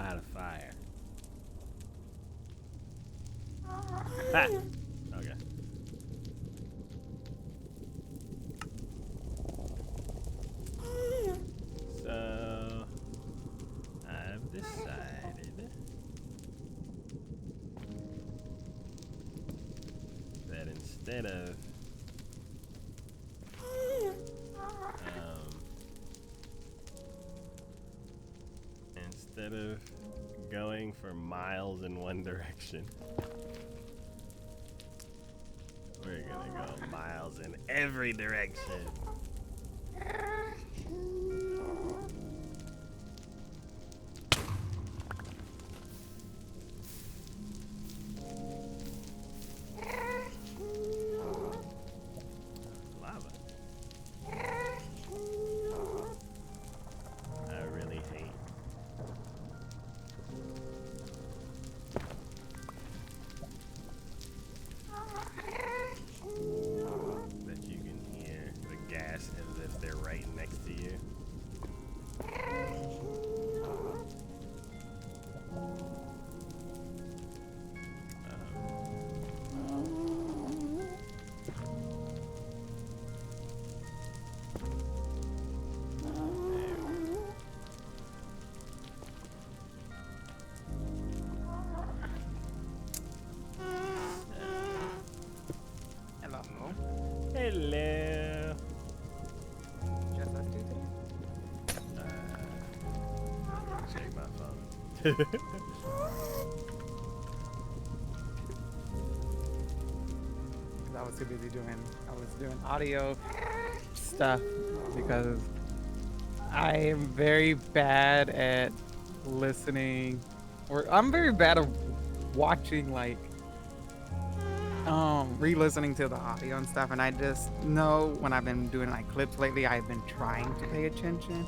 lot of fire. Ha! Okay. So, I've decided that instead of going for miles in one direction, we're gonna go miles in every direction. Lava. I really hate that you can hear the gas as if they're right next to you. Hello. Hello. Just us two today? I'm gonna check my phone. Because I was too busy doing audio stuff because I am very bad at listening, or I'm very bad at watching, like re-listening to the audio and stuff, and I just know when I've been doing like clips lately, I've been trying to pay attention,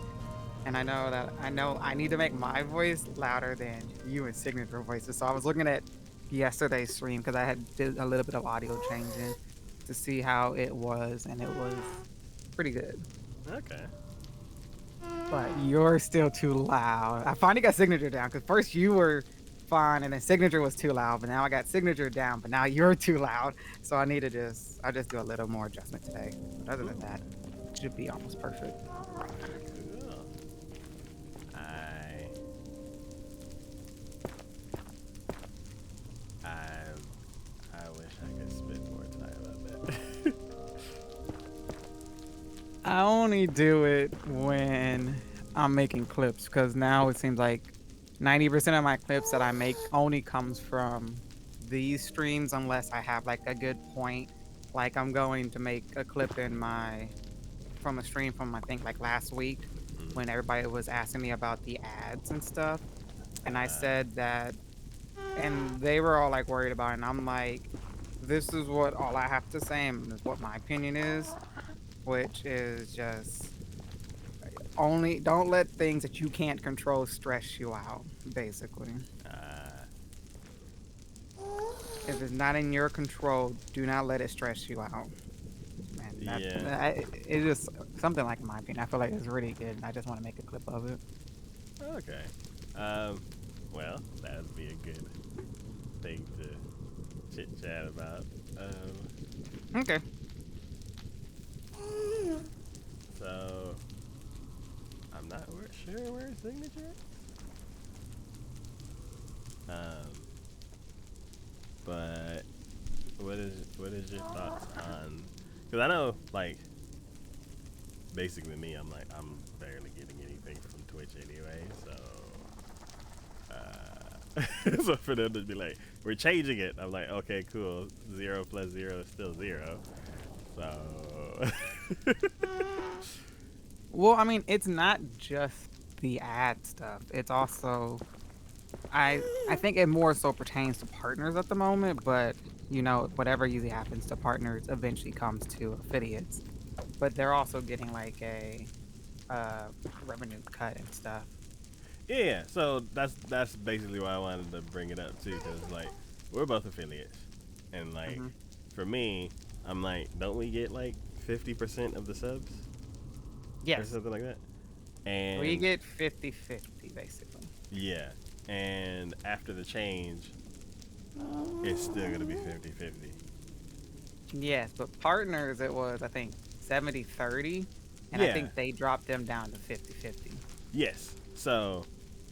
and I know I need to make my voice louder than you and signature voices. So I was looking at yesterday's stream because I had did a little bit of audio changing to see how it was, and it was pretty good. Okay. But you're still too loud. I finally got signature down because first you were fine, and then signature was too loud. But now I got signature down, but now you're too loud. So I need to I'll just do a little more adjustment today. But other than that, it should be almost perfect. Cool. I wish I could spend more time on that. I only do it when I'm making clips because now it seems like 90% of my clips that I make only comes from these streams unless I have like a good point. Like I'm going to make a clip from a stream from I think like last week when everybody was asking me about the ads and stuff. And I said that, and they were all like worried about it. And I'm like, this is what all I have to say and this is what my opinion is, which is just only don't let things that you can't control stress you out, basically. If it's not in your control, do not let it stress you out. Man, it's just something like, in my opinion, I feel like it's really good, and I just want to make a clip of it. Okay. Well, that would be a good thing to chit chat about. Okay. So I'm not sure where his signature is. But what is your thoughts on? Because I know, like, basically me, I'm barely getting anything from Twitch anyway, so so for them to be like, we're changing it, I'm like, okay, cool. 0 plus 0 is still 0. So Well, I mean, it's not just the ad stuff. It's also, I think it more so pertains to partners at the moment, but you know, whatever usually happens to partners eventually comes to affiliates. But they're also getting like a revenue cut and stuff. yeah, so that's basically why I wanted to bring it up too, because like we're both affiliates, and like for me, I'm like, don't we get like 50% of the subs? Yes. Or something like that. And We get 50-50 basically. yeah, and after the change, it's still gonna be 50-50. Yes, but partners it was I think 70-30, and I Yeah. think they dropped them down to 50-50. Yes. So,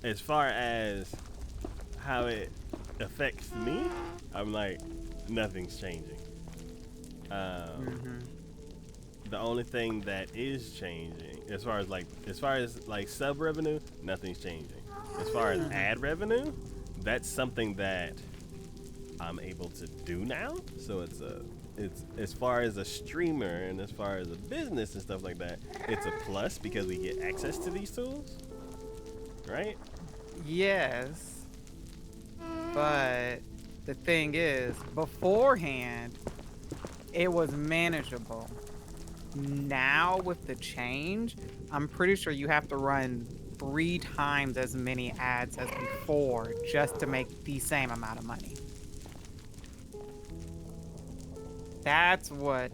as far as how it affects me, I'm like, nothing's changing. Um, Mm-hmm. the only thing that is changing, as far as like sub revenue, nothing's changing. As far as Mm-hmm. ad revenue, that's something that I'm able to do now. So it's as far as a streamer and as far as a business and stuff like that, it's a plus because we get access to these tools, right? Yes, but the thing is, beforehand, it was manageable. Now with the change, I'm pretty sure you have to run 3 times as many ads as before just to make the same amount of money. That's what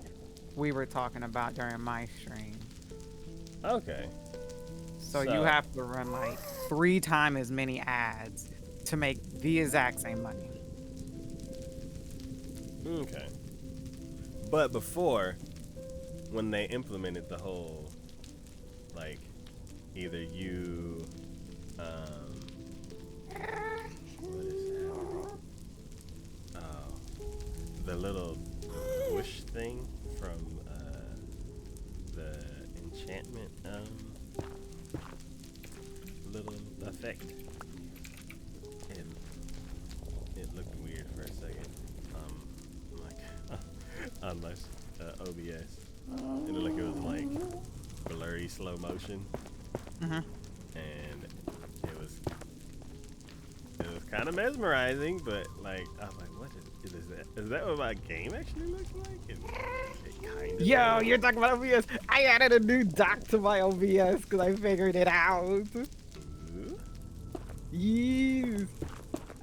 we were talking about during my stream. Okay. So you So, have to run like 3 times as many ads to make the exact same money. okay. But before, when they implemented the whole, like, either you, what is happening? Oh, the little whoosh thing from the enchantment little effect. It, it looked weird for a second. Like, unless OBS. It looked like it was like blurry slow motion, Mm-hmm. and it was kind of mesmerizing. But like, I'm like, what is that? Is that what my game actually looks like? And it kind of. Yo, you're talking about OBS. I added a new doc to my OBS because I figured it out. Yes.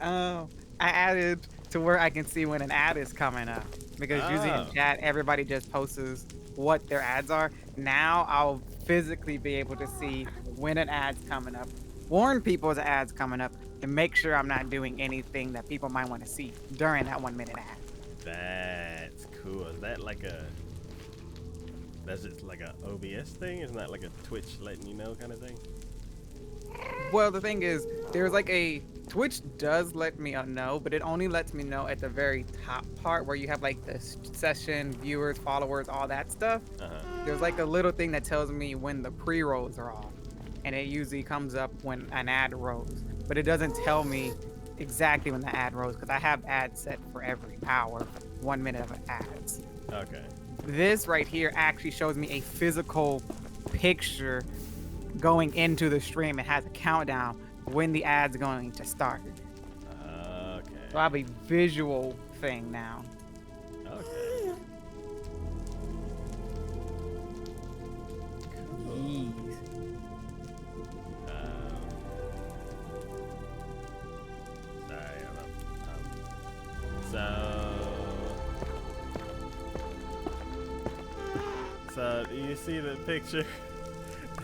I added to where I can see when an ad is coming up. Because usually in Oh, chat, everybody just posts what their ads are. Now I'll physically be able to see when an ad's coming up, warn people as an ad's coming up, and make sure I'm not doing anything that people might want to see during that 1 minute ad. that's cool. Is that like a? That's just like a OBS thing. It's not like a Twitch letting you know kind of thing. Well, the thing is, there's like a Twitch does let me know, but it only lets me know at the very top part where you have like the session, viewers, followers, all that stuff. Uh huh. There's like a little thing that tells me when the pre-rolls are off, and it usually comes up when an ad rolls, but it doesn't tell me exactly when the ad rolls because I have ads set for every hour, 1 minute of ads. Okay. This right here actually shows me a physical picture going into the stream. It has a countdown when the ad's going to start. Okay. So I have a visual thing now. Okay. Cool. Jeez. Sorry, so you see the picture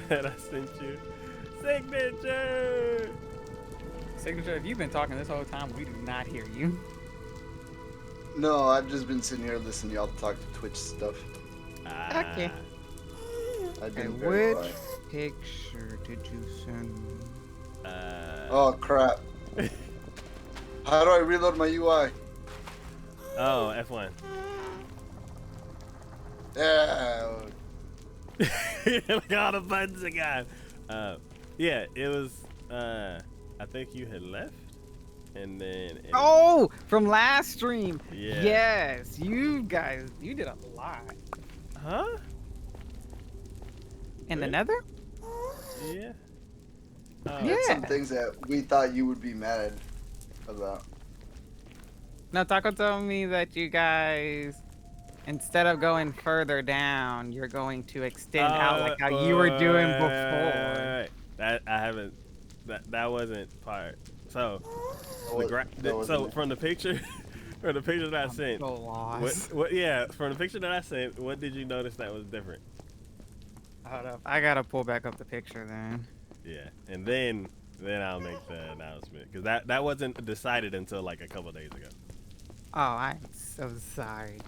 that I sent you? Signature. Signature, if you've been talking this whole time, we do not hear you. No, I've just been sitting here listening to y'all talk Twitch stuff. Okay. I've Okay, been very which quiet. picture did you send me? Oh crap! How do I reload my UI? Oh, F1. Yeah. Look at all the buttons I got. Yeah, it was. I think you had left, and then. Oh, from last stream. Yeah. Yes, you guys, you did a lot. Huh? In the Really? Nether? Yeah. Yeah. Some things that we thought you would be mad about. No, Taco told me that you guys, instead of going further down, you're going to extend out like how you were doing before. That I haven't. That wasn't part. So That wasn't it. from the picture, from the picture that I sent. So lost. What? Yeah, from the picture that I sent, what did you notice that was different? Hold up. I gotta pull back up the picture then. Yeah, and then I'll make the announcement because that wasn't decided until like a couple days ago. Oh, I'm so sorry.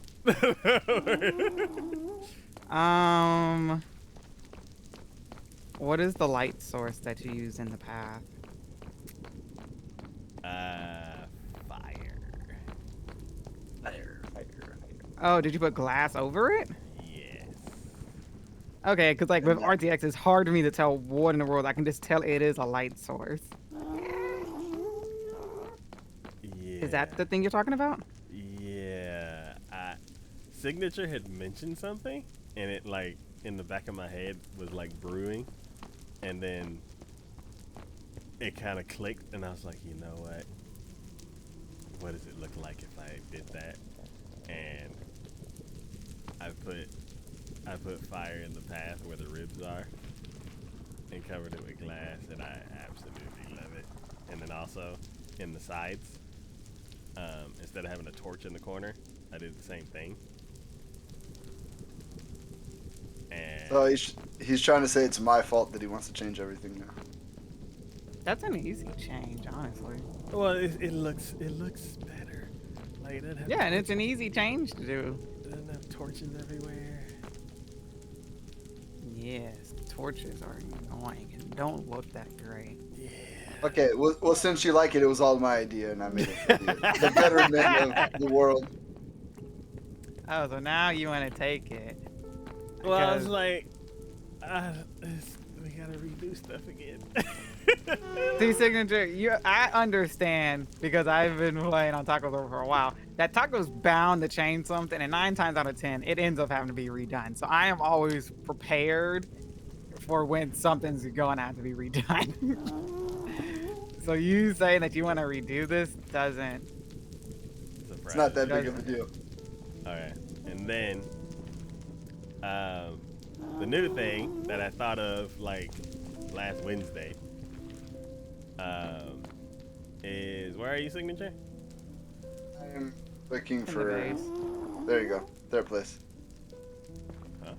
What is the light source that you use in the path? Fire. Fire. Oh, did you put glass over it? Yes. Okay, because like with RTX, it's hard for me to tell what in the world. I can just tell it is a light source. Yeah. Is that the thing you're talking about? Yeah. Signature had mentioned something, and it like in the back of my head was like brewing, and then it kind of clicked, and I was like, you know what? What does it look like if I did that? And I put fire in the path where the ribs are, and covered it with glass, and I absolutely love it. And then also in the sides, instead of having a torch in the corner, I did the same thing. And So he's trying to say it's my fault that he wants to change everything now. That's an easy change, honestly. well, it looks better. Like it doesn't have Yeah, and it's an easy change to do. it doesn't have torches everywhere. Yes, torches are annoying and don't look that great. Yeah. Okay, well, since you like it, it was all my idea, and I made it for the betterment of the world. Oh, so now you want to take it? Well, I was Because- like, we gotta redo stuff again. See, Signature, I understand because I've been playing on Taco Over for a while. That Taco's bound to change something, and 9 times out of 10, it ends up having to be redone. So I am always prepared for when something's going to have to be redone. So you saying that you want to redo this doesn't. It's not that big of a deal. All right, and then the new thing that I thought of like last Wednesday is where are you, Signature? I'm looking In the for. base. There you go. Third place. Huh?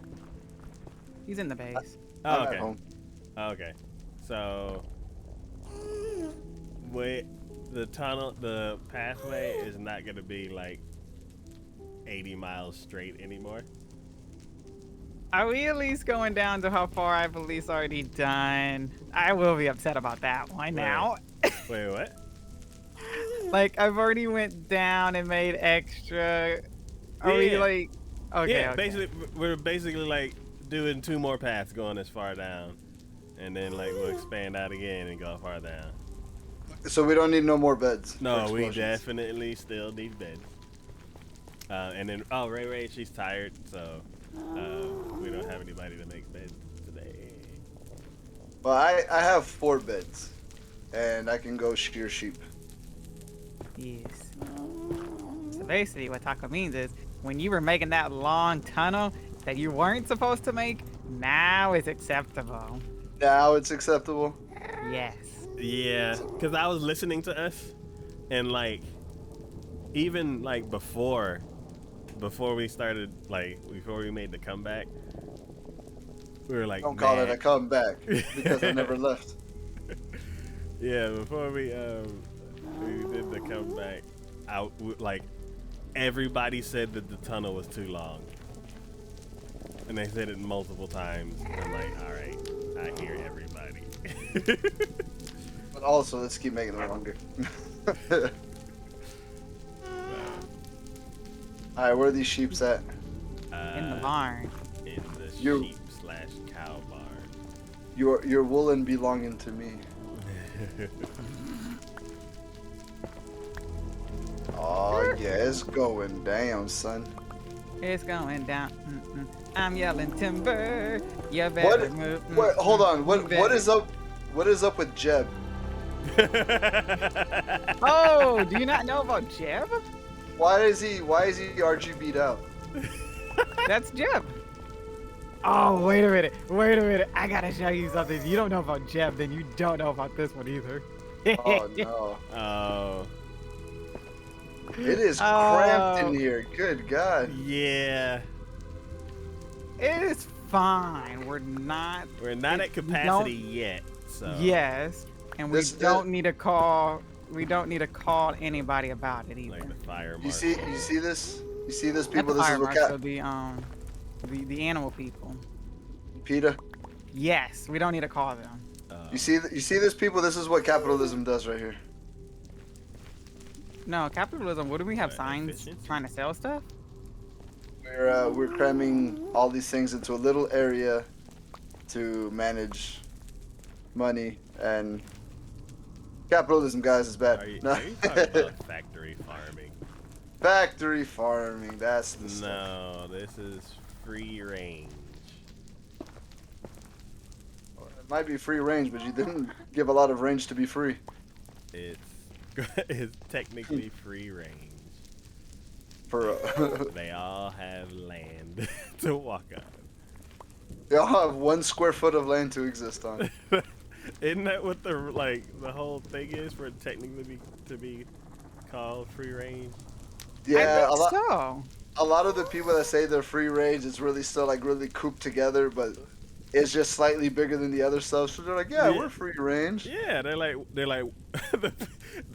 He's in the base. Oh, I'm okay. at home. Oh, okay. So, wait, the pathway is not gonna be like 80 miles straight anymore. Are we at least going down to how far I've at least already done? I will be upset about that one now. Wait, what? Like, I've already went down and made extra. Are we Yeah. like... Okay, Yeah, okay. basically, we're basically like doing 2 more paths going as far down, and then like we'll expand out again and go far down. So we don't need no more beds. No, for we explosions. definitely still need beds. And then, Ray, she's tired, so we don't have anybody to make beds today. Well, I have 4 beds, and I can go shear sheep. Yes. So basically, what Taco means is, when you were making that long tunnel that you weren't supposed to make, now it's acceptable. Now it's acceptable. Yes. Yeah, because I was listening to us, and like, even like before we started, like before we made the comeback, we were like, Don't call it "Man." a comeback because I never left. Yeah, before we did the comeback, like everybody said that the tunnel was too long, and they said it multiple times. I'm like, all right, I hear everybody. But also, let's keep making it longer. Alright, where are these sheeps at? In the barn. In the You- sheep/cow barn. Your woolen belonging to me. Oh yeah, it's going down, son. It's going down. I'm yelling timber. You better What? move. What? Hold on. You What better- is up? What is up with Jeb? Oh, do you not know about Jeb? Why is he RGB'd out? That's Jeb. Oh, wait a minute. I gotta show you something. If you don't know about Jeb, then you don't know about this one either. Oh no. Oh, It is cramped in here. Good God. Oh. yeah. It is fine. We're not at capacity yet. So yes, and we don't need to call. We don't need to call anybody about it either. like the fire marshal. You see this? You see this, Not people? the This fire is what marshal, the animal people. PETA. Yes, we don't need to call them. You see this, people? This is what capitalism does right here. No, capitalism. What do we have signs efficiency? trying to sell stuff? We're cramming all these things into a little area to manage money, and capitalism, guys, is bad. Are you talking about factory farming? Factory farming, that's the stuff. No, this is free range. It might be free range, but you didn't give a lot of range to be free. It's technically free range. They all have land to walk on. They all have 1 square foot of land to exist on. Isn't that what the whole thing is for it technically to be called free range? Yeah, I think so. A lot of the people that say they're free range is really still like really cooped together, but it's just slightly bigger than the other stuff. So they're like, yeah, we're free range. Yeah, they're like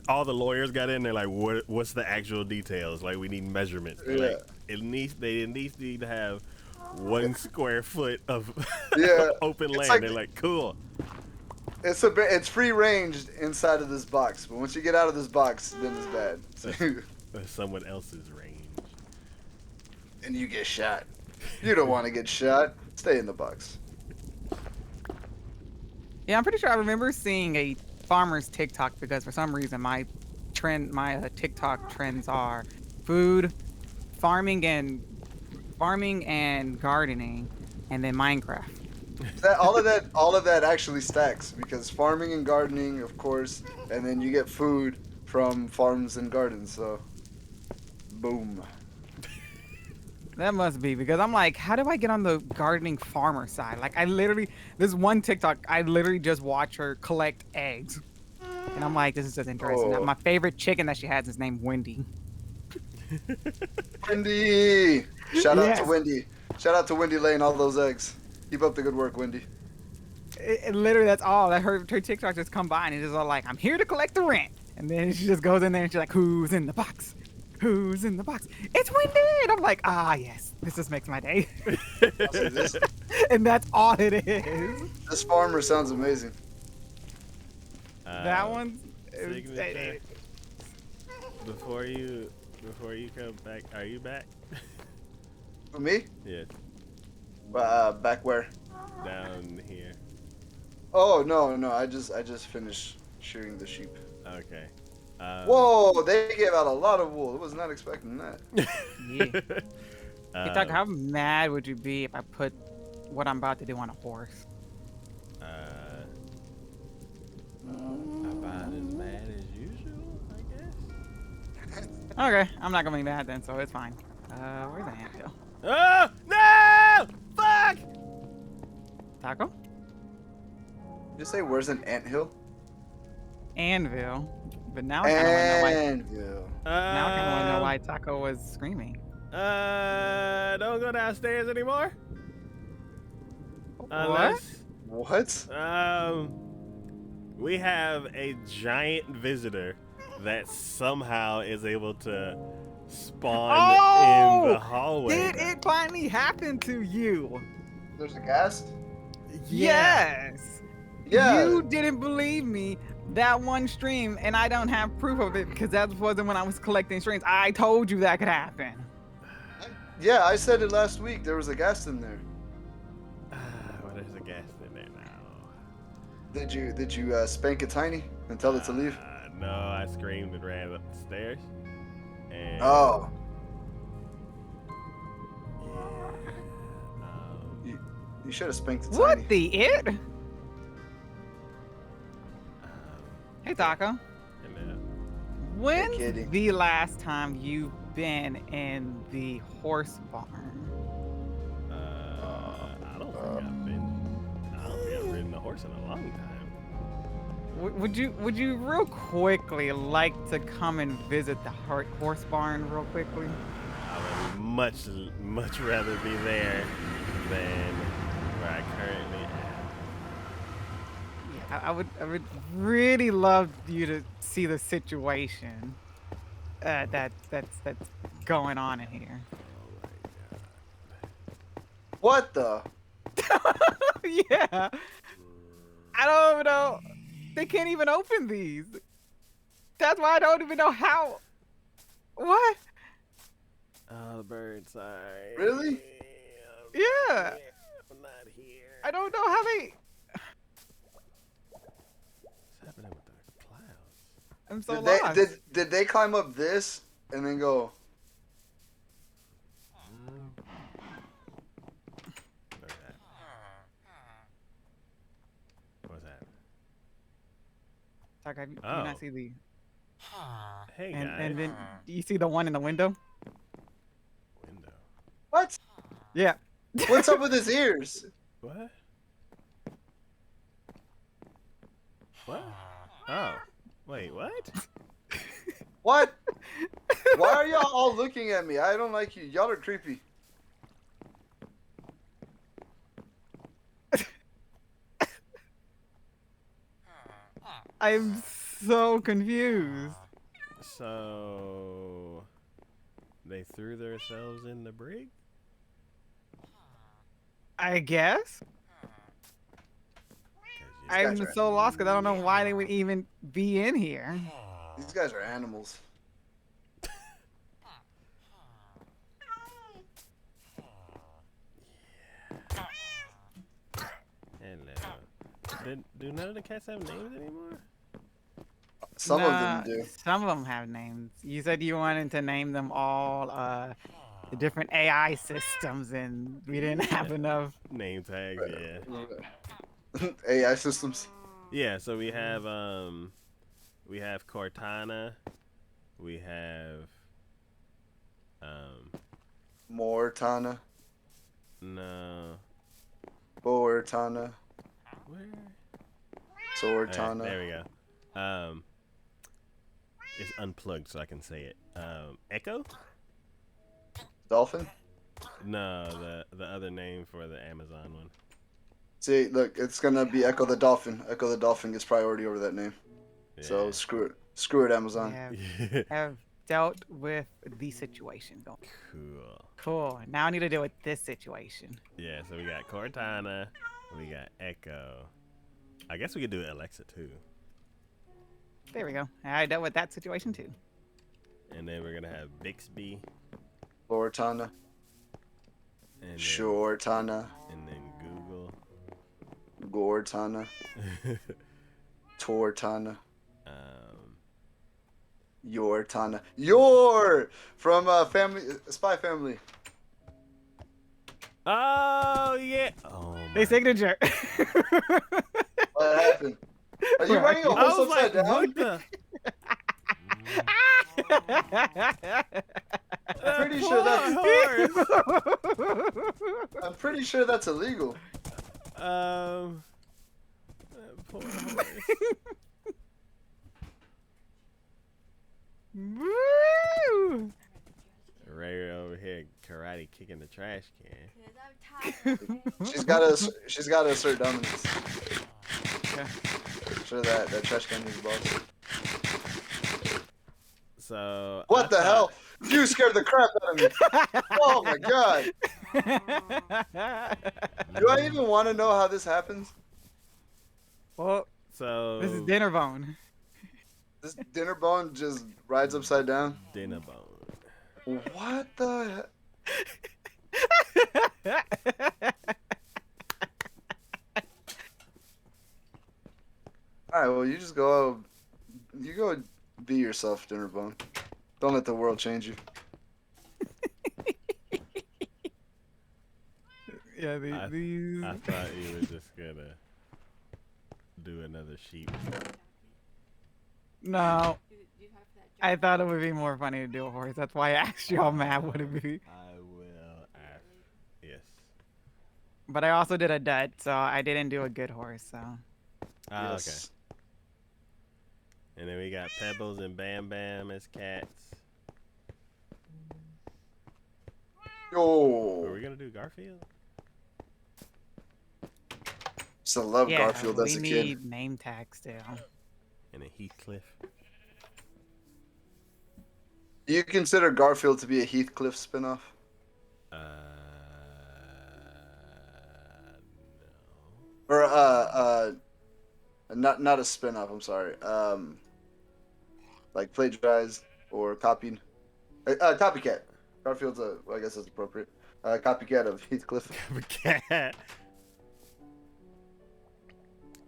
all the lawyers got in. They're like, what's the actual details? Like, we need measurements. Yeah. Like, they at least need to have 1 square foot of open land. Like, they're like, cool. It's free range inside of this box, but once you get out of this box, then it's bad. That's someone else's range. And you get shot. You don't want to get shot. Stay in the box. Yeah, I'm pretty sure I remember seeing a farmer's TikTok because for some reason my TikTok trends are food, farming and gardening, and then Minecraft. All of that actually stacks because farming and gardening, of course, and then you get food from farms and gardens. So, boom. That must be because I'm like, how do I get on the gardening farmer side? Like, this one TikTok, I literally just watch her collect eggs. And I'm like, this is just interesting. Oh. My favorite chicken that she has is named Wendy. Wendy! Shout out to Wendy. Shout out to Wendy laying all those eggs. Keep up the good work, Wendy. Literally, that's all. Her TikTok just come by and it's just all like, I'm here to collect the rent. And then she just goes in there and she's like, who's in the box? Who's in the box? It's Wendy! And I'm like, yes, this just makes my day. And that's all it is. This farmer sounds amazing. That one's... Signature. Before you come back, are you back? For me? Yes. Back where? Down here. Oh no! I just finished shearing the sheep. Okay. Whoa! They gave out a lot of wool. I was not expecting that. Yeah. Hey, Doc, how mad would you be if I put what I'm about to do on a horse? About as mad as usual, I guess. Okay, I'm not gonna be mad then, so it's fine. Where's the anthill? Oh no! Fuck! Taco? Did you say where's an anthill? Anvil. But now I kind of want to know why. Anvil. Now I kind of want to know why Taco was screaming. Don't go downstairs anymore. What? What? We have a giant visitor that somehow is able to spawn in the hallway. Did it finally happen to you? There's a ghast? Yes. Yeah. You didn't believe me that one stream, and I don't have proof of it because that wasn't when I was collecting streams. I told you that could happen. Yeah, I said it last week. There was a ghast in there. Well, there's a ghast in there now. Did you spank it tiny and tell it to leave? No, I screamed and ran up the stairs. And Oh. Yeah. You should have spanked it What tiny. the it? Hey Taco. Hello. When's kitty. the last time you've been in the horse barn? I don't think I've ridden a horse in a long time. Would you real quickly like to come and visit the horse barn real quickly? I would much rather be there than where I currently am. Yeah, I would really love you to see the situation that's going on in here. What the? Yeah, I don't even know. They can't even open these. That's why I don't even know how. What? Oh, the bird, sorry. Really? Yeah, I'm not here. I don't know how they. What's happening with the clouds? I'm so Did they lost. did they climb up this and then go? What's that? What's that? Talk, do you Oh. not see the? Hey, And guys. then do you see the one in the window? Window. What? Yeah. What's up with his ears? What? What? Oh. Wait, what? What? Why are y'all all looking at me? I don't like you. Y'all are creepy. I'm so confused. So they threw themselves in the brig? I guess. 'Cause you- guys I'm are- so lost because I don't know why they would even be in here. These guys are animals. Hello. Do none of the cats have names anymore? Some of them do. Some of them have names. You said you wanted to name them all the different AI systems, and we didn't have enough. Name tags, yeah. AI systems. Yeah, so we have Cortana, we have Mortana. no, Bortana. where? Sortana. There we go. It's unplugged so I can say it. Echo? Dolphin. No, the other name for the Amazon one. See, look, it's gonna be Echo the Dolphin. Echo the Dolphin gets priority over that name. So Yeah. screw it. Screw it, Amazon. Have dealt with the situation. Go. Cool. Cool. Now I need to deal with this situation. Yeah, so we got Cortana, we got Echo. I guess we could do Alexa too. There we go. I dealt with that situation too. And then we're gonna have Bixby. Lortana. And then, Shortana. And then Google. Gortana. Tortana. Yortana. Yor from Spy Family. Oh yeah. Oh They my. signature. What happened? Are you Right. running a I horse was upside like, down? what the? Pretty sure that's horse. I'm pretty sure that's illegal. That poor horse. Woo! Ray over here karate kicking the trash can. She's gotta assert dominance. Okay. Sure that trash can is boss. So What the hell? You scared the crap out of me. Oh my god. Do I even want to know how this happens? Well, So this is dinner bone. This dinner bone just rides upside down. dinner bone. What the? All right, well you just go. You go be yourself, dinner bone. Don't let the world change you. Yeah, these. I thought you were just gonna do another sheep. No. I thought it would be more funny to do a horse. That's why I asked you how mad would it be. I will ask. Yes. But I also did a dud, so I didn't do a good horse. So. Ah, Yes. okay. And then we got Pebbles and Bam Bam as cats. Are Yo. we gonna do Garfield? Just I love Yeah, Garfield as we a kid. need name tags still. And a Heathcliff. Do you consider Garfield to be a Heathcliff spinoff? No. Or not a spinoff. I'm sorry. Like plagiarized or copied. Copycat. Garfield's well, I guess that's appropriate. Copycat of Heathcliff. Cat.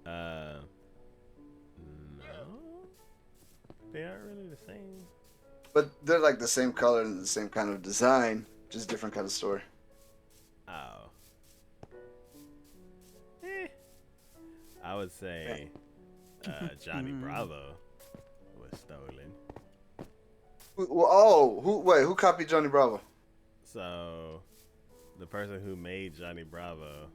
No. They aren't really the same. But they're like the same color and the same kind of design, just different kind of story. Oh. Eh. I would say Johnny Bravo was stolen. Who copied Johnny Bravo? So, the person who made Johnny Bravo,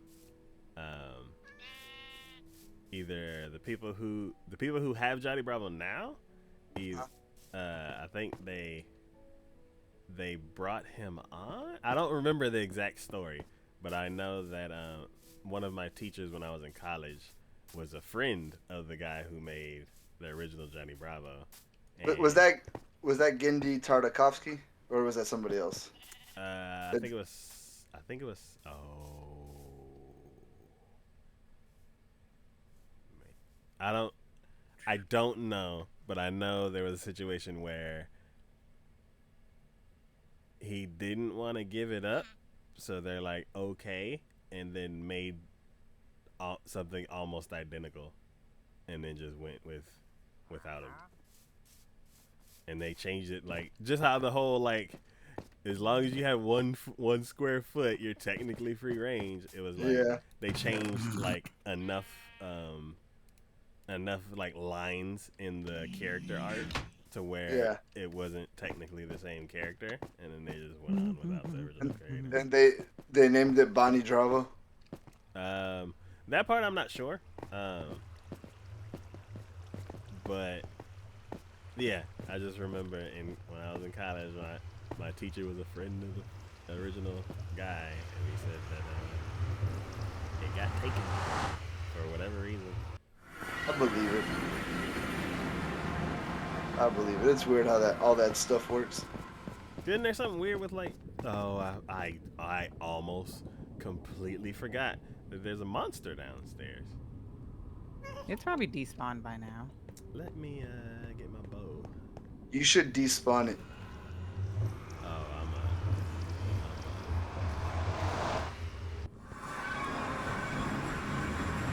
either the people who have Johnny Bravo now, I think they brought him on. I don't remember the exact story, but I know that one of my teachers when I was in college was a friend of the guy who made the original Johnny Bravo. And, Was that Gendy Tartakovsky or was that somebody else? I think it was. Oh. I don't know, but I know there was a situation where he didn't want to give it up, so they're like, okay, and then made something almost identical, and then just went without him. And they changed it, like, just how the whole, like, as long as you have one square foot, you're technically free range. It was like they changed like enough like lines in the character art to where it wasn't technically the same character, and then they just went on without the original creator. And they named it Bonnie Dravo. That part I'm not sure, but yeah, I just remember when I was in college, my teacher was a friend of the original guy, and he said that it got taken for whatever reason. I believe it. It's weird how all that stuff works. Isn't there something weird with like? Oh, I almost completely forgot that there's a monster downstairs. It's probably despawned by now. Let me get my bow. You should despawn it. Oh,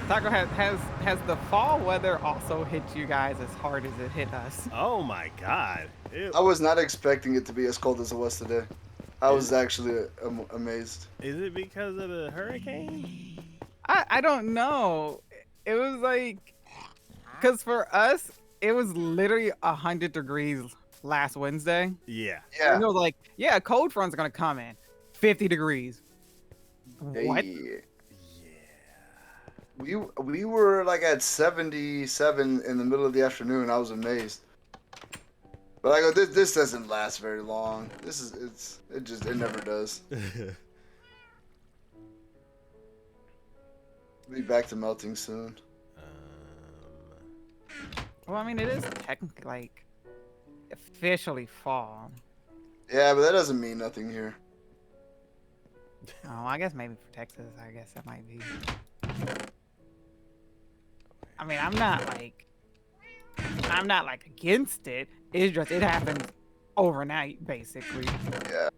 Taco, has the fall weather also hit you guys as hard as it hit us? Oh my God! I was not expecting it to be as cold as it was today. I was actually amazed. Is it because of the hurricane? I don't know. It was like, cause for us it was literally 100 degrees last Wednesday. Yeah. Yeah. And it was like, yeah, cold fronts are gonna come in. 50 degrees. What? Yeah. We were like at 77 in the middle of the afternoon. I was amazed. But I go, this doesn't last very long. It never does. Be back to melting soon. Well, I mean, it is technically like officially fall. Yeah, but that doesn't mean nothing here. Oh, I guess maybe for Texas, I guess that might be. I mean, I'm not like against it. It's just it happens overnight, basically. Yeah.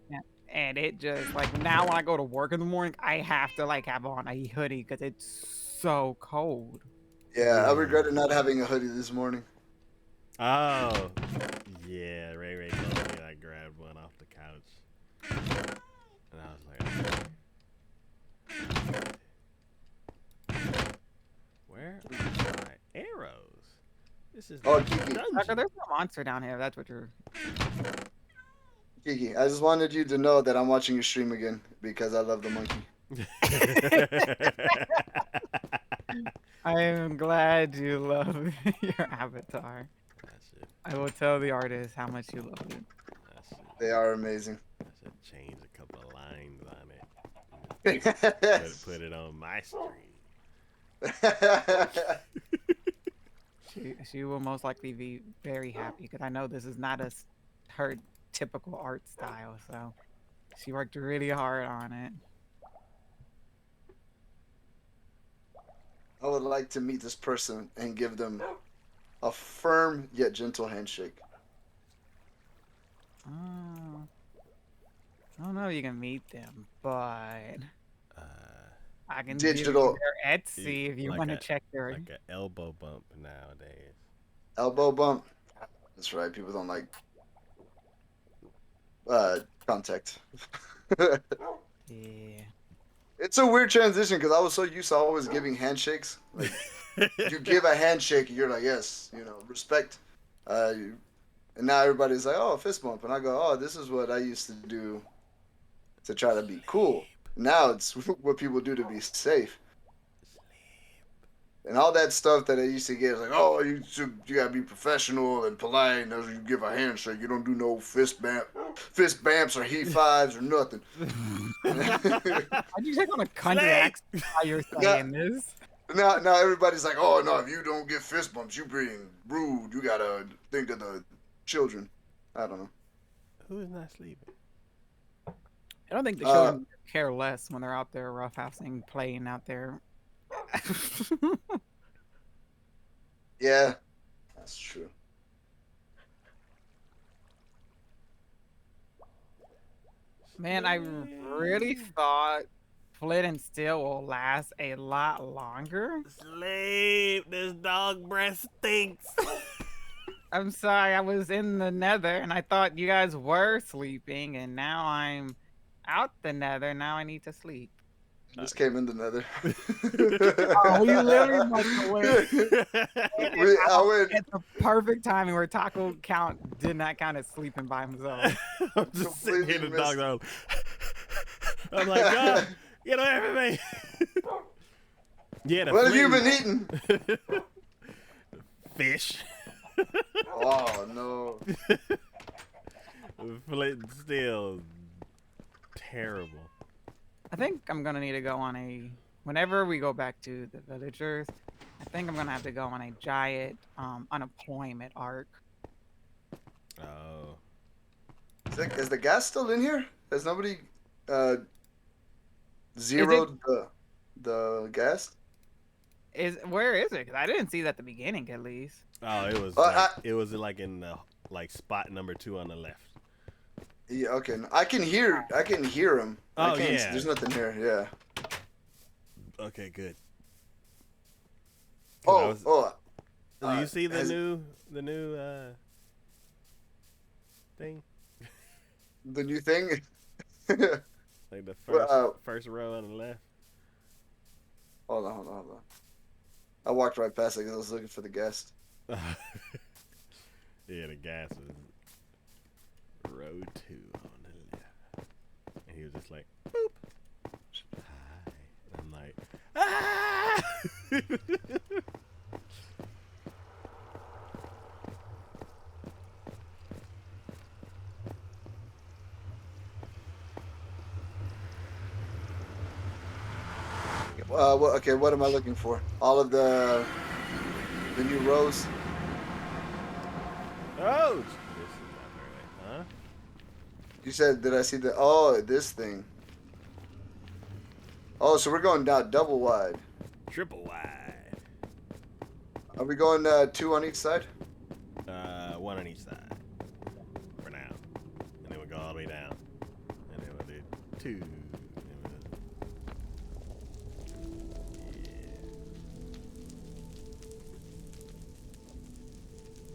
And it just like now when I go to work in the morning, I have to like have on a hoodie because it's so cold. Yeah, I regretted not having a hoodie this morning. Oh, yeah. Ray told me I grabbed one off the couch, and I was like, "Where are my arrows? This is Kiki. Tucker, there's no monster down here. That's what you're. Kiki, I just wanted you to know that I'm watching your stream again because I love the monkey. I am glad you love your avatar. That's it. I will tell the artist how much you love it. That's it. They are amazing. I should change a couple of lines on it. Put it on my stream. She will most likely be very happy because I know this is not her typical art style. So she worked really hard on it. I would like to meet this person and give them a firm yet gentle handshake. Oh, I don't know if you can meet them, but Uh, I can give you Digital their Etsy if you like want to check their. like an elbow bump nowadays. elbow bump. That's right. People don't like uh contact. Yeah. It's a weird transition because I was so used to always giving handshakes. Like you give a handshake, you're like, yes, respect. And now everybody's like, oh, fist bump, and I go, oh, this is what I used to do to try to be cool. Now it's what people do to be safe. And all that stuff that I used to get is like, oh, you gotta be professional and polite. And you give a handshake, you don't do no fist bumps or heat fives or nothing. Why'd you take on a country accent while you're saying this? Now everybody's like, oh no, if you don't get fist bumps, you being rude. You gotta think of the children. I don't know. Who is not sleeping? I don't think the children care less when they're out there roughhousing, playing out there. Yeah, that's true. Man, I really thought Flint and Steel will last a lot longer. Sleep. This dog breath stinks. I'm sorry, I was in the Nether and I thought you guys were sleeping, and now I'm out the Nether. Now I need to sleep. Just came in the Nether. Oh, we literally must have went. I went At the perfect timing where Taco did not count as sleeping by himself. I'm just sitting here, the Completely dog. I'm like, God, get away from me. Yeah, what have you been eating? Fish. Oh no. Flint and Steel. Terrible. I think I'm gonna need to go on a. Whenever we go back to the villagers, I think I'm gonna have to go on a giant unemployment arc. Oh. Is the gas still in here? Has nobody zeroed the gas? Where is it? Because I didn't see that at the beginning, at least. Oh, it was like in the spot number 2 on the left. Yeah, okay. I can hear him. Oh, yeah. There's nothing here. Yeah. Okay, good. Oh. Do you see the new thing? The new thing? Like the first row on the left. Hold on. I walked right past it because I was looking for the guest. Yeah, the gas was row 2 on the left. And he was just like, boop. Hi. And I'm like, ah! Okay, what am I looking for? All of the new rows? Oh! This is not very right, huh? You said, did I see this thing? Oh, so we're going down double wide. Triple wide. Are we going 2 on each side? 1 on each side. For now. And then we'll go all the way down. And then we'll do 2.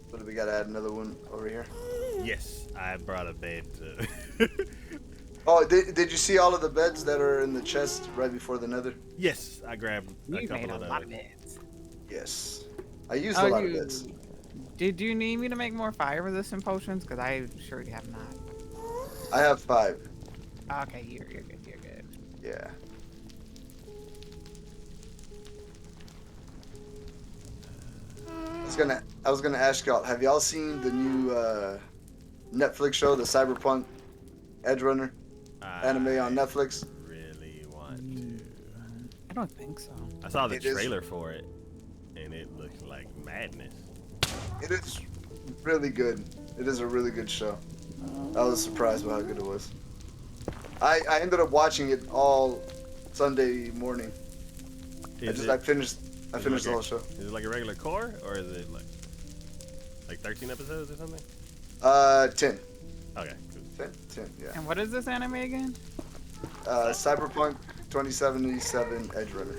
What do we gotta add another one over here? Yes, I brought a bed to... Oh, did you see all of the beds that are in the chest right before the Nether? Yes, I grabbed a You made couple a of those. lot of beds. Yes. I used a lot of beds. Did you need me to make more fire resistant potions? Because I surely have not. I have 5. Okay, you're good. You're good. Yeah. I was gonna ask y'all, have y'all seen the new Netflix show, the Cyberpunk Edge Runner anime on Netflix? Really want to. I don't think so. I saw the It is- trailer for it, and it looked like madness. It is really good. It is a really good show. I was surprised by how good it was. I ended up watching it all Sunday morning. I finished the whole show. Is it like a regular core, or is it like 13 episodes or something? 10. Okay, cool. 10, yeah. And what is this anime again? Cyberpunk 2077 Edge Runner.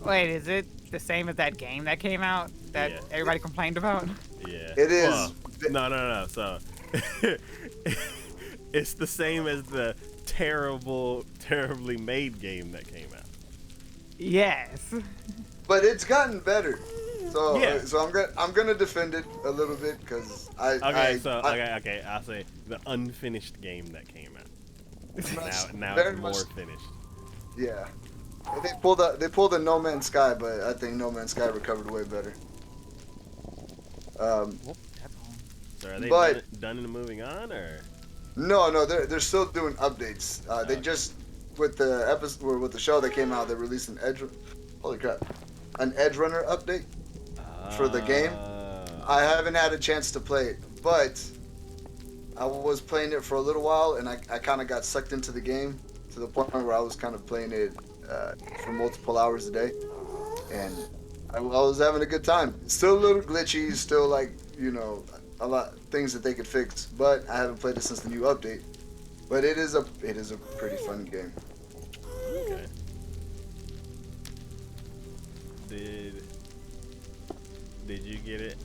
Wait, is it the same as that game that came out that Yeah. everybody complained about? Yeah. It is. Well, no. So it's the same as the terribly made game that came out. Yes. But it's gotten better. So Yeah. I'm gonna defend it a little bit because Okay, I'll say the unfinished game that came out. Now very it's more much- finished. Yeah. They pulled a No Man's Sky, but I think No Man's Sky recovered way better. That's all. So are they But- done and moving on, or? No, they're still doing updates. They just with the episode or with the show that came out, they released an Edge Runner update for the game. I haven't had a chance to play it, but I was playing it for a little while, and I kind of got sucked into the game to the point where I was kind of playing it for multiple hours a day, and I was having a good time. Still a little glitchy, still like a lot things that they could fix, but I haven't played it since the new update. But it is a pretty fun game. Okay. Did you get it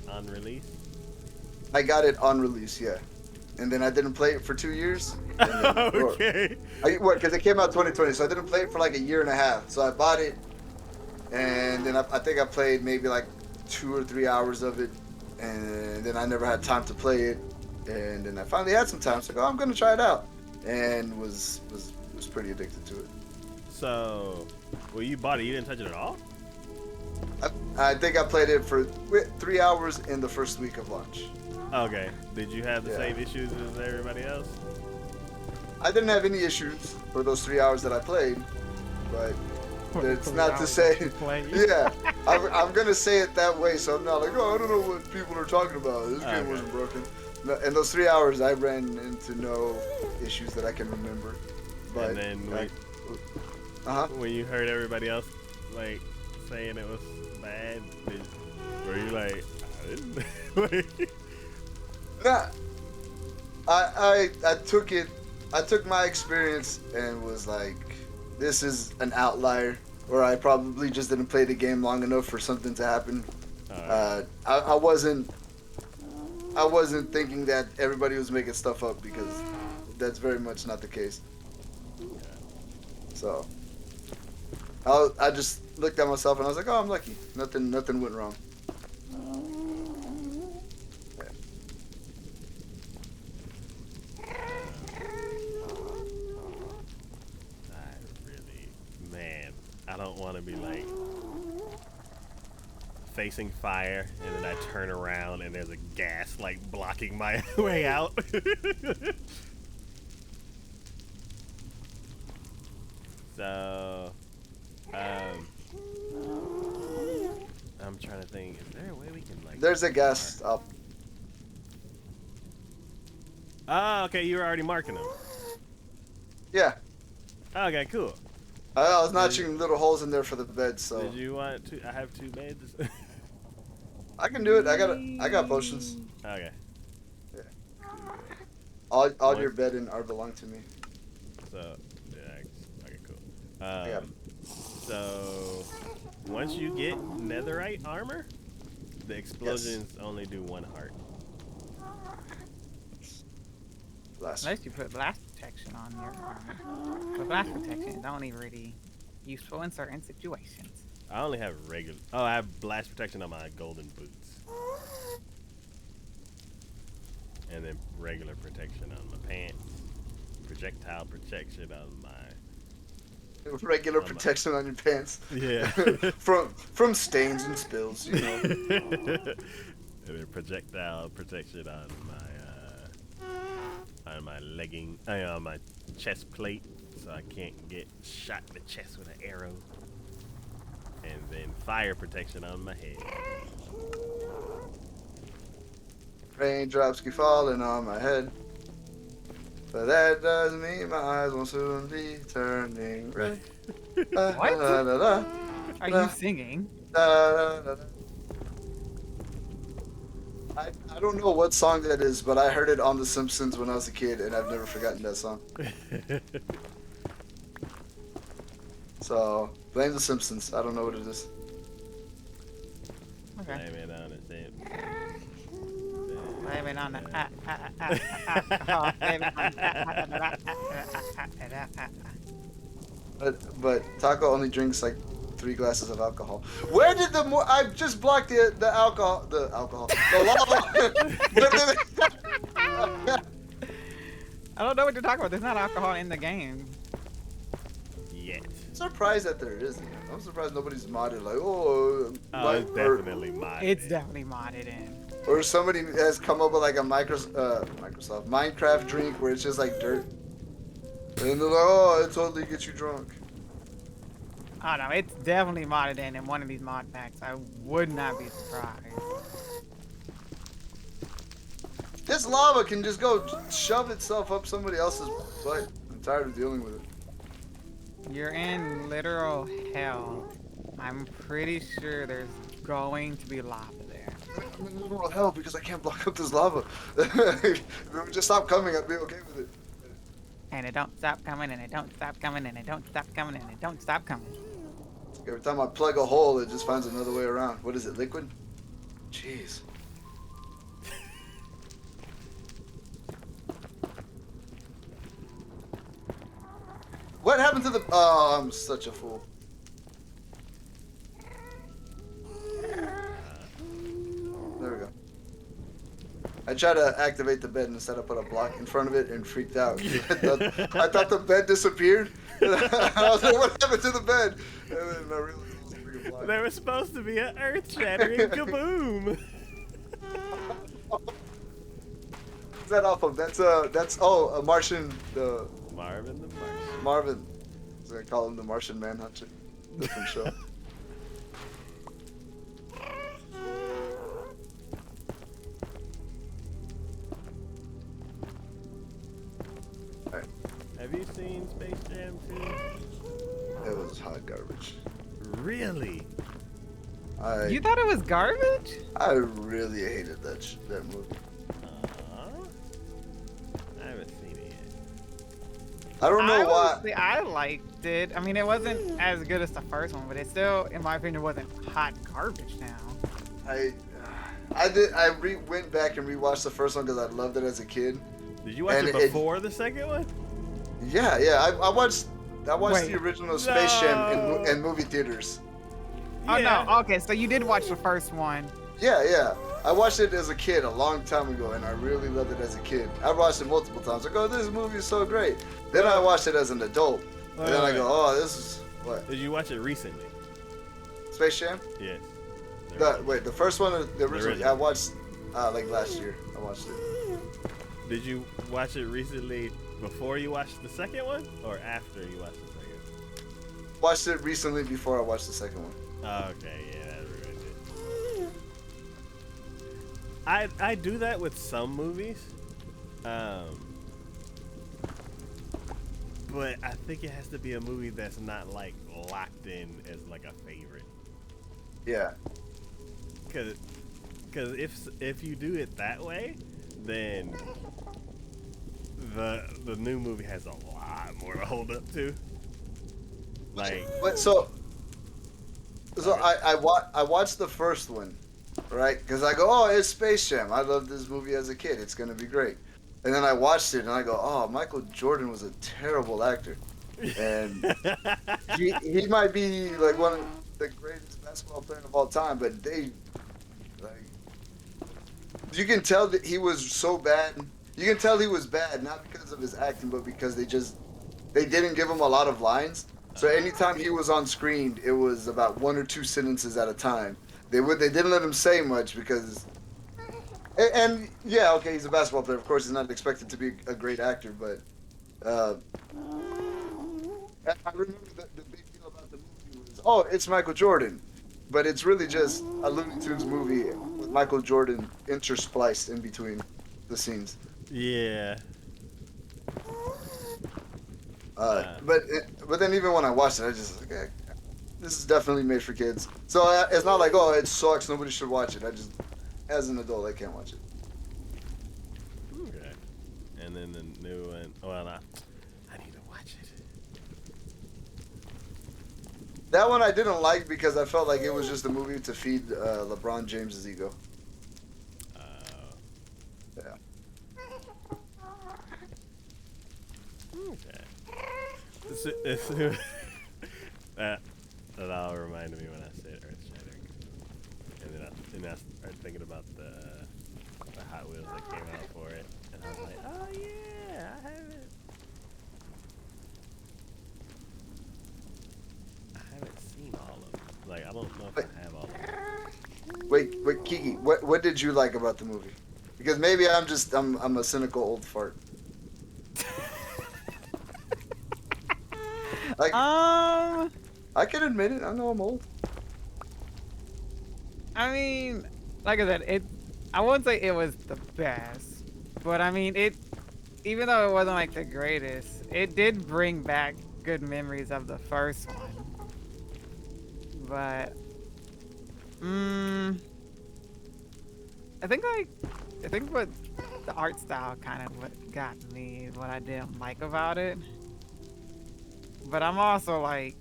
on release? I got it on release, yeah, and then I didn't play it for 2 years. And then, Okay. Because it came out 2020, so I didn't play it for like a year and a half. So I bought it, and then I think I played maybe like 2 or 3 hours of it, and then I never had time to play it, and then I finally had some time, so I'm gonna try it out, and was pretty addicted to it. So, well, you bought it. You didn't touch it at all. I think I played it for 3 hours in the first week of launch. Okay. Did you have the Yeah. same issues as everybody else? I didn't have any issues for those 3 hours that I played, but it's not to say, yeah, I'm gonna say it that way, so I'm not like, oh, I don't know what people are talking about. This game Okay. wasn't broken. No, in those 3 hours, I ran into no issues that I can remember. But And then when you heard everybody else like saying it was bad, were you like, I didn't? nah, I took my experience and was like, this is an outlier, or I probably just didn't play the game long enough for something to happen. I wasn't thinking that everybody was making stuff up, because that's very much not the case. So I just looked at myself and I was like, oh, I'm lucky. Nothing went wrong. I don't want to be like facing fire and then I turn around and there's a gas like blocking my way out. So, I'm trying to think, is there a way we can like... There's a gas up. Oh, okay, you were already marking them. Yeah. Okay, cool. I was notching little holes in there for the bed, so Did you want to... I have 2 beds. I can do it. I got potions. Okay. All your bedding are belong to me. So, yeah, okay, cool. Yeah. So, once you get Netherite armor, the explosions only do 1 heart. Blast. Unless you put blast protection on your armor. But blast protection is only really useful in certain situations. I only have regular... Oh, I have blast protection on my golden boots. And then regular protection on my pants. Projectile protection on my... Regular protection on your pants. Yeah. from stains and spills, you know. And then projectile protection on my legging, on my chest plate, so I can't get shot in the chest with an arrow. and then fire protection on my head. Raindrops keep falling on my head. But that doesn't mean my eyes won't soon be turning red. What? Da, da, da, Are you singing? da, da, da, da. I don't know what song that is, but I heard it on The Simpsons when I was a kid, and I've never forgotten that song. So, blame The Simpsons. I don't know what it is. Okay. Blame it on the same. Blame it on the alcohol. Blame it on But Taco only drinks like 3 glasses of alcohol. Where did I just blocked the alcohol, the lava. I don't know what you're talking about. There's not alcohol in the game. Yet. I'm surprised that there isn't. I'm surprised nobody's modded like, oh, Oh, it's definitely mine. It's definitely modded in. or somebody has come up with like a Microsoft Minecraft drink where it's just like dirt. And they're like, oh, it totally gets you drunk. Oh no, it's definitely modded in one of these mod packs. I would not be surprised. This lava can just go shove itself up somebody else's butt. I'm tired of dealing with it. You're in literal hell. I'm pretty sure there's going to be lava there. I'm in literal hell because I can't block up this lava. If it would just stop coming, I'd be okay with it. And it don't stop coming, and it don't stop coming, and it don't stop coming, and it don't stop coming. Every time I plug a hole, it just finds another way around. What is it, liquid? Jeez. What happened to the... Oh, I'm such a fool. There we go. I tried to activate the bed and instead I put a block in front of it and freaked out. I thought the bed disappeared. I was like, what happened to the bed? And then I realized it was a freaking block. There was supposed to be an earth-shattering kaboom. What's that off of? That's a Martian, the Marvin the Martian. Marvin. I was gonna call him the Martian Manhunter. Different show. Alright. Have you seen Space Jam 2? It was hot garbage. Really? You thought it was garbage? I really hated that movie. I haven't seen it yet. I don't know why. Honestly, I liked it. I mean, it wasn't as good as the first one, but it still, in my opinion, wasn't hot garbage now. I went back and rewatched the first one because I loved it as a kid. Did you watch it before the second one? Yeah. I watched the original Space Jam in movie theaters. Oh Yeah. no, okay, so you did watch the first one. Yeah. I watched it as a kid a long time ago, and I really loved it as a kid. I watched it multiple times. I go, this movie is so great. Then I watched it as an adult, and then I go, oh, this is what? Did you watch it recently? Space Jam? Yes. The first one, the original. original. I watched like last year. I watched it. Did you watch it recently before you watched the second one, or after you watched the second one? Watched it recently before I watched the second one. Oh, okay, yeah, that ruined it. I do that with some movies, but I think it has to be a movie that's not like locked in as like a favorite. Yeah. Cause if you do it that way, then the new movie has a lot more to hold up to. Like, But so I watched the first one, right? Because I go, oh, it's Space Jam. I loved this movie as a kid. It's gonna be great. And then I watched it and I go, oh, Michael Jordan was a terrible actor, and he might be like one of the greatest basketball players of all time. But you can tell that he was so bad. You can tell he was bad not because of his acting, but because they didn't give him a lot of lines. So anytime he was on screen, it was about 1 or 2 sentences at a time. They didn't let him say much because, and yeah, okay, he's a basketball player. Of course, he's not expected to be a great actor, but I remember the big deal about the movie was oh, it's Michael Jordan, but it's really just a Looney Tunes movie with Michael Jordan interspliced in between the scenes. Yeah. But then even when I watched it, I just like, this is definitely made for kids. So it's not like, oh, it sucks, nobody should watch it. I just, as an adult, I can't watch it. Okay. And then the new one. Well, I need to watch it. That one I didn't like because I felt like it was just a movie to feed LeBron James's ego. Yeah. Okay. That all reminded me when I said Earth Shattering, and then I started thinking about the Hot Wheels that came out for it, and I was like, oh yeah, I haven't seen all of them. Like, I don't know if I have all of them. Wait, Kiki, what did you like about the movie? Because maybe I'm a cynical old fart. Like, I can admit it. I know I'm old. I mean, like I said, I wouldn't say it was the best, but I mean, even though it wasn't like the greatest, it did bring back good memories of the first one. But, I think what the art style kind of what got me, what I didn't like about it. But I'm also like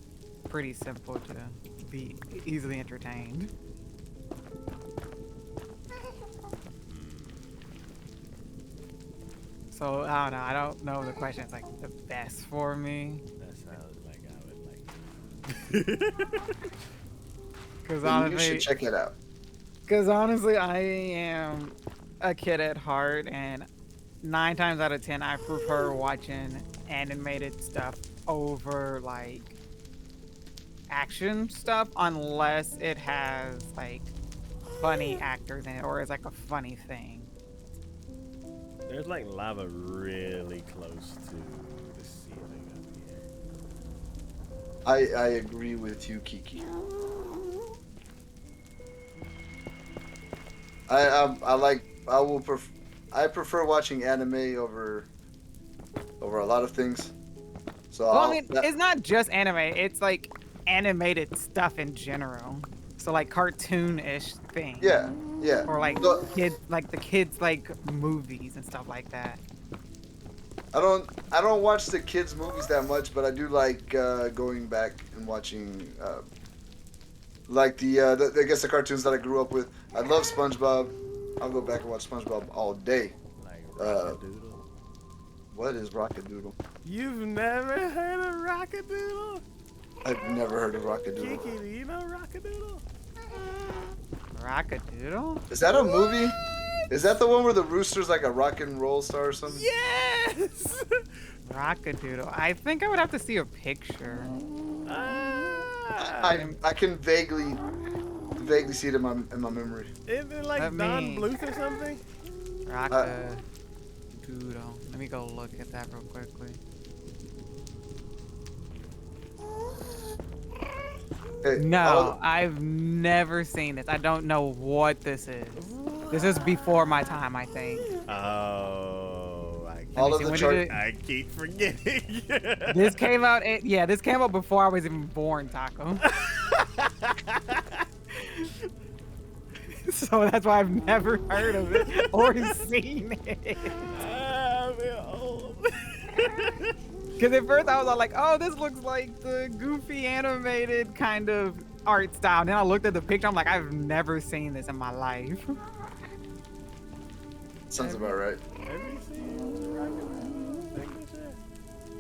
pretty simple to be easily entertained. So I don't know. I don't know if the question is like the best for me. That sounds like I would like it. Because You should check it out. Because honestly, I am a kid at heart, and 9 times out of 10, I prefer watching animated stuff over like action stuff, unless it has like funny actors in it or it's like a funny thing. There's like lava really close to the ceiling up here. I agree with you, Kiki. I prefer watching anime over a lot of things. So Well, I mean, it's not just anime. It's like animated stuff in general. So like cartoon-ish things. yeah. Or like So, the kids like movies and stuff like that. I don't watch the kids movies that much, but I do like going back and watching like I guess the cartoons that I grew up with. I love SpongeBob. I'll go back and watch SpongeBob all day. Like Rockadoodle. What is Rockadoodle? You've never heard of Rockadoodle? I've never heard of Rockadoodle. Kiki, do you know Rockadoodle? Rockadoodle? Is that a movie? Is that the one where the rooster's like a rock and roll star or something? Yes! Rockadoodle. I think I would have to see a picture. I can vaguely see it in my memory. Isn't it like Don Bluth or something? Rockadoodle. Let me go look at that real quickly. Hey, No, I've never seen this. I don't know what this is. This is before my time, I think. Oh, I keep forgetting. This came out. This came out before I was even born, Taco. So that's why I've never heard of it or seen it. I'm old. Because at first I was all like, oh, this looks like the goofy animated kind of art style. And then I looked at the picture. I'm like, I've never seen this in my life. Sounds about right. Have you seen Rockadoodle?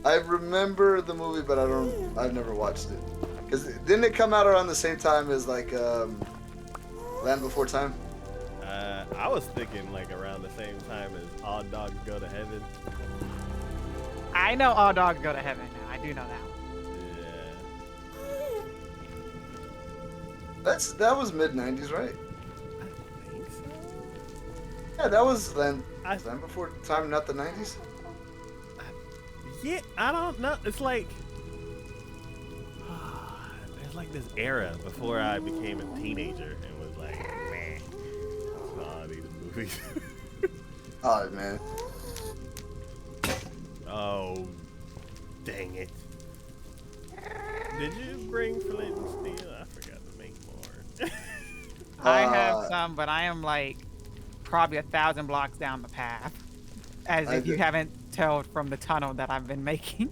I remember the movie, but I've never watched it. Cause didn't it come out around the same time as like Land Before Time? I was thinking like around the same time as All Dogs Go to Heaven. I know All Dogs Go to Heaven now. I do know that one. Yeah. That was mid-90s, right? I think so. Yeah, that was Land Before Time, not the 90s? Yeah, I don't know. It's like there's like like this era before I became a teenager and was like, man, that's all these movies. Oh man. Oh, dang it. Did you bring flint and steel? I forgot to make more. I have some, but I am like probably 1,000 blocks down the path. As if you haven't told from the tunnel that I've been making.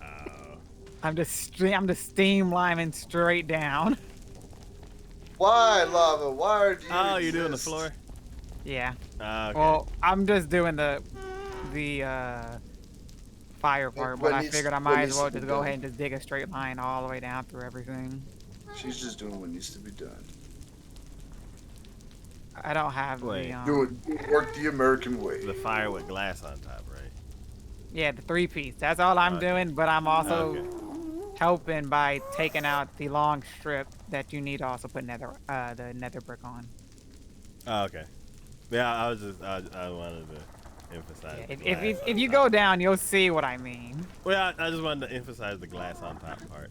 Oh. I'm just steam liming straight down. Why lava? Why do you? Oh, you're doing the floor? Yeah. Okay. Well, I'm just doing the fire part, but I figured I might as well just go ahead and just dig a straight line all the way down through everything. She's just doing what needs to be done. I don't have Do it. Work the American way. The fire with glass on top, right? Yeah, the 3-piece. That's all I'm doing, but I'm also helping by taking out the long strip that you need to also put the nether brick on. Oh, okay. Yeah, I was just I wanted to emphasize. Yeah, if you go down, you'll see what I mean. Well, I just wanted to emphasize the glass on top part.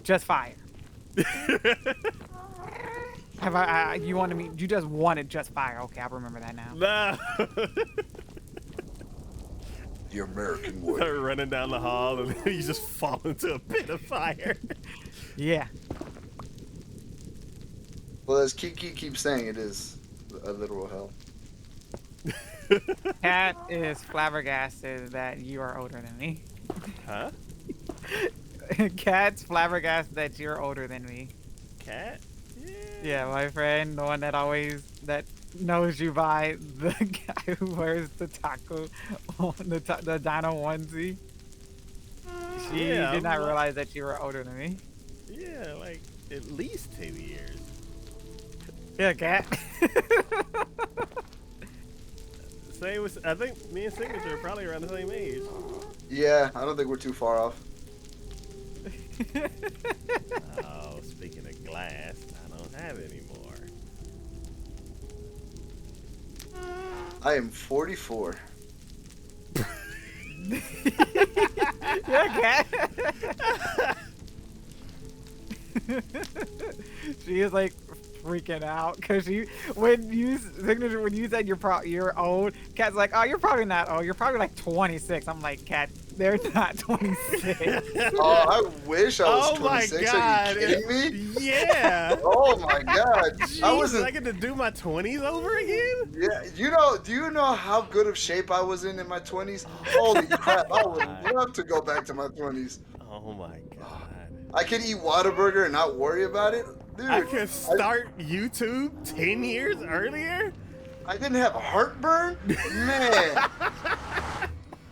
Just fire. Have you wanted me? You just wanted just fire. Okay, I remember that now. No. The American way. Start running down the hall and then you just fall into a pit of fire. Yeah. Well, as Kiki keeps saying, it is a literal hell. Cat is flabbergasted that you are older than me. Huh? Cat's flabbergasted that you're older than me. Cat? Yeah, my friend, the one that knows you by the guy who wears the taco on the dino onesie. She did not realize that you were older than me. Yeah, like at least 2 years. Yeah, Cat. I think me and Signature are probably around the same age. Yeah, I don't think we're too far off. Oh, speaking of glass, I don't have any more. I am 44. Yeah, Cat. She is like freaking out because when you said you're old, Cat's like, oh, you're probably not old. You're probably like 26. I'm like, Cat, they're not 26. Oh, I wish I was 26. My God. Are you kidding me? Yeah. Oh my God. Jeez, I get to do my 20s over again? Yeah, do you know how good of shape I was in my 20s? Holy crap, I would love to go back to my 20s. Oh my God. I could eat Whataburger and not worry about it. Dude, I could start YouTube 10 years earlier? I didn't have heartburn? Man.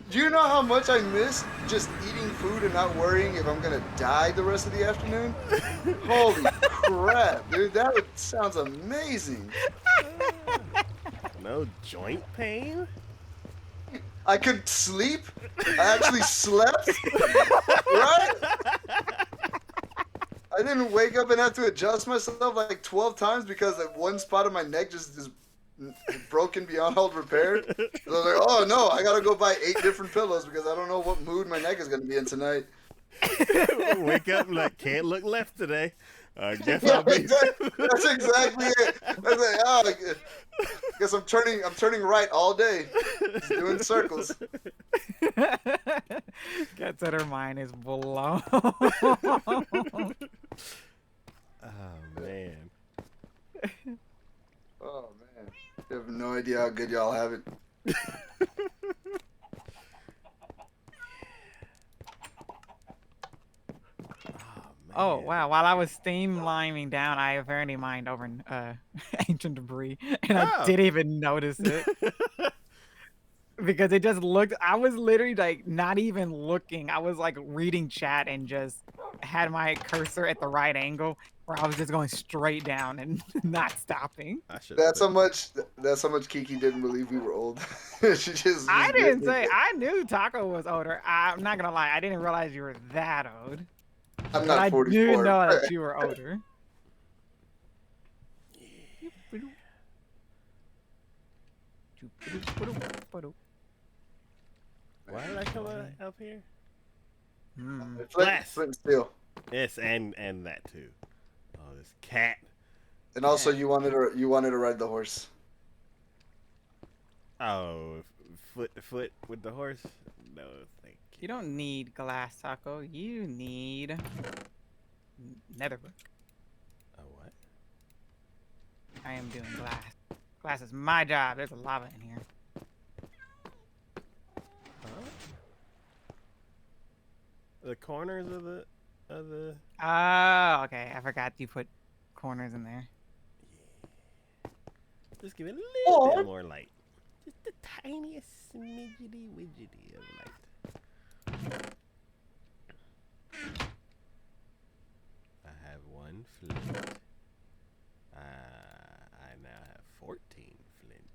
Do you know how much I miss just eating food and not worrying if I'm gonna die the rest of the afternoon? Holy crap, dude, sounds amazing. No joint pain? I could sleep. I actually slept. Right? I didn't wake up and have to adjust myself like 12 times because like one spot of my neck just is broken beyond all repair. So I was like, oh no, I gotta go buy 8 different pillows because I don't know what mood my neck is gonna be in tonight. Wake up and like, can't look left today. I guess Yeah, I'll be. that's exactly it. I was like, oh, I guess I'm turning right all day, just doing circles. Cat said her mind is blown. Oh man. Oh man, you have no idea how good y'all have it. Oh wow! While I was steam liming down, I apparently mined over ancient debris, and I didn't even notice it because it just looked. I was literally like not even looking. I was like reading chat and just had my cursor at the right angle, where I was just going straight down and not stopping. That's how much Kiki didn't believe we were old. She just. I didn't say. I knew Taco was older. I'm not gonna lie. I didn't realize you were that old. I'm not 44. I do know that you were older. Why did I come up here? Flint and steel. Yes, and that too. Oh, this cat. And also, you wanted to ride the horse. Oh, foot with the horse. No, thank you. You don't need glass, Taco. You need netherbrick. Oh, what? I am doing glass. Glass is my job. There's a lava in here. Huh? The corners of the Oh, okay. I forgot you put corners in there. Just give it a little bit more light. Just the tiniest smidgety widgety of light. I have 1 flint. I now have 14 flint.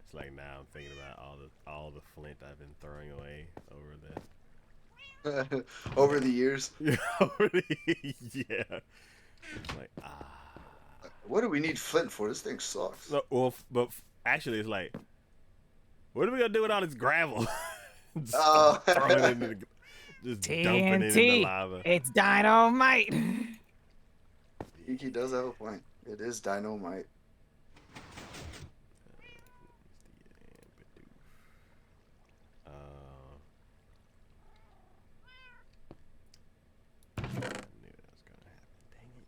It's like now I'm thinking about all the flint I've been throwing away over the Over the years. yeah. It's like What do we need flint for? This thing sucks. So, well, but actually, it's like, what are we gonna do with all this gravel? Just throwing it into just dumping it in the lava. It's dynamite. Iki does have a point. It is dynamite. I knew that was gonna happen. Dang it.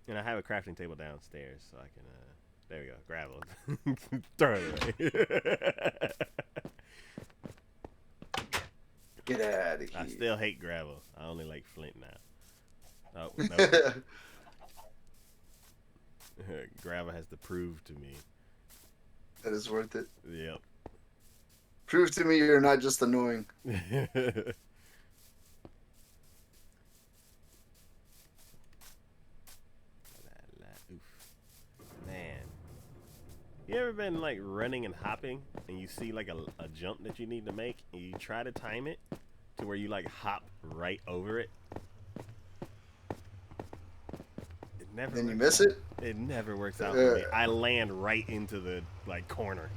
And I have a crafting table downstairs, so I can. There we go. Gravel. Throw it away. Get out of here. I still hate gravel. I only like flint now. Oh no. Gravel has to prove to me. That is worth it. Yep. Prove to me you're not just annoying. Man, you ever been like running and hopping and you see like a jump that you need to make and you try to time it to where you like hop right over it? It never. Then you miss it? It never works out for me. I land right into the like corner.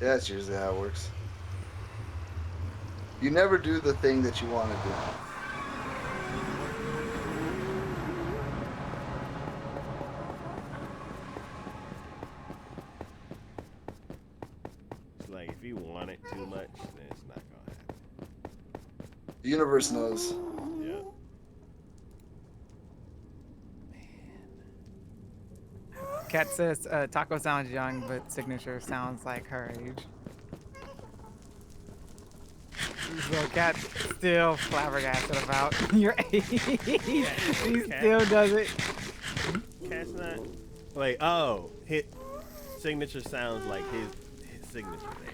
Yeah, that's usually how it works. You never do the thing that you want to do. It's like if you want it too much, then it's not gonna happen. The universe knows. Yeah. Cat says Taco sounds young, but Signature sounds like her age. So Cat still flabbergasted about your age. He still does it. Cat's not. Wait. Oh, Signature sounds like his signature age.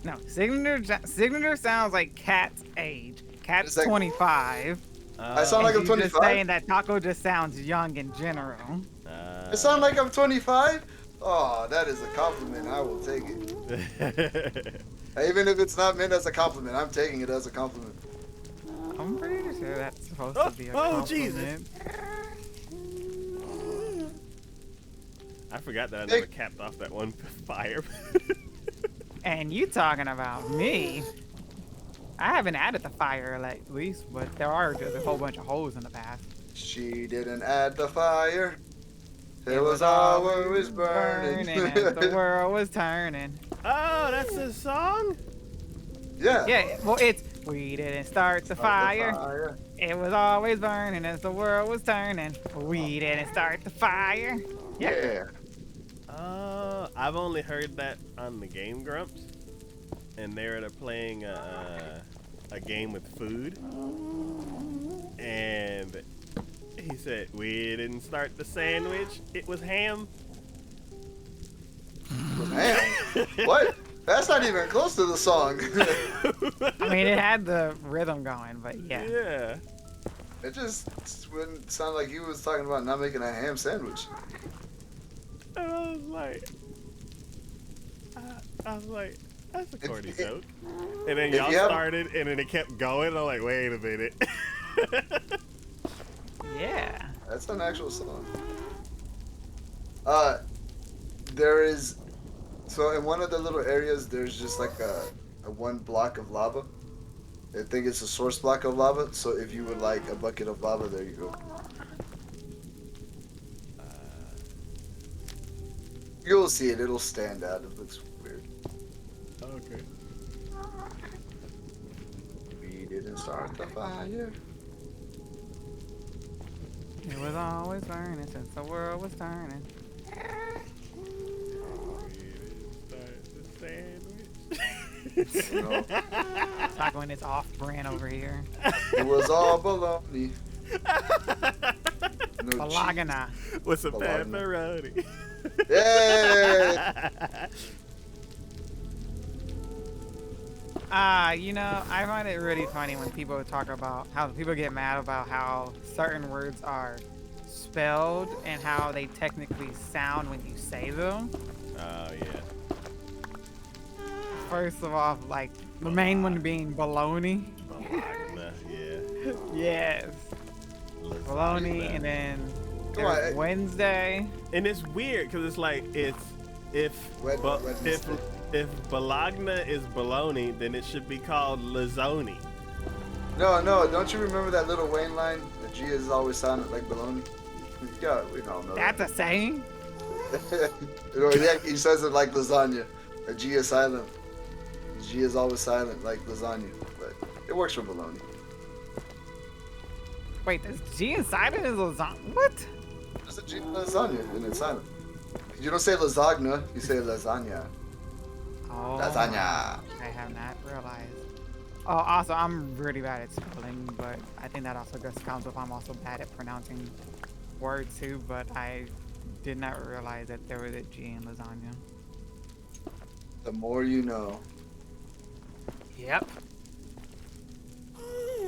No, Signature sounds like Cat's age. Cat's Is that- 25. I sound like I'm Just 25. saying that Taco just sounds young in general. I sound like I'm 25? Oh, that is a compliment. I will take it. Even if it's not meant as a compliment, I'm taking it as a compliment. I'm pretty sure that's supposed to be a compliment. Jesus. I forgot that I never capped off that one fire. And you talking about me? I haven't added the fire at least, but there are just a whole bunch of holes in the path. She didn't add the fire. It was always burning. as the world was turning. Oh, that's the song? Yeah. Yeah, well, it's we didn't start the fire. It was always burning as the world was turning. We didn't start the fire. Yeah. I've only heard that on the Game Grumps, and they're playing a game with food, and he said, "We didn't start the sandwich. It was ham." Man, what? That's not even close to the song. I mean, it had the rhythm going, but yeah. Yeah. It just wouldn't sound like he was talking about not making a ham sandwich. And I was like, that's a corny joke. And then y'all started, and then it kept going. And I'm like, wait a minute. Yeah. That's an actual song. Uh, there is. So in one of the little areas, there's just like a one block of lava. I think it's a source block of lava. So if you would like a bucket of lava, there you go. You'll see it. It'll stand out. It looks weird. Okay. We didn't start the fire. It was always burning since the world was turning. You know, Taco is off-brand over here. it was all baloney. No Balagana. What's a Bologna. pepperoni? cheese. Yeah. You know, I find it really funny when people talk about how people get mad about how certain words are spelled and how they technically sound when you say them. Oh yeah. First of all, like the main one being baloney. Bologna, yeah. Yes. Baloney, and then Come on, there's Wednesday. And it's weird because it's like if Wednesday. if Bologna is bologna, then it should be called Lazzoni. No, don't you remember that little Wayne line? The G is always sounded like baloney. Yeah, we all know That's a saying. that. You know, yeah, he says it like lasagna. A G is silent. G is always silent like lasagna, but it works for baloney. Wait, this G and silent is lasagna. What? It's a G in lasagna, and it's silent. You don't say lasagna, you say lasagna. Oh, Lasagna. I have not realized. Oh, also, I'm really bad at spelling, but I think that also just counts if I'm also bad at pronouncing words too. But I did not realize that there was a G in lasagna. The more you know. Yep. She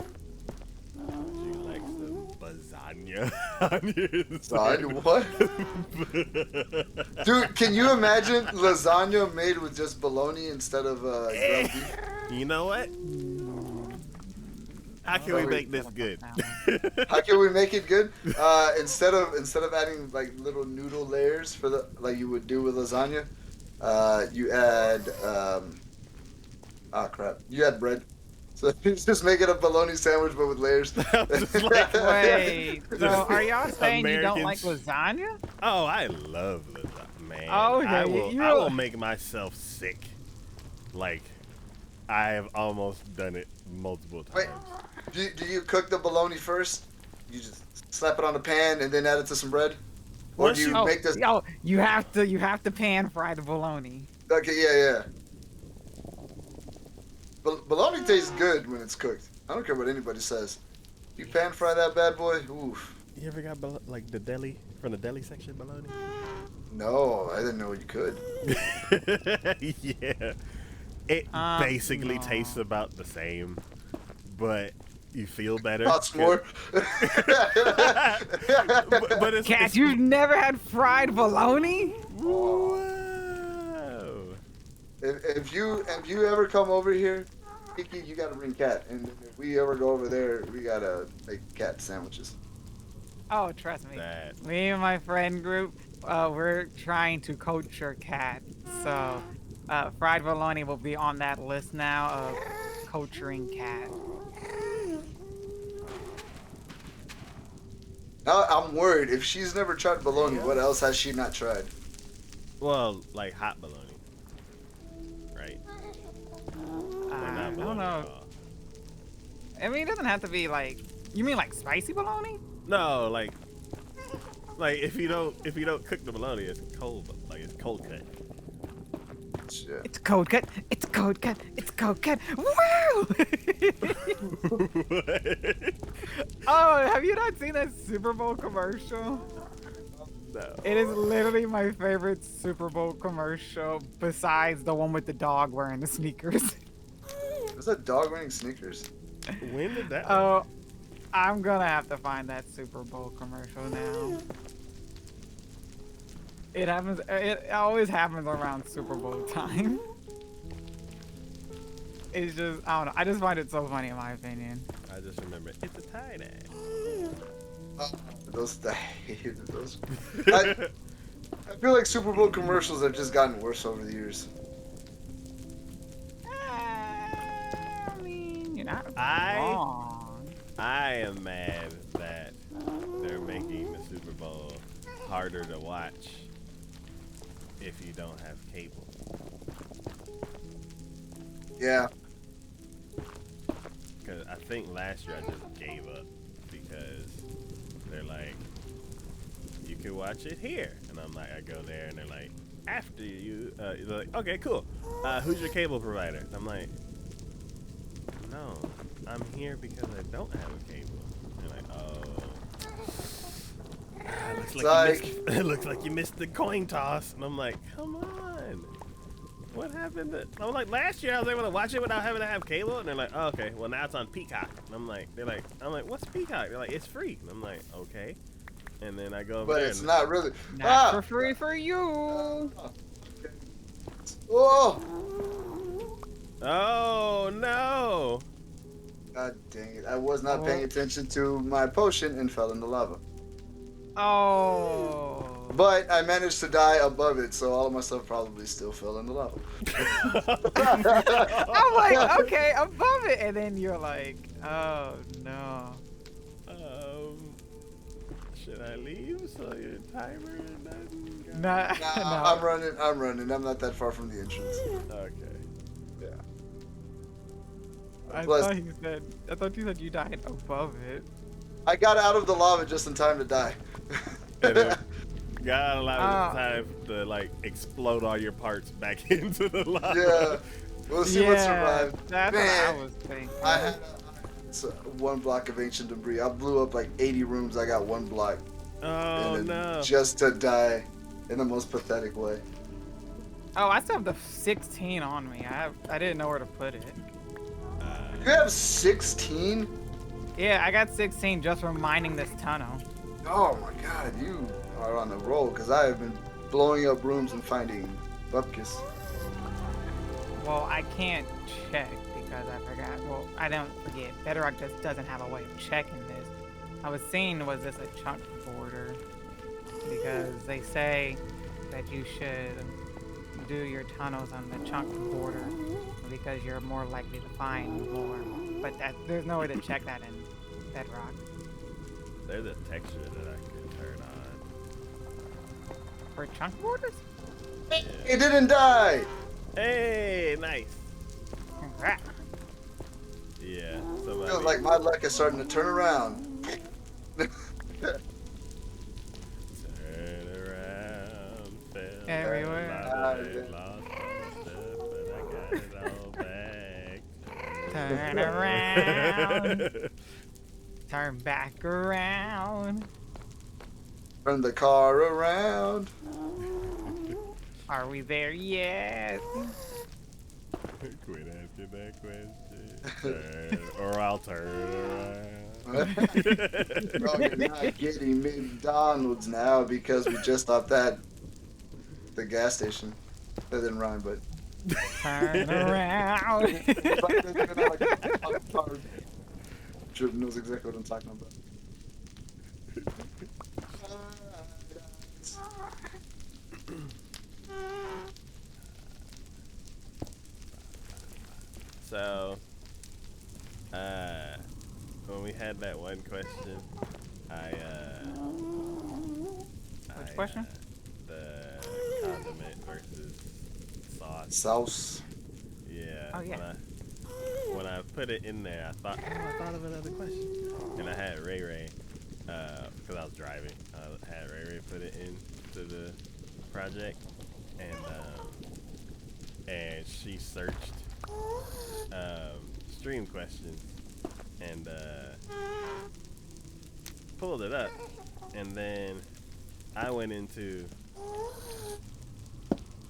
likes some lasagna on his Lasagna, what? Dude, can you imagine lasagna made with just bologna instead of ground beef? You know what? How can we make this good? How can we make it good? Instead of adding like little noodle layers for the like you would do with lasagna, you add crap. You add bread. So just make it a bologna sandwich but with layers. Just like, Wait, so are y'all saying you don't like Americans- lasagna? oh, I love lasagna, man. Oh, okay, I will make myself sick. Like, I have almost done it multiple times. Wait, do you cook the bologna first? You just slap it on the pan and then add it to some bread? Or Once do you you- make this? Oh, you have to pan fry the bologna. Okay, yeah. Bologna tastes good when it's cooked. I don't care what anybody says. You pan fry that bad boy, oof. You ever got like the deli from the deli section bologna? No, I didn't know you could. Yeah. It basically no. tastes about the same, but you feel better. Lots more. but it's, Cat, you've never had fried bologna? Whoa. if you ever come over here, Kiki, you gotta bring Cat. And if we ever go over there, we gotta make Cat sandwiches. Oh, trust me. That- Me and my friend group, we're trying to culture Cat. So, fried bologna will be on that list now of culturing Cat. Now I'm worried. If she's never tried bologna, what else has she not tried? Well, like hot bologna, right? Or I not don't bologna know. at all. I mean, it doesn't have to be like. You mean like spicy bologna? No, like if you don't cook the bologna, it's cold, like it's cold cut. Shit. It's cold cut. It's cold cut. It's cold cut. Woo! Oh, have you not seen that Super Bowl commercial? No. It is literally my favorite Super Bowl commercial, besides the one with the dog wearing the sneakers. There's a dog wearing sneakers. When did that? Oh, I'm gonna have to find that Super Bowl commercial now. It happens. It always happens around Super Bowl time. It's just, I don't know. I just find it so funny, in my opinion. I just remember it's a tie dye. Those those. I feel like Super Bowl commercials have just gotten worse over the years. I mean, you're not I wrong. am mad that they're making the Super Bowl harder to watch if you don't have cable. Yeah. Because I think last year I just gave up because they're like, you can watch it here. And I'm like, I go there and they're like, after you, they're like, okay, cool. Who's your cable provider? And I'm like, no, I'm here because I don't have a cable. And they're like, oh. Looks like you missed the coin toss. And I'm like, come on. What happened? I was like, last year I was able to watch it without having to have cable. And they're like, oh, okay, well now it's on Peacock. And I'm like, what's Peacock? They're like, it's free. And I'm like, okay. And then I go over But there it's and not really. Not for free for you. Oh! oh no. God dang it. I was not paying attention to my potion and fell in the lava. Oh. But I managed to die above it, so all of my stuff probably still fell in the lava. I'm like, okay, above it. And then you're like, oh, no. Should I leave so your timer doesn't go? Nah, Nah, no. I'm running. I'm not that far from the entrance. Okay. Yeah. I Plus- thought you said you died above it. I got out of the lava just in time to die. And then got a lot of time to like explode all your parts back into the lava. Yeah. We'll see what survived. That's Man, what I was thinking. I had one block of ancient debris. I blew up like 80 rooms. I got one block. Oh and no. Just to die in the most pathetic way. Oh, I still have the 16 on me. I didn't know where to put it. You have 16? Yeah, I got 16 just from mining this tunnel. Oh my god, you are on the roll because I have been blowing up rooms and finding bupkis. Well, I can't check because I forgot. Well, I don't forget. Bedrock just doesn't have a way of checking this. I was seeing, was this a chunk border? Because they say that you should do your tunnels on the chunk border because you're more likely to find more. But there's no way to check that in Bedrock. There's a texture that I can turn on. For chunk borders? It didn't die! Hey, nice. Congrats. Yeah. Somebody. Feels like my luck is starting to turn around. Turn around, fell Everywhere. lost stuff, but I got it all back. Turn around. Turn back around. Turn the car around. Are we there yet? Quit asking that question. Or I'll turn around. No, you're not getting McDonald's now because we just stopped at the gas station. That didn't rhyme, but. Turn around. Trip knows exactly what I'm talking about. So, when we had that one question, Which question? The condiment versus sauce. Sauce. Yeah. Oh, yeah. When I put it in there, I thought of another question, and I had Ray, because I was driving. I had Ray put it into the project, and she searched stream questions and pulled it up, and then I went into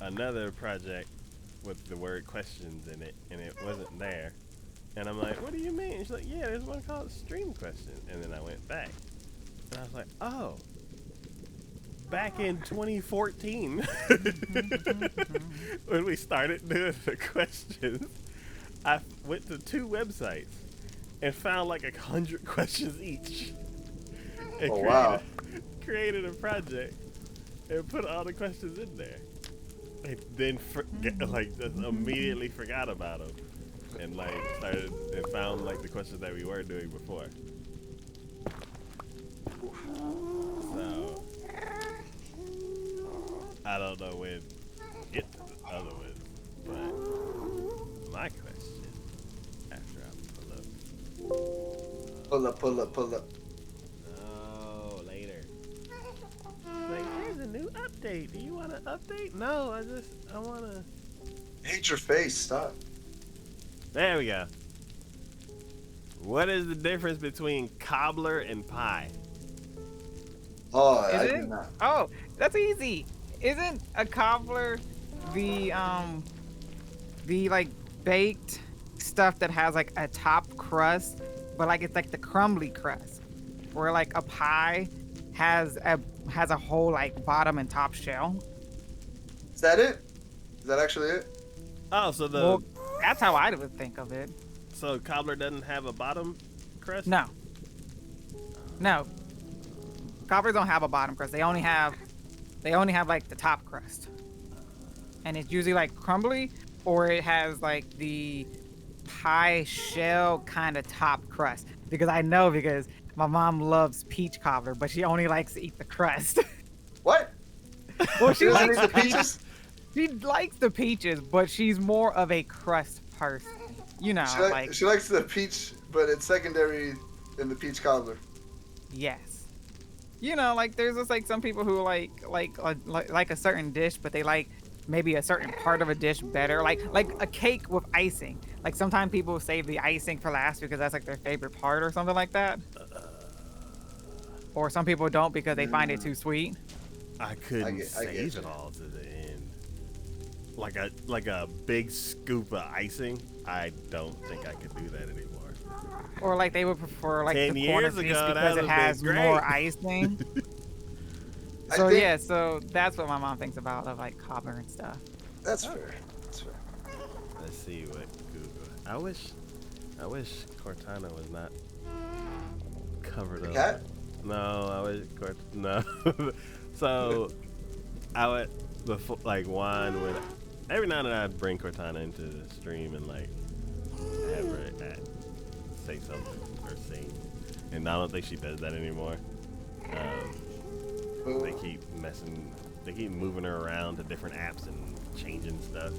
another project with the word questions in it, and it wasn't there. And I'm like, what do you mean? She's like, yeah, there's one called stream questions. And then I went back, and I was like, oh, back in 2014 when we started doing the questions, I went to 2 websites and found like 100 questions each. And Oh, wow. created a project. and put all the questions in there. And then just immediately forgot about them, and like started and found like the questions that we were doing before. So I don't know when it to the other one, but my question after I pull up. Pull up. Oh, later. Like, here's a new update. Do you want to update? No, I want to. Hate your face. Stop. There we go. What is the difference between cobbler and pie? Oh, Is I it? do not. Oh, that's easy. Isn't a cobbler the like baked stuff that has like a top crust, but like it's like the crumbly crust, where like a pie has a whole like bottom and top shell? Is that it? Is that actually it? Oh, so Well, that's how I would think of it. so cobbler doesn't have a bottom crust? No. Cobblers don't have a bottom crust. They only have like the top crust. And it's usually like crumbly, or it has like the pie shell kind of top crust. Because I know, because my mom loves peach cobbler, but she only likes to eat the crust. What? Well, She doesn't eat the peaches? She likes the peaches, but she's more of a crust person. You know, She likes the peach, but it's secondary in the peach cobbler. yes. You know, like there's just like some people who like a certain dish, but they like maybe a certain part of a dish better. Like a cake with icing. Like sometimes people save the icing for last because that's like their favorite part or something like that. Or some people don't because they find it too sweet. I couldn't get save you. it all to the end. Like a big scoop of icing. I don't think I could do that anymore. Or like they would prefer like 10 the corner years piece ago, that because it would've has been more great. icing. I So think- yeah, so that's what my mom thinks about of like cobbler and stuff. That's fair. That's fair. Let's see what Google. I wish Cortana was not covered The up. cat? No, I wish no. So I would before like Juan would every now and then I'd bring Cortana into the stream and like have her say something or sing, and I don't think she does that anymore. They keep moving her around to different apps and changing stuff.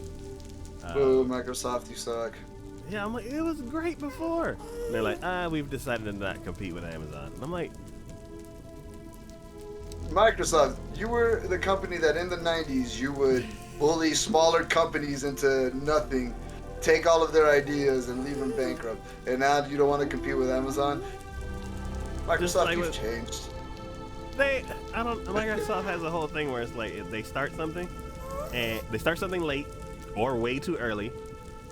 Boo, Microsoft, you suck. Yeah, I'm like, it was great before. And they're like, we've decided to not compete with Amazon. And I'm like, Microsoft, you were the company that in the 90s you would bully smaller companies into nothing, take all of their ideas and leave them bankrupt. And now you don't want to compete with Amazon? Microsoft, like you've with- changed. Microsoft has a whole thing where it's like, if they start something, and they start something late or way too early,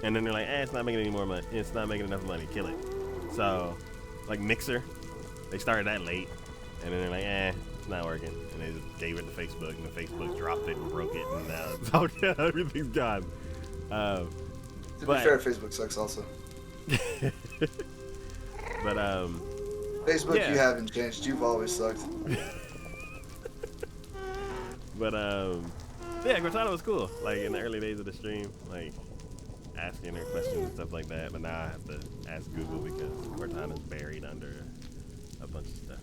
and then they're like, it's not making any more money. It's not making enough money. Kill it. So, like Mixer, they started that late, and then they're like, it's not working. And they just gave it to Facebook, and the Facebook dropped it and broke it, and now it's all, everything's gone. To be but- fair, Facebook sucks also. But, Facebook, yeah. you haven't changed. You've always sucked. But yeah, Cortana was cool. Like in the early days of the stream, like asking her questions and stuff like that. But now I have to ask Google because Cortana's buried under a bunch of stuff.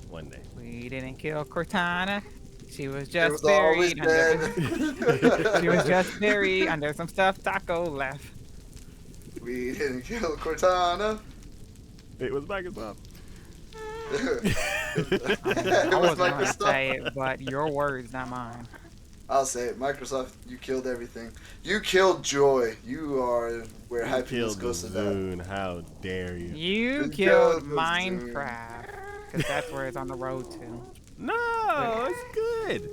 One day. We didn't kill Cortana. She was It just was always buried under. dead. She was just buried under some stuff Taco left. We didn't kill Cortana. It was Microsoft. I It was wasn't gonna Microsoft. say it, but your words, not mine. I'll say it. Microsoft, you killed everything. You killed joy. You are where You happiness killed the goes to die. Zune. How dare you? You You killed killed the Minecraft, because that's where it's on the road to. No, it's good.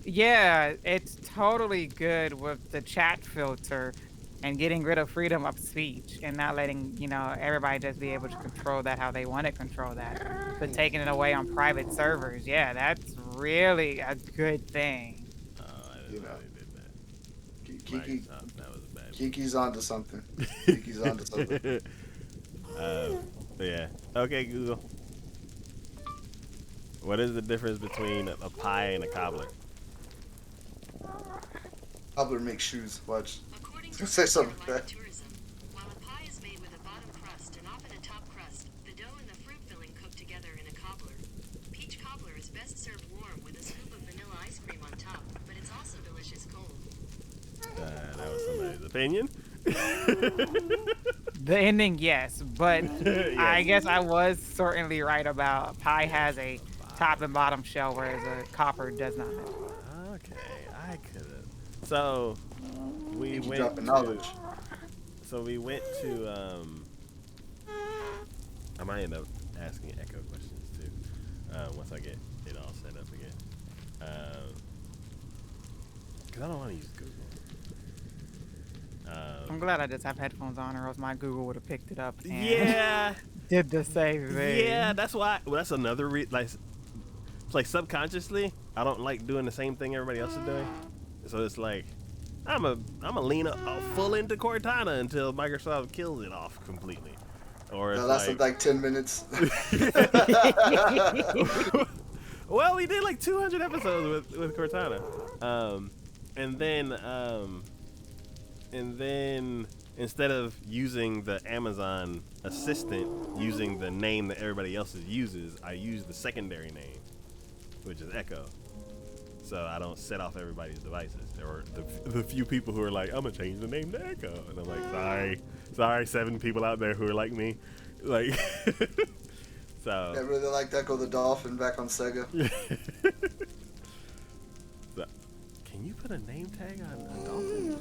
Yeah, it's totally good with the chat filter and getting rid of freedom of speech and not letting, everybody just be able to control that how they want to control that. But taking it away on private servers, yeah, that's really a good thing. Oh, I didn't know they did that. Kiki, Microsoft, that was bad. Kiki's onto something. Kiki's onto something. Yeah. Okay, Google. What is the difference between a pie and a cobbler? Cobbler makes shoes. Watch. According Say to North something Carolina bad. tourism, while a pie is made with a bottom crust and often a top crust, the dough and the fruit filling cook together in a cobbler. Peach cobbler is best served warm with a scoop of vanilla ice cream on top, but it's also delicious cold. That was somebody's opinion. The ending, yes, but I Yes. guess I was certainly right about pie has a top and bottom shell, whereas a copper does not. Okay, I could have. So we Think you went dropping to. knowledge. So we went to. I might end up asking Echo questions too. Once I get it all set up again. Cause I don't want to use Google. I'm glad I just have headphones on, or else my Google would have picked it up and Yeah. did the same thing. Yeah, that's why. Well, that's another like. It's like subconsciously, I don't like doing the same thing everybody else is doing. So it's like, I'm a lean full into Cortana until Microsoft kills it off completely. Or it's That lasted like 10 minutes. well, we did like 200 episodes with Cortana, and then instead of using the Amazon assistant using the name that everybody else uses, I use the secondary name, which is Echo. So I don't set off everybody's devices. Or the few people who are like, I'm gonna change the name to Echo, and I'm like, sorry, 7 people out there who are like me, like. So. I really liked Echo the Dolphin back on Sega. So, can you put a name tag on a dolphin?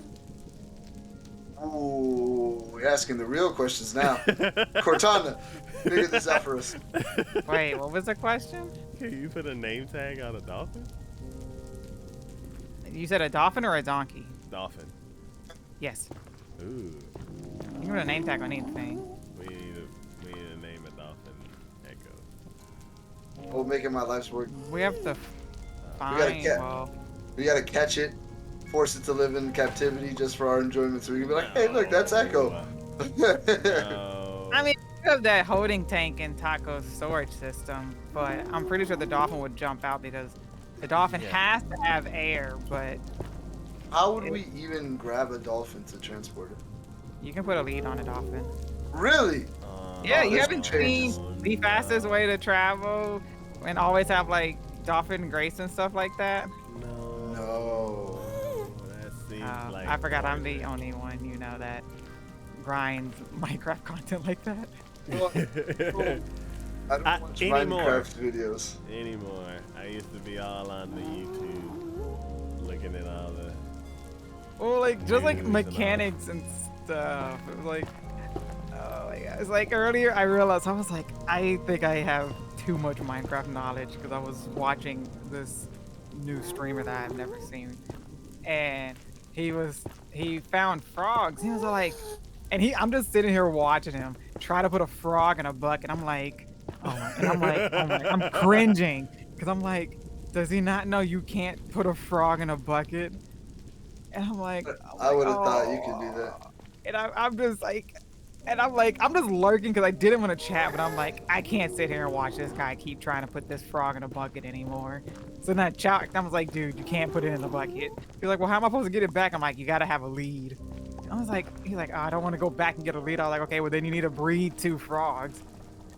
Ooh, we're asking the real questions now. Cortana, figure this out for us. Wait, what was the question? Can you put a name tag on a dolphin? You said a dolphin or a donkey? Dolphin. Yes. Ooh. You can put a name tag on anything. We need to name a dolphin Echo. Oh, making my life's work. We have to gotta find. get- Well, We gotta catch it, force it to live in captivity just for our enjoyment. So we can be like, hey, look, that's Echo. No. I mean, you have that holding tank in Taco's storage system, but I'm pretty sure the dolphin would jump out because the dolphin has to have air, but How would we even grab a dolphin to transport it? you can put a lead on a dolphin. Really? Yeah, you this haven't seen changes. the fastest way to travel and always have like dolphin grace and stuff like that? No. That seems like I forgot I'm the only one, that grinds Minecraft content like that. Well, I don't watch anymore. Minecraft videos. Anymore. I used to be all on the YouTube, looking at all the. Well, like just like News and all. mechanics and stuff. It was like, oh my god! It's like earlier I realized I was like, I think I have too much Minecraft knowledge because I was watching this new streamer that I've never seen, and he found frogs. He was like, I'm just sitting here watching him try to put a frog in a bucket. I'm like, I'm cringing because I'm like, does he not know you can't put a frog in a bucket? And I'm like, I would have thought you could do that. And I'm just like, I'm just lurking because I didn't want to chat, but I'm like, I can't sit here and watch this guy keep trying to put this frog in a bucket anymore. So then I was like, dude, you can't put it in the bucket. He's like, well, how am I supposed to get it back? I'm like, you gotta have a lead. I was like, he's like, oh, I don't want to go back and get a lead. I was like, okay, well then you need to breed 2 frogs.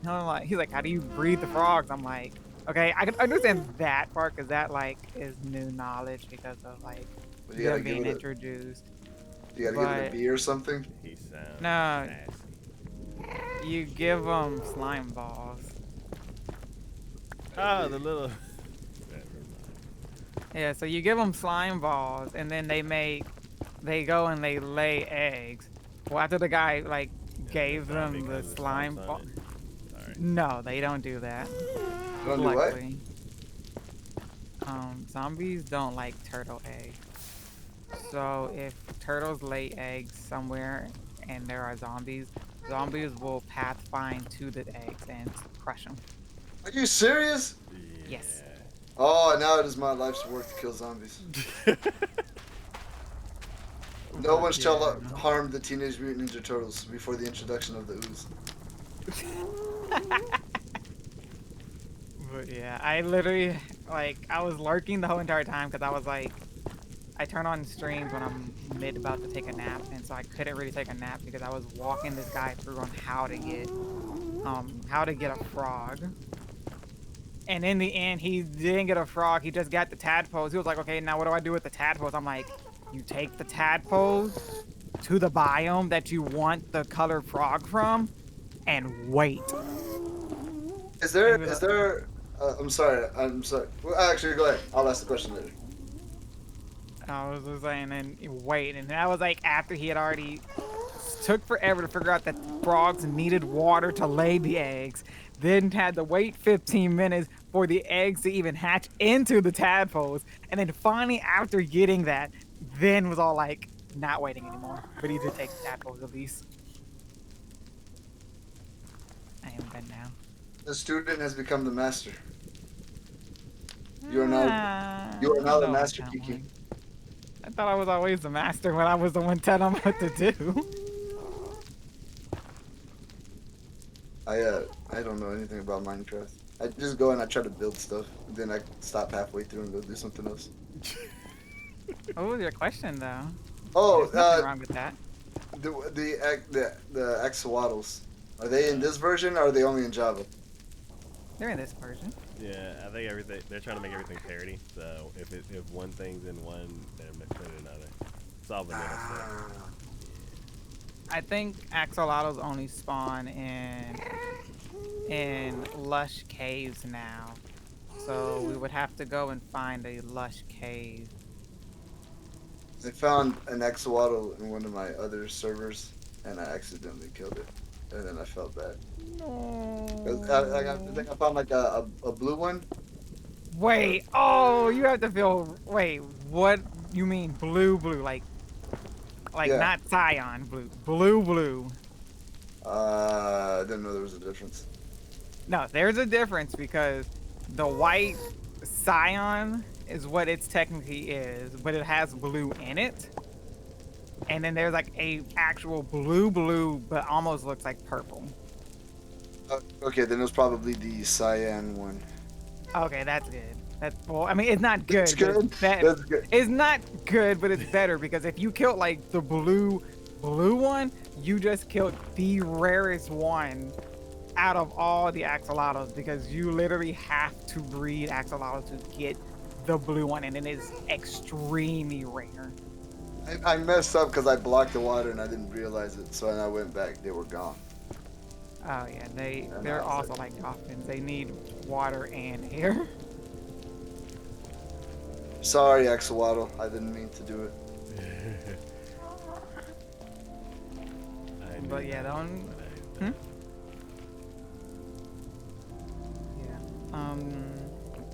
And I'm like, he's like, how do you breed the frogs? I'm like, okay, I can understand that part because that like is new knowledge because of like You gotta them being give it introduced. You gotta give it a B or something. He sounds No. nasty. You give them slime balls. Oh, the little. Yeah, so you give them slime balls, and then they go and they lay eggs. Well, after the guy like gave them the slime ball. Sorry. No, they don't do that. You don't do what? Luckily. Zombies don't like turtle eggs. So if turtles lay eggs somewhere and there are zombies will pathfind to the eggs and crush them. Are you serious? Yes. Oh, now it is my life's work to kill zombies. No one shall harm the Teenage Mutant Ninja Turtles before the introduction of the ooze. But yeah, I literally, like, I was lurking the whole entire time because I was like, I turn on streams when I'm mid about to take a nap, and so I couldn't really take a nap because I was walking this guy through on how to get a frog. And in the end, he didn't get a frog. He just got the tadpoles. He was like, okay, now what do I do with the tadpoles? I'm like, you take the tadpoles to the biome that you want the colored frog from and wait. Is And there? he was Is like, there? I'm sorry. I'm sorry. Well, actually, go ahead. I'll ask the question later. I was just saying, and wait. And that was like after he had already took forever to figure out that frogs needed water to lay the eggs, then had to wait 15 minutes for the eggs to even hatch into the tadpoles, and then finally after getting that, then was all like not waiting anymore. But he did take the tadpoles at least. I am done now. The student has become the master. You are now. You are I now the don't master, sound Kiki. like- I thought I was always the master when I was the one telling him what to do. I don't know anything about Minecraft. I just go and I try to build stuff, and then I stop halfway through and go do something else. What was your question though? Oh, There's nothing wrong with that. the axolotls. Are they in this version or are they only in Java? They're in this version. Yeah, I think everything they're trying to make everything parity. So if one thing's in one, they're putting it in another. It's all vanilla stuff. I think axolotls only spawn in lush caves now. So we would have to go and find a lush cave. I found an axolotl in one of my other servers, and I accidentally killed it, and then I felt bad. 'Cause I think I found like a blue one. Wait, oh, you have to feel. Wait, what you mean blue? Like Yeah. not cyan blue. I didn't know there was a difference. No, there's a difference because the white cyan is what it's technically is, but it has blue in it. And then there's like a actual blue, but almost looks like purple. Okay, then it was probably the cyan one. Okay, that's good. Well, I mean, it's not good. It's good. That's good. It's not good, but it's better because if you killed like the blue one, you just killed the rarest one out of all the axolotls because you literally have to breed axolotls to get the blue one, and it is extremely rare. I messed up because I blocked the water and I didn't realize it. So when I went back, they were gone. Oh yeah, And they're I was also like dolphins. They need water and air. Sorry, axolotl. I didn't mean to do it. I knew But yeah, that, the only. Yeah.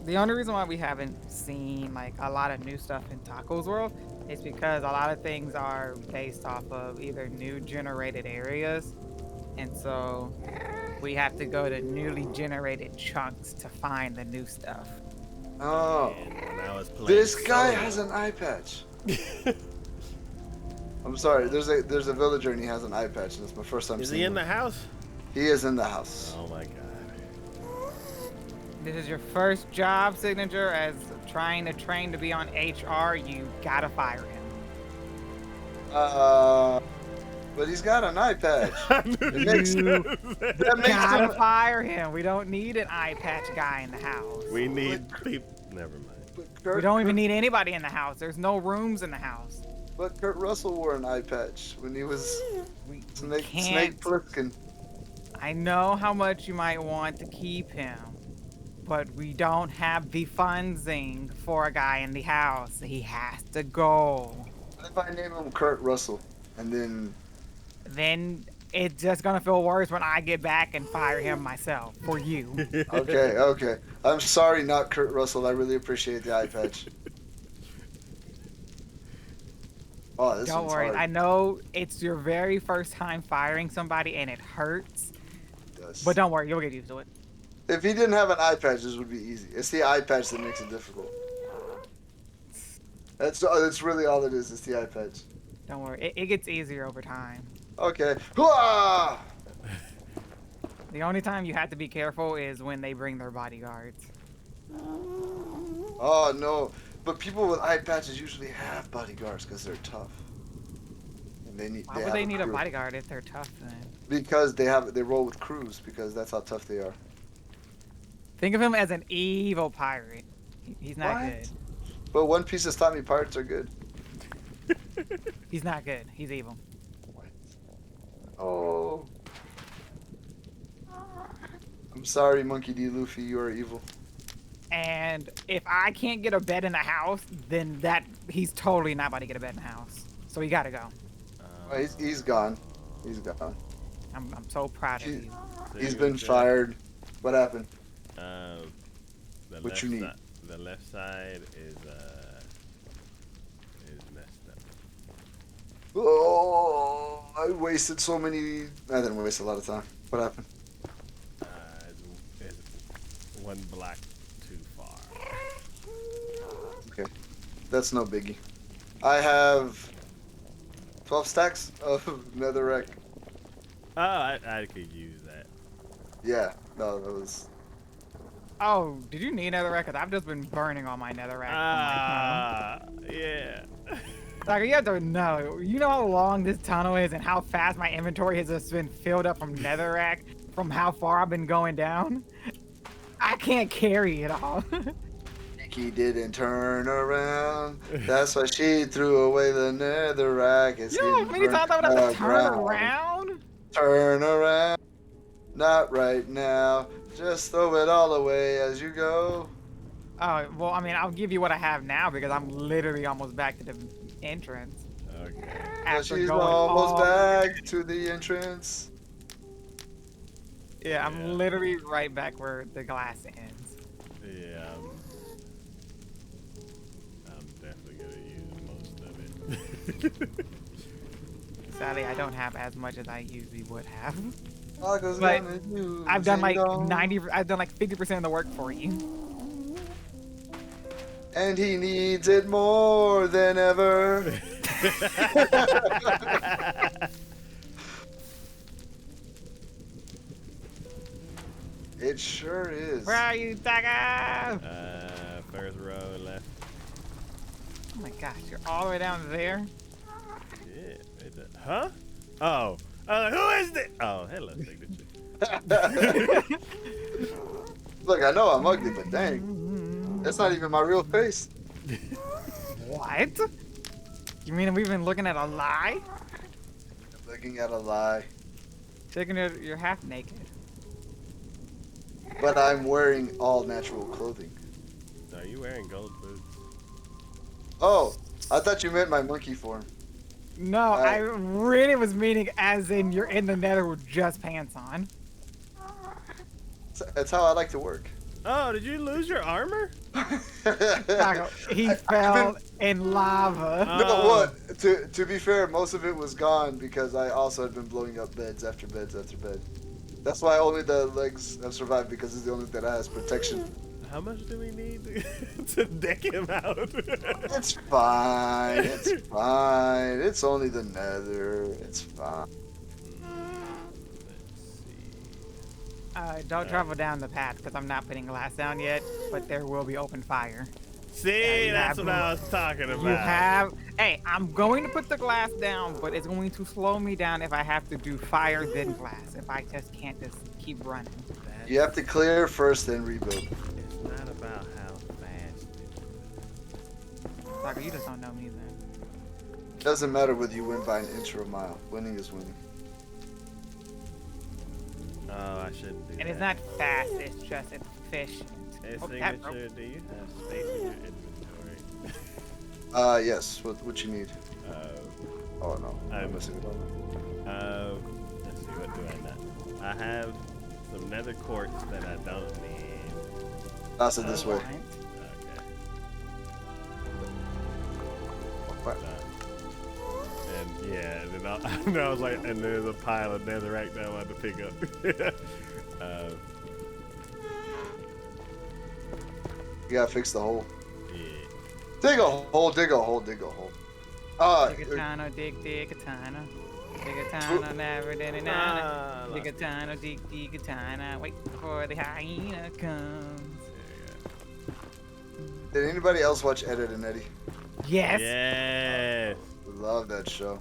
The only reason why we haven't seen like a lot of new stuff in Tacos World is because a lot of things are based off of either new generated areas, and so we have to go to newly generated chunks to find the new stuff. Oh, And when I was playing this guy solo- has an eye patch. I'm sorry. There's a villager and he has an eye patch, and it's my first time Is seeing he in him. the house? He is in the house. Oh my god. This is your first job signature as trying to train to be on HR. You gotta fire him. But he's got an eye patch. It makes, You that makes gotta him. fire him. We don't need an eye patch guy in the house. We need people. Never mind. We don't even need anybody in the house. There's no rooms in the house. But Kurt Russell wore an eye patch when he was We Snake can't. Plissken. I know how much you might want to keep him, but we don't have the funding for a guy in the house. He has to go. What if I name him Kurt Russell and Then it's just gonna feel worse when I get back and fire him myself for you. Okay. I'm sorry, not Kurt Russell. I really appreciate the eye patch. Oh, this Don't one's worry. hard. I know it's your very first time firing somebody and it hurts, Yes. but don't worry, you'll get used to it. If he didn't have an eye patch, this would be easy. It's the eye patch that makes it difficult. That's really all it is. It's the eye patch. Don't worry. It gets easier over time. Okay. Hooah! The only time you have to be careful is when they bring their bodyguards. Oh no, but people with eye patches usually have bodyguards because they're tough. And Why would have they a need a crew. bodyguard if they're tough then? Because they roll with crews because that's how tough they are. Think of him as an evil pirate. He's not What? good. But One Piece has taught me pirates are good. He's not good. He's evil. What? Oh. I'm sorry, Monkey D. Luffy, you are evil. And if I can't get a bed in the house, then he's totally not about to get a bed in the house. So he gotta go. Oh, he's gone. He's gone. I'm so proud of He- you. He's been fired. What happened? The What you need? The left side is messed up. Oh, I wasted so many. I didn't waste a lot of time. What happened? It's one block too far. Okay, that's no biggie. I have 12 stacks of netherrack. Oh, I could use that. Yeah, no, that was. Oh, did you need netherrack? Because I've just been burning all my netherrack. Yeah. Like, you have to know. You know how long this tunnel is and how fast my inventory has just been filled up from netherrack from how far I've been going down? I can't carry it all. Nikki didn't turn around. That's why she threw away the netherrack. It's You know how getting many times I would burnt have to to the turn ground. around? Turn around. Not right now. Just throw it all away as you go. Oh, well, I mean, I'll give you what I have now because I'm literally almost back to the entrance. Okay. After She's going almost all- back to the entrance. Yeah, Yeah. I'm literally right back where the glass ends. Yeah. I'm definitely gonna use most of it. Sadly, I don't have as much as I usually would have. August But gonna use I've done like it all. 90, I've done like 50% of the work for you. And he needs it more than ever. It sure is. Where are you, Taco? First row left. Oh my gosh, you're all the way down there? Yeah. Huh? Oh. Who is this? Oh, hello, signature. Look, I know I'm ugly, but dang. That's not even my real face. What? You mean we've been looking at a lie? I'm looking at a lie. Chicken, you're half naked. But I'm wearing all natural clothing. Are you wearing gold boots? Oh, I thought you meant my monkey form. No, I really was meaning as in you're in the nether with just pants on. That's how I like to work. Oh, did you lose your armor? Taco, he fell in lava. No, what? To be fair, most of it was gone because I also had been blowing up beds after beds after bed. That's why only the legs have survived because it's the only thing that has protection. How much do we need to deck him out? It's fine. It's fine. It's only the nether. It's fine. Don't travel down the path because I'm not putting glass down yet, but there will be open fire. See, you that's have- what I was talking about. You have... Hey, I'm going to put the glass down, but it's going to slow me down if I have to do fire then glass, if I just can't just keep running. You have to clear first, then rebuild. It's not about how fast it Taco, you just don't know me then. Doesn't matter whether you win by an inch or a mile. Winning is winning. Oh, I shouldn't do And it's that. not fast, it's just efficient. Hey, Oh, that signature, do you have space in your inventory? Yes. What you need? Oh no. I'm missing it all. Let's see, what do I not? I have some nether quartz that I don't need. Pass it this way. Alright. Okay. And yeah, and then I was like, and there's a pile of netherite that I wanted to pick up. You gotta fix the hole. Yeah. Dig a hole. Dig a hole. Dig a hole. Dig a tano, dig a tano. Dig a tano, never did it. lost me. Tigatana, Tigatana, wait for the hyena comes. Did anybody else watch Ed, and Eddie? Yes. Yes. Love that show.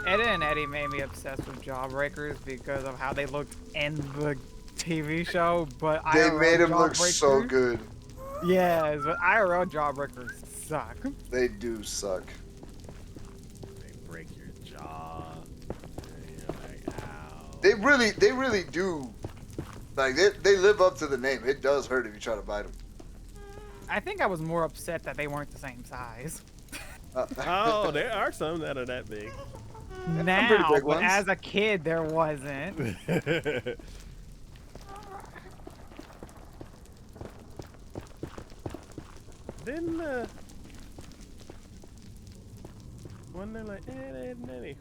Ed and Eddie made me obsessed with Jawbreakers because of how they looked in the TV show, but They IRL made him look so Jawbreakers- good. Yes, but IRL Jawbreakers suck. They do suck. They break your jaw. And you're like, ow. They really do. Like they live up to the name. It does hurt if you try to bite them. I think I was more upset that they weren't the same size. Oh, there are some that are that big. Now, pretty big but ones. as a kid, there wasn't. Didn't when they're like Ed, Eddie.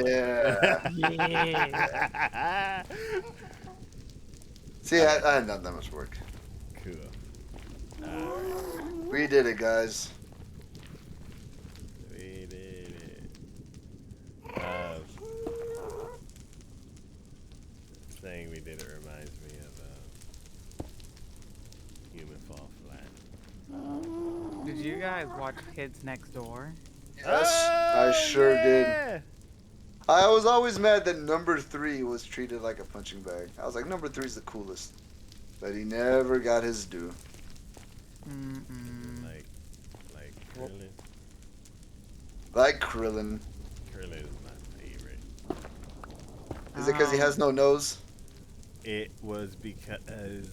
Yeah. Yeah. See, I had not that much work. Cool. We did it, guys. We did it. Saying we did it reminds me of Human Fall Flat. Did you guys watch Kids Next Door? Yes, I sure did. yeah. I was always mad that number 3 was treated like a punching bag. I was like, number 3's the coolest, but he never got his due. Mm-mm. Like Krillin. Like Krillin. Krillin is my favorite. Is it because he has no nose? It was because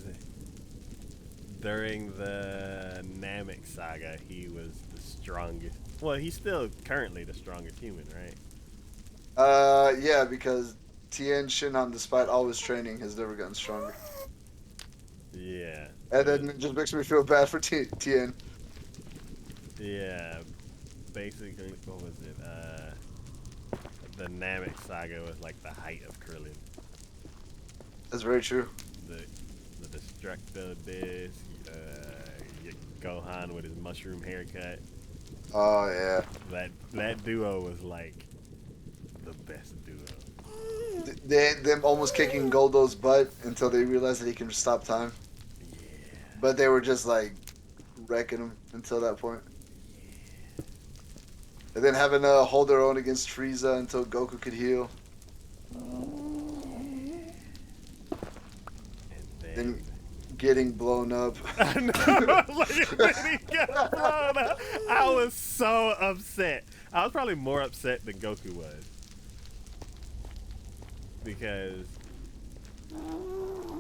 during the Namek saga, he was the strongest. Well, he's still currently the strongest human, right? Yeah, because Tien Shinhan, despite always training, has never gotten stronger. Yeah. And then it just makes me feel bad for Tien. Yeah. Basically, what was it? The Namek saga was like the height of Krillin. That's very true. The Destructo Disc, Gohan with his mushroom haircut. Oh, yeah. That duo was like the best duo. Them almost kicking Goldo's butt until they realized that he can stop time. Yeah. But they were just like wrecking him until that point. And then having to hold their own against Frieza until Goku could heal. And Then getting blown up. I know. Like when he got blown up, I was so upset. I was probably more upset than Goku was because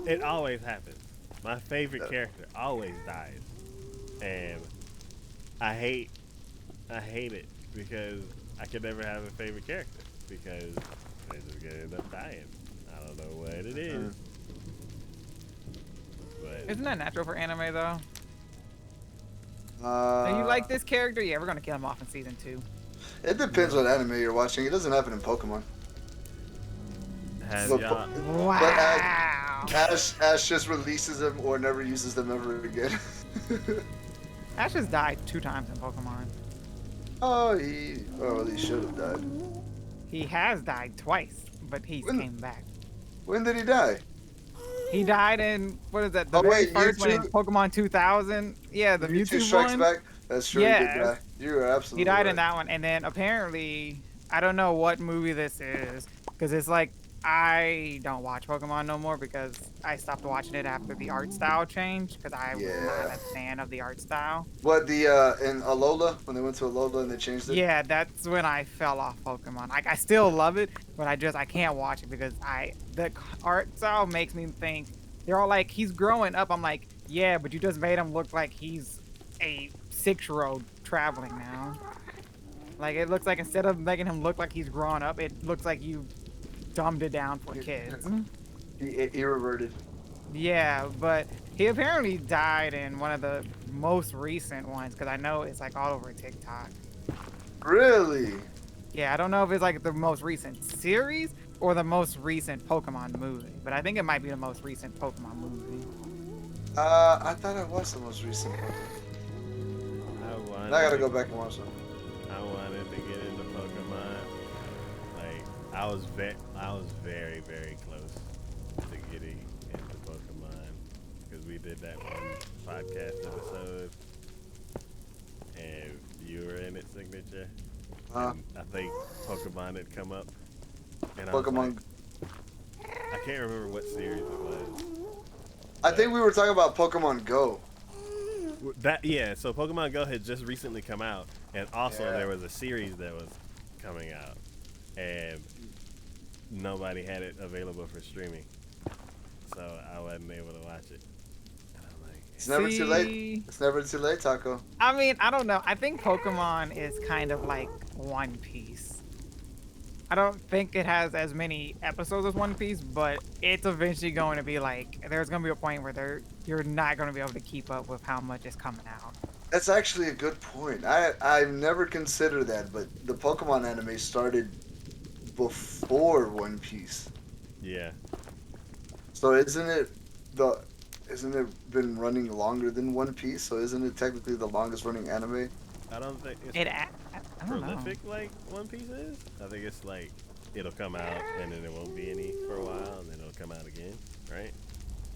it always happens. My favorite character always dies, and I hate it because I could never have a favorite character because they're just gonna end up dying. I don't know what it is. But Isn't that natural for anime, though? Uh, Do you like this character? Yeah, we're gonna kill him off in season 2. It depends what anime you're watching. It doesn't happen in Pokemon. has Look, y'all, Wow. Ash just releases them or never uses them ever again. Ash has died 2 times in Pokemon. Well, he should have died. He has died twice, but he's When- came back. When did he die? He died in, what is that, the Oh, very wait, first one in Mewtwo? Pokemon 2000? Yeah, the Mewtwo Strikes one. Back? That's true, he Yes. did die. You are absolutely He died right. in that one, and then apparently, I don't know what movie this is, because it's like, I don't watch Pokemon no more because I stopped watching it after the art style changed, because I was Yeah. not a fan of the art style. What, in Alola? When they went to Alola and they changed it? Yeah, that's when I fell off Pokemon. Like, I still love it, but I can't watch it because the art style makes me think, they're all like, he's growing up. I'm like, yeah, but you just made him look like he's a 6-year-old traveling now. Like, it looks like instead of making him look like he's growing up, it looks like you dumbed it down for kids. He reverted. Yeah, but he apparently died in one of the most recent ones, because I know it's like all over TikTok. Really? Yeah, I don't know if it's like the most recent series or the most recent Pokemon movie, but I think it might be the most recent Pokemon movie. I thought I watched the most recent one. I gotta go back and watch them. I wanted to get into Pokemon. Like, I I was very, very close to getting into Pokemon because we did that one podcast episode, and you were in it, Signature. And I think Pokemon had come up, and I was Pokemon. like, I can't remember what series it was. I think we were talking about Pokemon Go. So Pokemon Go had just recently come out, and also there was a series that was coming out, and nobody had it available for streaming, so I wasn't able to watch it. And I'm like, It's never too late. It's never too late, Taco. I mean, I don't know. I think Pokemon is kind of like One Piece. I don't think it has as many episodes as One Piece, but it's eventually going to be like, there's going to be a point where you're not going to be able to keep up with how much is coming out. That's actually a good point. I've never considered that, but the Pokemon anime started before One Piece. yeah. So isn't it been running longer than One Piece? So isn't it technically the longest running anime? I don't think it's I don't know. prolific like One Piece is. I think it's like it'll come out and then there won't be any for a while, and then it'll come out again, right?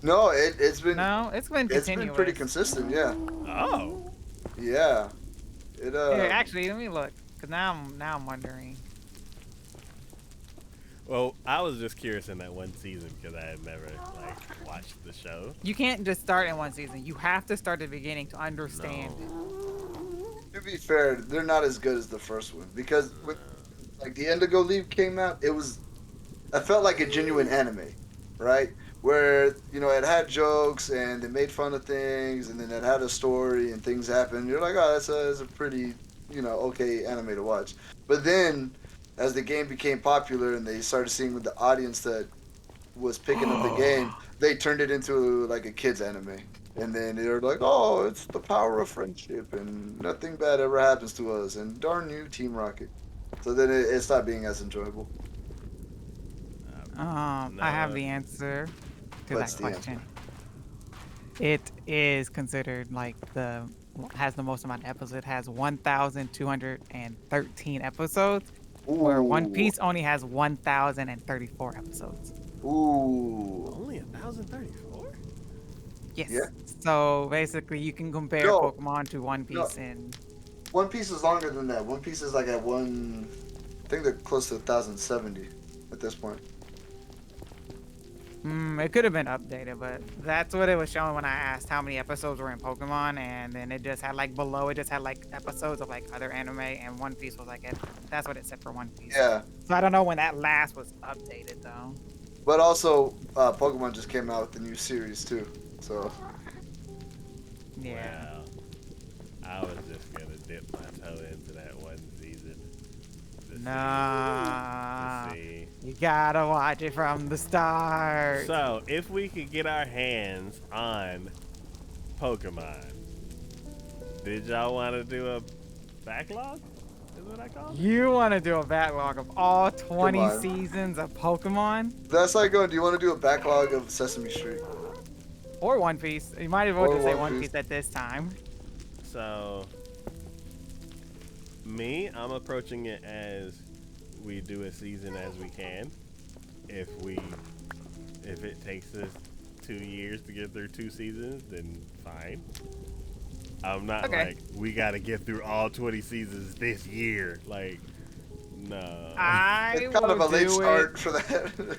No, it's been No, it's been it's continuous. been pretty consistent. Yeah, Oh. yeah. It Here, actually, let me look, cause now I'm wondering. Well, I was just curious in that one season because I had never like watched the show. You can't just start in one season. You have to start at the beginning to understand it. To be fair, they're not as good as the first one because when like the Indigo League came out, I felt like a genuine anime, right? Where it had jokes and they made fun of things, and then it had a story and things happened. You're like, oh, that's a pretty okay anime to watch. But then, as the game became popular and they started seeing with the audience that was picking up the game, they turned it into like a kids anime. And then they're like, oh, it's the power of friendship and nothing bad ever happens to us and darn you, Team Rocket. So then it stopped being as enjoyable. I have the answer to What's that the question. It is considered like has the most amount of episodes. It has 1,213 episodes, where One Ooh. Piece only has 1,034 episodes. Ooh. Only 1,034? Yes. Yeah. So basically, you can compare No. Pokemon to One Piece and One Piece is longer than that. One Piece is like at I think they're close to 1,070 at this point. it could have been updated, but that's what it was showing when I asked how many episodes were in Pokemon, and then it just had like below it just had like episodes of like other anime, and One Piece was like that's what it said for One Piece. Yeah. So I don't know when that last was updated though. But also, Pokemon just came out with the new series too. So, Yeah. Wow. I was just gonna dip my toe into that one season. to Nah. see. You gotta watch it from the start. So, if we could get our hands on Pokemon, did y'all want to do a backlog? Is what I call it? You want to do a backlog of all 20 on. seasons of Pokemon that's like going, do you want to do a backlog of Sesame Street? or One Piece? You might as well Or just say One One Piece. Piece at this time. So, I'm approaching it as we do a season as we can. If it takes us 2 years to get through 2 seasons, then fine. I'm not like, we gotta get through all 20 seasons this year. Like, no. It's kind of a late start for that.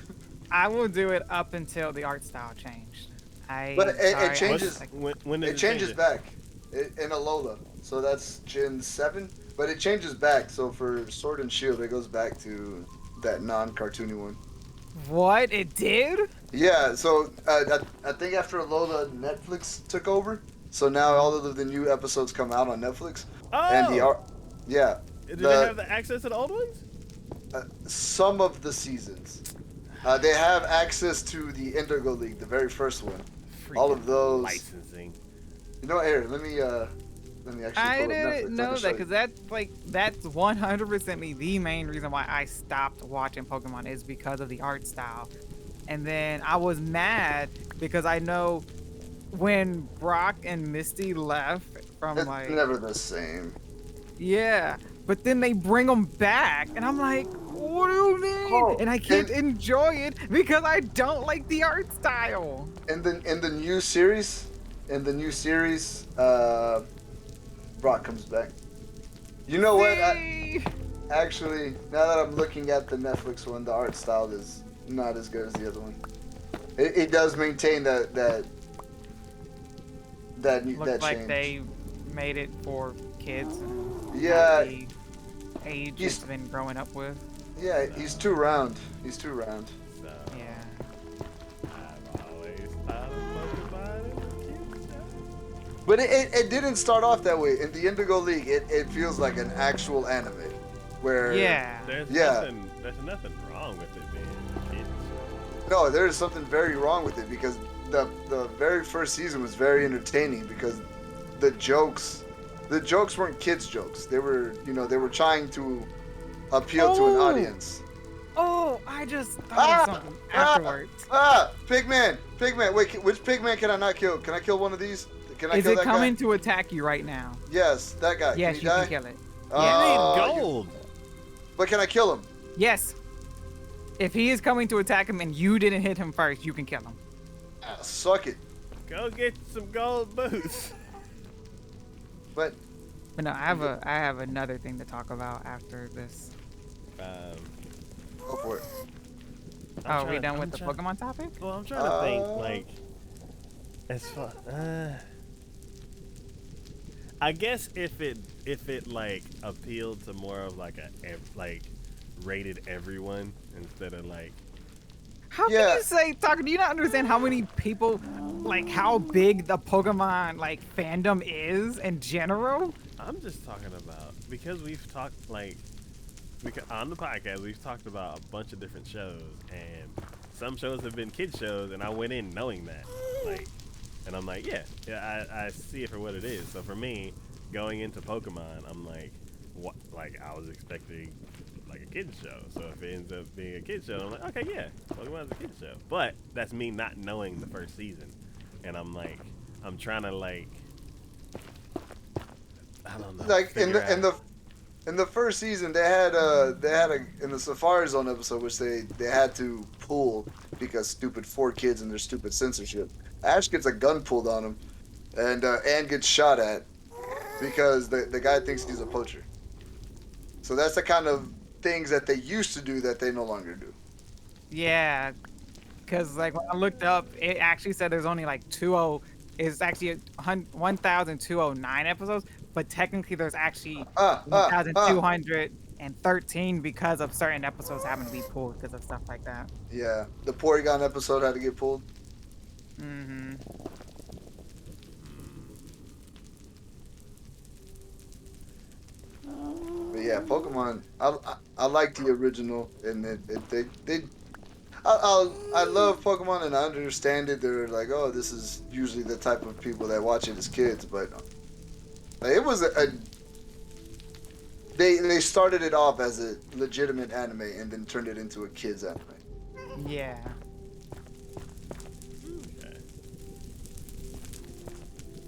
I will do it up until the art style changed. But it changes. When does It changes change? back in Alola. So that's Gen 7. But it changes back. So for Sword and Shield, it goes back to that non-cartoony one. What? It did? Yeah, so I think after Alola, Netflix took over. So now all of the new episodes come out on Netflix. Oh! And the art, yeah. Do they have the access to the old ones? Some of the seasons. They have access to the Indigo League, the very first one. All of those. Licensing. You know what? Here, let me actually. I pull up didn't Netflix. know I can show that you. because that's 100% the main reason why I stopped watching Pokemon is because of the art style. And then I was mad because I know when Brock and Misty left from It's like never the same. yeah, but then they bring them back, and I'm like, what do you mean? Oh, and I can't enjoy it because I don't like the art style. In the new series, Brock comes back. You know what? See? Actually, now that I'm looking at the Netflix one, the art style is not as good as the other one. It does maintain that Looks like change. they made it for kids. And Yeah. not the age He's- it's been growing up with. Yeah, he's too round. So Yeah. I've always thought of Pokemon as a kid's show. But it didn't start off that way. In the Indigo League, it feels like an actual anime, where Yeah. There's nothing wrong with it being a kid's show. No, there is something very wrong with it because the very first season was very entertaining because the jokes weren't kids jokes. They were trying to appeal to an Oh! audience. Oh, I just thought of something afterwards. Pigman. Wait, which Pigman can I not kill? Can I kill one of these? Can I Is kill it that coming guy? to attack you right now? Yes, that guy. Yes, can he you die? can kill it. You Oh, need gold. But can I kill him? Yes. If he is coming to attack him and you didn't hit him first, you can kill him. Suck it. Go get some gold boots. But But no, I have another thing to talk about after this. go for it. Oh, we done with the Pokemon topic? Well, I'm trying to think, like, as far. I guess if it like appealed to more of like rated everyone instead of like. How Yeah. can you say, Tucker, do you not understand how many people, like, how big the Pokemon, like, fandom is in general? I'm just talking about because we've talked on the podcast we've talked about a bunch of different shows and some shows have been kid shows and I went in knowing that and I'm like yeah I see it for what it is. So for me going into Pokemon I'm like what I was expecting like a kid's show. So if it ends up being a kid's show I'm like okay yeah Pokemon's a kid's show. But that's me not knowing the first season and I'm like I'm trying to like I don't know. Like in figure out. the first season, they had a in the Safari Zone episode, which they had to pull because stupid 4Kids and their stupid censorship. Ash gets a gun pulled on him, and gets shot at because the guy thinks he's a poacher. So that's the kind of things that they used to do that they no longer do. Yeah, because, like, when I looked up, it actually said there's only, like, it's actually 1,209 episoes, but technically there's actually 1,213 because of certain episodes having to be pulled because of stuff like that. Yeah, the Porygon episode had to get pulled. Mm-hmm. But yeah, Pokemon. I like the original, and I love Pokemon, and I understand it. They're like, oh, this is usually the type of people that watch it as kids, but it was they started it off as a legitimate anime and then turned it into a kids anime. Yeah. Okay.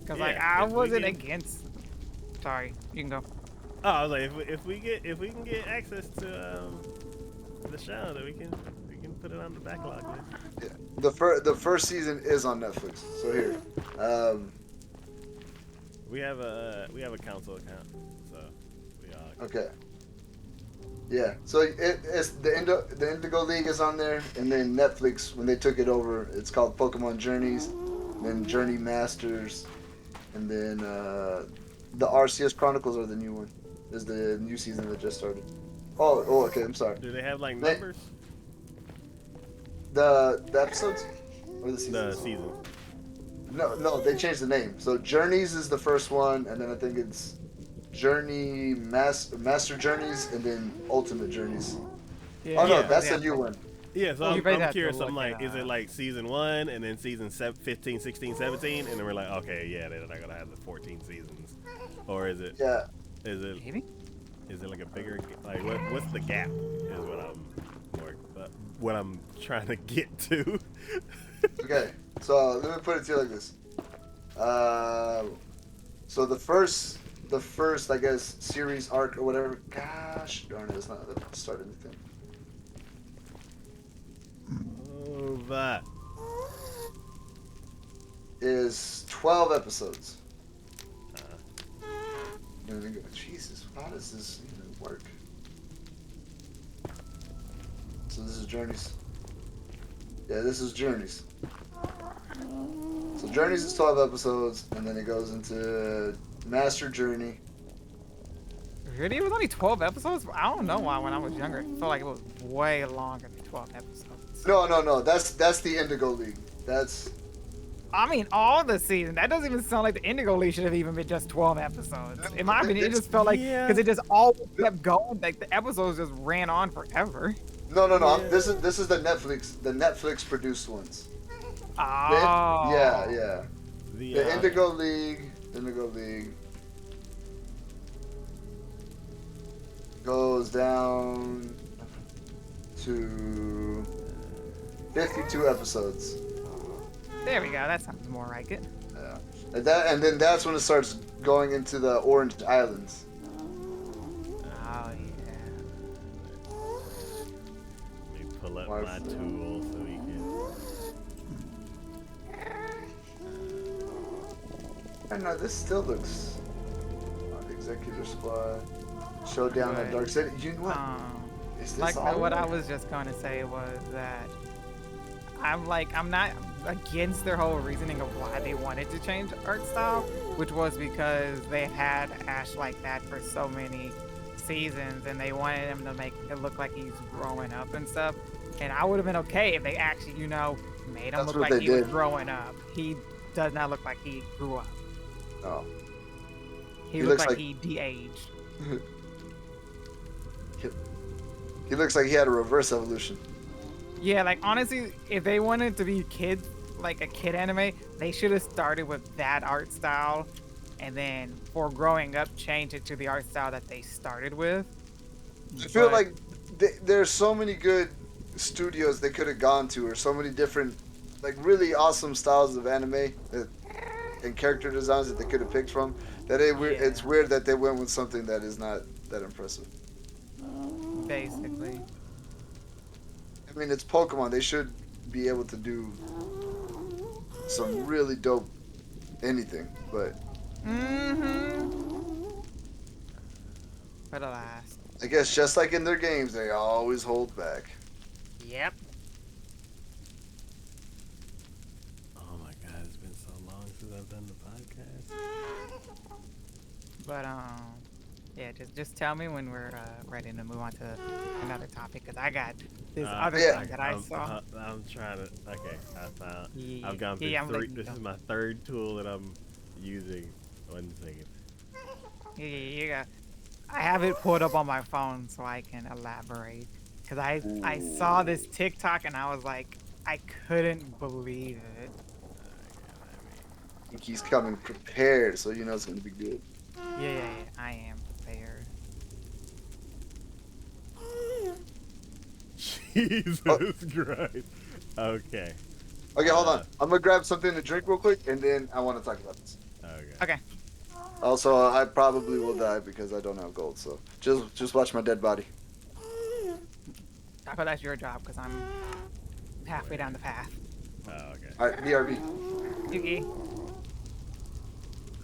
Because, Yeah, like, I if we wasn't can- against... Sorry, you can go. Oh, I was like, if we can get access to the show, that we can put it on the backlog list. Yeah. The first season is on Netflix. So here, We have a council account, so we all. okay. Yeah, so it's the Indigo League is on there, and then Netflix when they took it over, it's called Pokemon Journeys, then Journey Masters, and then the RCS Chronicles are the new one. Is the new season that just started. Oh, okay. I'm sorry. Do they have like They- numbers? The episodes or the seasons? The season. No, they changed the name. So Journeys is the first one, and then I think it's Journey Master Journeys, and then Ultimate Journeys. Yeah, Oh no, Yeah. that's a new one. Yeah, so You I'm better have to curious. look I'm like, it is it up. like season 1 and then season 15, 16, 17, and then we're like, okay, yeah, they're not gonna have the 14 seasons, or is it? Yeah. Is it? Maybe? Is it like a bigger like what's the gap? Is what I'm trying to get to. Okay. So let me put it to you like this. So the first the first, I guess, series arc or whatever. Gosh darn it, it's not start anything. Over. Is 12 episodes. Uh, And then go, Jesus, how does this even work? So this is Journeys. Yeah, this is Journeys. So Journeys is 12 episodes, and then it goes into Master Journey. Really? It was only 12 episodes? I don't know why when I was younger, it felt like it was way longer than 12 episodes. No. That's the Indigo League. That's I mean, all the season. That doesn't even sound like the Indigo League should have even been just 12 episodes. In my opinion, it just felt like, because it just all kept going. Like, the episodes just ran on forever. no. This is the Netflix produced ones. Oh. Yeah. the The Indigo League goes down to 52 episodes. There we go. That sounds more like it. Yeah. And then that's when it starts going into the Orange Islands. Oh, yeah. Let me pull up My my tool so we can. I don't know, this still looks. Executor Squad. Showdown at Dark City. You know what? Is this Like all what I right? was just going to say was that I'm not against their whole reasoning of why they wanted to change art style, which was because they had Ash like that for so many seasons and they wanted him to make it look like he's growing up and stuff. And I would have been okay if they actually, made him That's look what like they he was did. growing up. He does not look like he grew up. Oh. He looks looks like like- he de-aged. He looks like he had a reverse evolution. Yeah, like honestly, if they wanted to be kids, like a kid anime, they should have started with that art style, and then for growing up, change it to the art style that they started with. I feel But- like there's so many good studios they could have gone to, or so many different, like really awesome styles of anime and character designs that they could have picked from. That it's weird that they went with something that is not that impressive. basically. I mean, it's Pokemon. They should be able to do some really dope anything, but But alas. I guess just like in their games, they always hold back. Yep. Oh my god, it's been so long since I've done the podcast. But yeah, just tell me when we're ready to move on to another topic, cause I got this other Yeah. thing that I saw. I'm trying to. Okay, I found. Yeah, I've gone through yeah, I'm three. letting you This go. is my third tool that I'm using. 1 second. Yeah. I have it pulled up on my phone so I can elaborate. Cause I saw this TikTok and I was like, I couldn't believe it. I think he's coming prepared, so you know it's gonna be good. Yeah, I am prepared. Jesus Christ. Okay. Okay, hold on. I'm gonna grab something to drink real quick, and then I want to talk about this. Okay. Okay. Also, I probably will die because I don't have gold, so just watch my dead body. I thought that's your job because I'm halfway down the path. Oh, okay. All right, BRB. Yuki.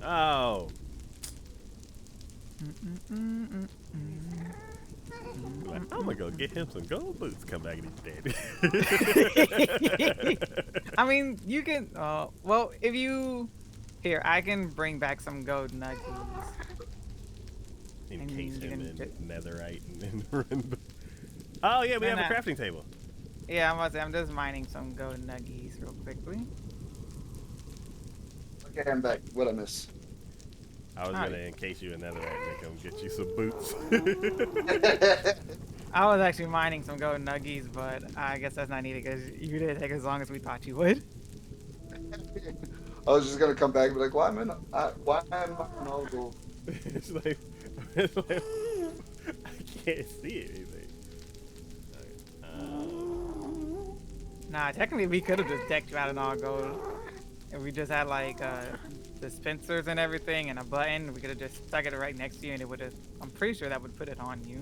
Oh. Like, I'm gonna go get him some gold boots. Come back and he's dead. I mean, you can. Well, if you here, I can bring back some gold nuggies. Encase you him can in just- netherite and then run. Oh yeah, we No, have a no. crafting table. Yeah, I'm just mining some gold nuggies real quickly. Okay, I'm back. What I miss? I was Alright. gonna encase you in netherite and then come get you some boots. I was actually mining some gold nuggies, but I guess that's not needed because you didn't take as long as we thought you would. I was just gonna come back and be like, why am I in all gold? it's like I can't see anything. Nah, technically we could have just decked you out in all gold if we just had like dispensers and everything and a button, we could have just stuck it right next to you and it would have. I'm pretty sure that would put it on you.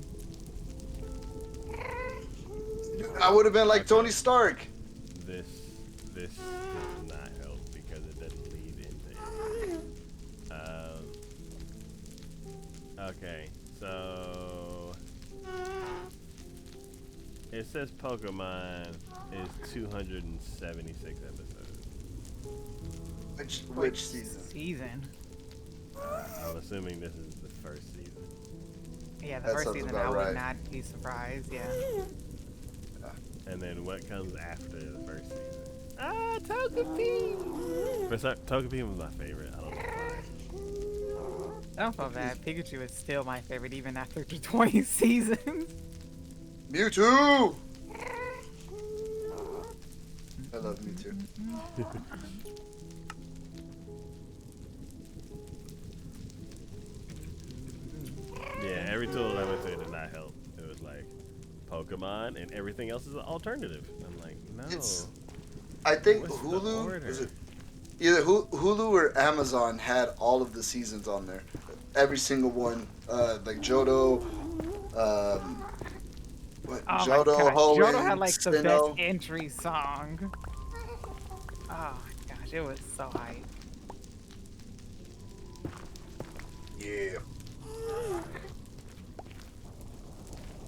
I would have been like Tony Stark. This does not help because it doesn't lead into anything. Okay, so it says Pokemon is 276 episodes. Which season? Season. I'm assuming this is the first season. Yeah, the That first sounds season. about I would right. not be surprised. Yeah. And then what comes after the first season? Ah, Togepi! But Togepi was my favorite. I don't know why. I don't feel bad. Pikachu is still my favorite even after 20 seasons. Mewtwo. I love Mewtwo. Yeah, every tool I went to did not help. It was like Pokemon and everything else is an alternative. I'm like, no. I think What's the Hulu order? was it either Hulu or Amazon had all of the seasons on there, every single one. Like Johto, what, Oh Johto, my gosh, Hoenn, Johto had like the Sinnoh. best entry song. Oh my gosh, it was so hype. Yeah.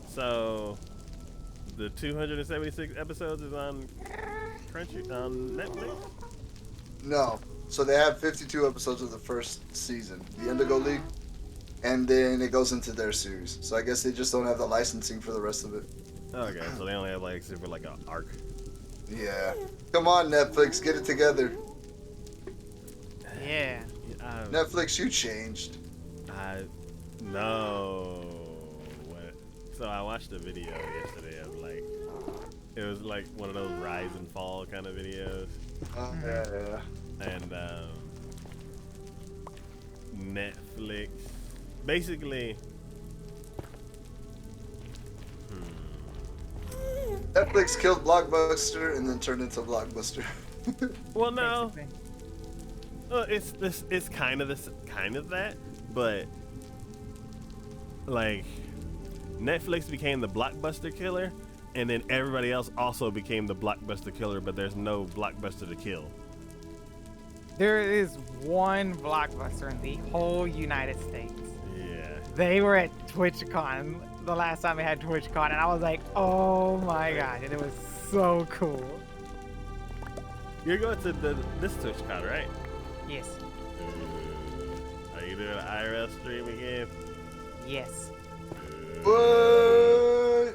So the 276 episodes is on Netflix? No. So they have 52 episodes of the first season, the Indigo League, and then it goes into their series. So I guess they just don't have the licensing for the rest of it. Okay, so they only have like super like an arc. Yeah. Come on, Netflix, get it together. Yeah. Netflix, you changed. No. What? So I watched a video yesterday of like, it was like one of those rise and fall kind of videos, Yeah. and Netflix basically. Netflix killed Blockbuster and then turned into Blockbuster. Well, no. Basically. It's kind of that, but like Netflix became the blockbuster killer, and then everybody else also became the blockbuster killer, but there's no blockbuster to kill. There is one Blockbuster in the whole United States. Yeah. They were at TwitchCon the last time they had TwitchCon, and I was like, oh my god, and it was so cool. You're going to this TwitchCon, right? Yes. Are you doing an IRL stream again? Yes. What?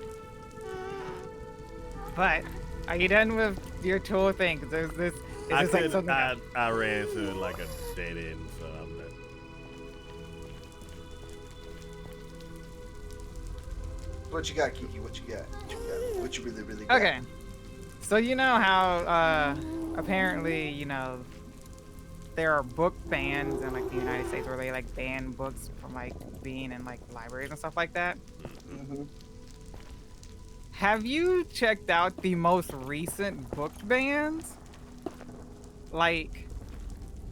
But are you done with your tool thing? 'Cause there's this. Is I this like couldn't. something? I ran into like a dead end, so I'm done. What you got, Kiki? What you got? What you got? What you really, really got? Okay. So you know how apparently there are book bans in like the United States where they like ban books from like being in like libraries and stuff like that. Mhm. Have you checked out the most recent book bans? Like,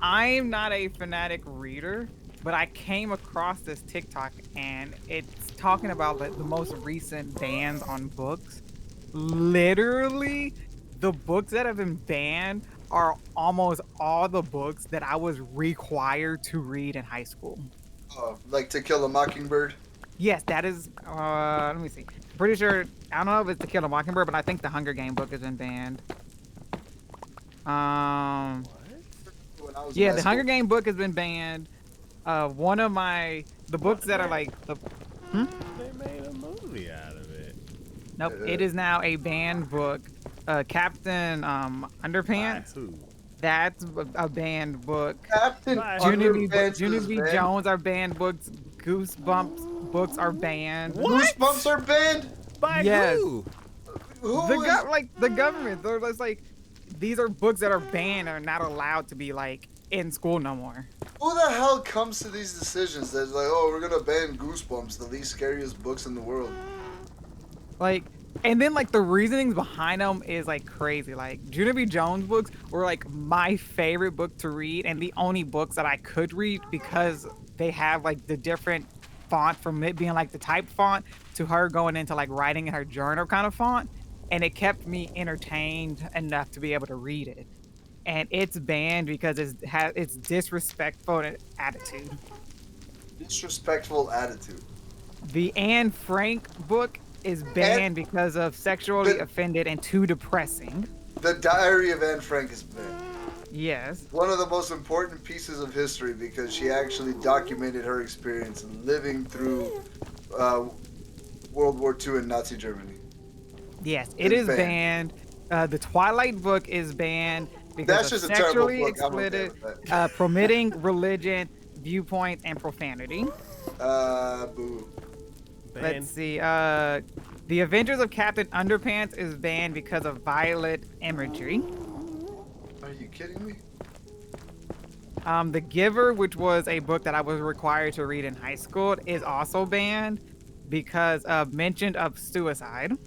I'm not a fanatic reader, but I came across this TikTok and it's talking about like the most recent bans on books. Literally, the books that have been banned are almost all the books that I was required to read in high school. Like To Kill a Mockingbird. Yes, that is. Let me see. Pretty sure. I don't know if it's To Kill a Mockingbird, but I think the Hunger Game book has been banned. When I was in Yeah, high the school. Hunger Game book has been banned. One of the books that are like the. They made a movie out of it. Nope, it is now a banned book. Captain By Underpants. who? That's a banned book. Captain Bye. Underpants Junie is B. banned. Jones are banned books. Goosebumps books are banned. What? Goosebumps are banned. By Yes. who? Who The is- like the government, they're just like, these are books that are banned and are not allowed to be like in school no more. Who the hell comes to these decisions? That's like, oh, we're gonna ban Goosebumps, the least scariest books in the world. Like And then like the reasonings behind them is like crazy. Like Judah B. Jones books were like my favorite book to read, and the only books that I could read because they have like the different font from it being like the type font to her going into like writing in her journal kind of font, and it kept me entertained enough to be able to read it. And it's banned because it's disrespectful attitude. Disrespectful attitude. The Anne Frank book is And banned because of sexually the offended and too depressing. the Diary of Anne Frank is banned. Yes. One of the most important pieces of history because she actually documented her experience living through World War II in Nazi Germany. Yes, it It's is banned. banned. The Twilight book is banned because That's of just a terrible sexually book. I'm okay explicit, with that. promoting religion, viewpoint, and profanity. Boo. Banned. Let's see. The Adventures of Captain Underpants is banned because of violent imagery. Are you kidding me? The Giver, which was a book that I was required to read in high school, is also banned because of mention of suicide.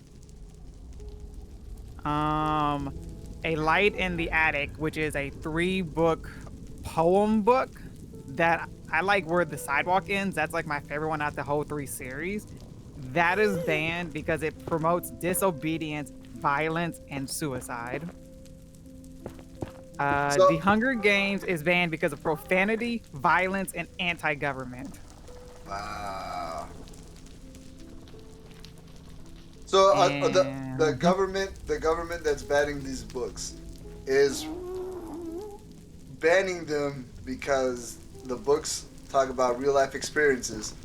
A Light in the Attic, which is a 3-book poem book that I like where the sidewalk ends. That's like my favorite one out the whole 3 series. That is banned because it promotes disobedience, violence, and suicide. The So, Hunger Games is banned because of profanity, violence, and anti-government. wow. So the And government that's banning these books is banning them because the books talk about real life experiences,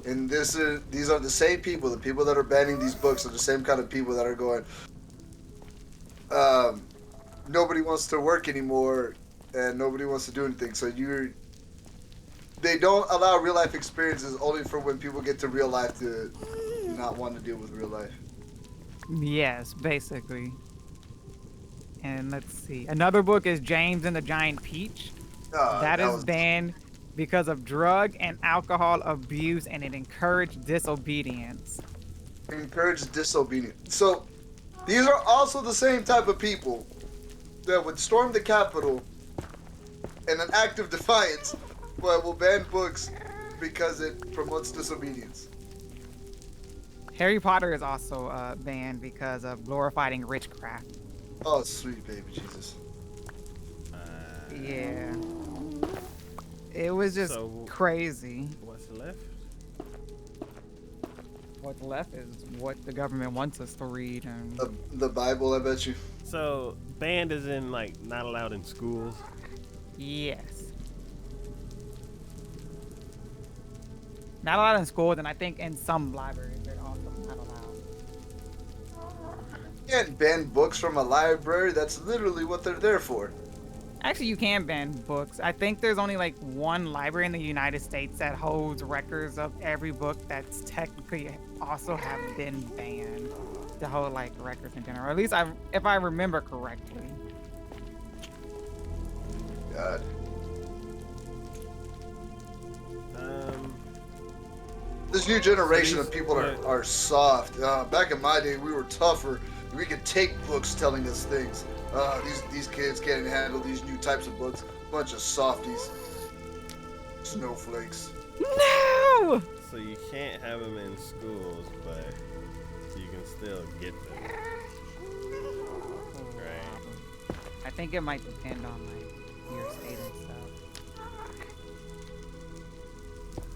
and these are the same people. The people that are banning these books are the same kind of people that are going. Nobody wants to work anymore, and nobody wants to do anything. So they don't allow real life experiences only for when people get to real life to not want to deal with real life. yes, basically. And let's see. Another book is James and the Giant Peach. That is was banned because of drug and alcohol abuse, and it encouraged disobedience. encourage disobedience. So these are also the same type of people that would storm the Capitol in an act of defiance, but will ban books because it promotes disobedience. Harry Potter is also banned because of glorifying witchcraft. Oh, sweet baby Jesus. Yeah. It was just So- crazy. What's left? What's left is what the government wants us to read. And The Bible, I bet you. So banned is in like not allowed in schools. yes. Not allowed in schools, and I think in some libraries they're also not allowed. You can't ban books from a library. That's literally what they're there for. Actually, you can ban books. I think there's only like one library in the United States that holds records of every book that's technically also have been banned. To hold like records in general, or at least if I remember correctly. God. This new generation of people are soft. Back in my day, we were tougher. We could take books telling us things. These kids can't even handle these new types of books. Bunch of softies. Snowflakes. No! So you can't have them in schools, but you can still get them. Right. I think it might depend on like your state and stuff.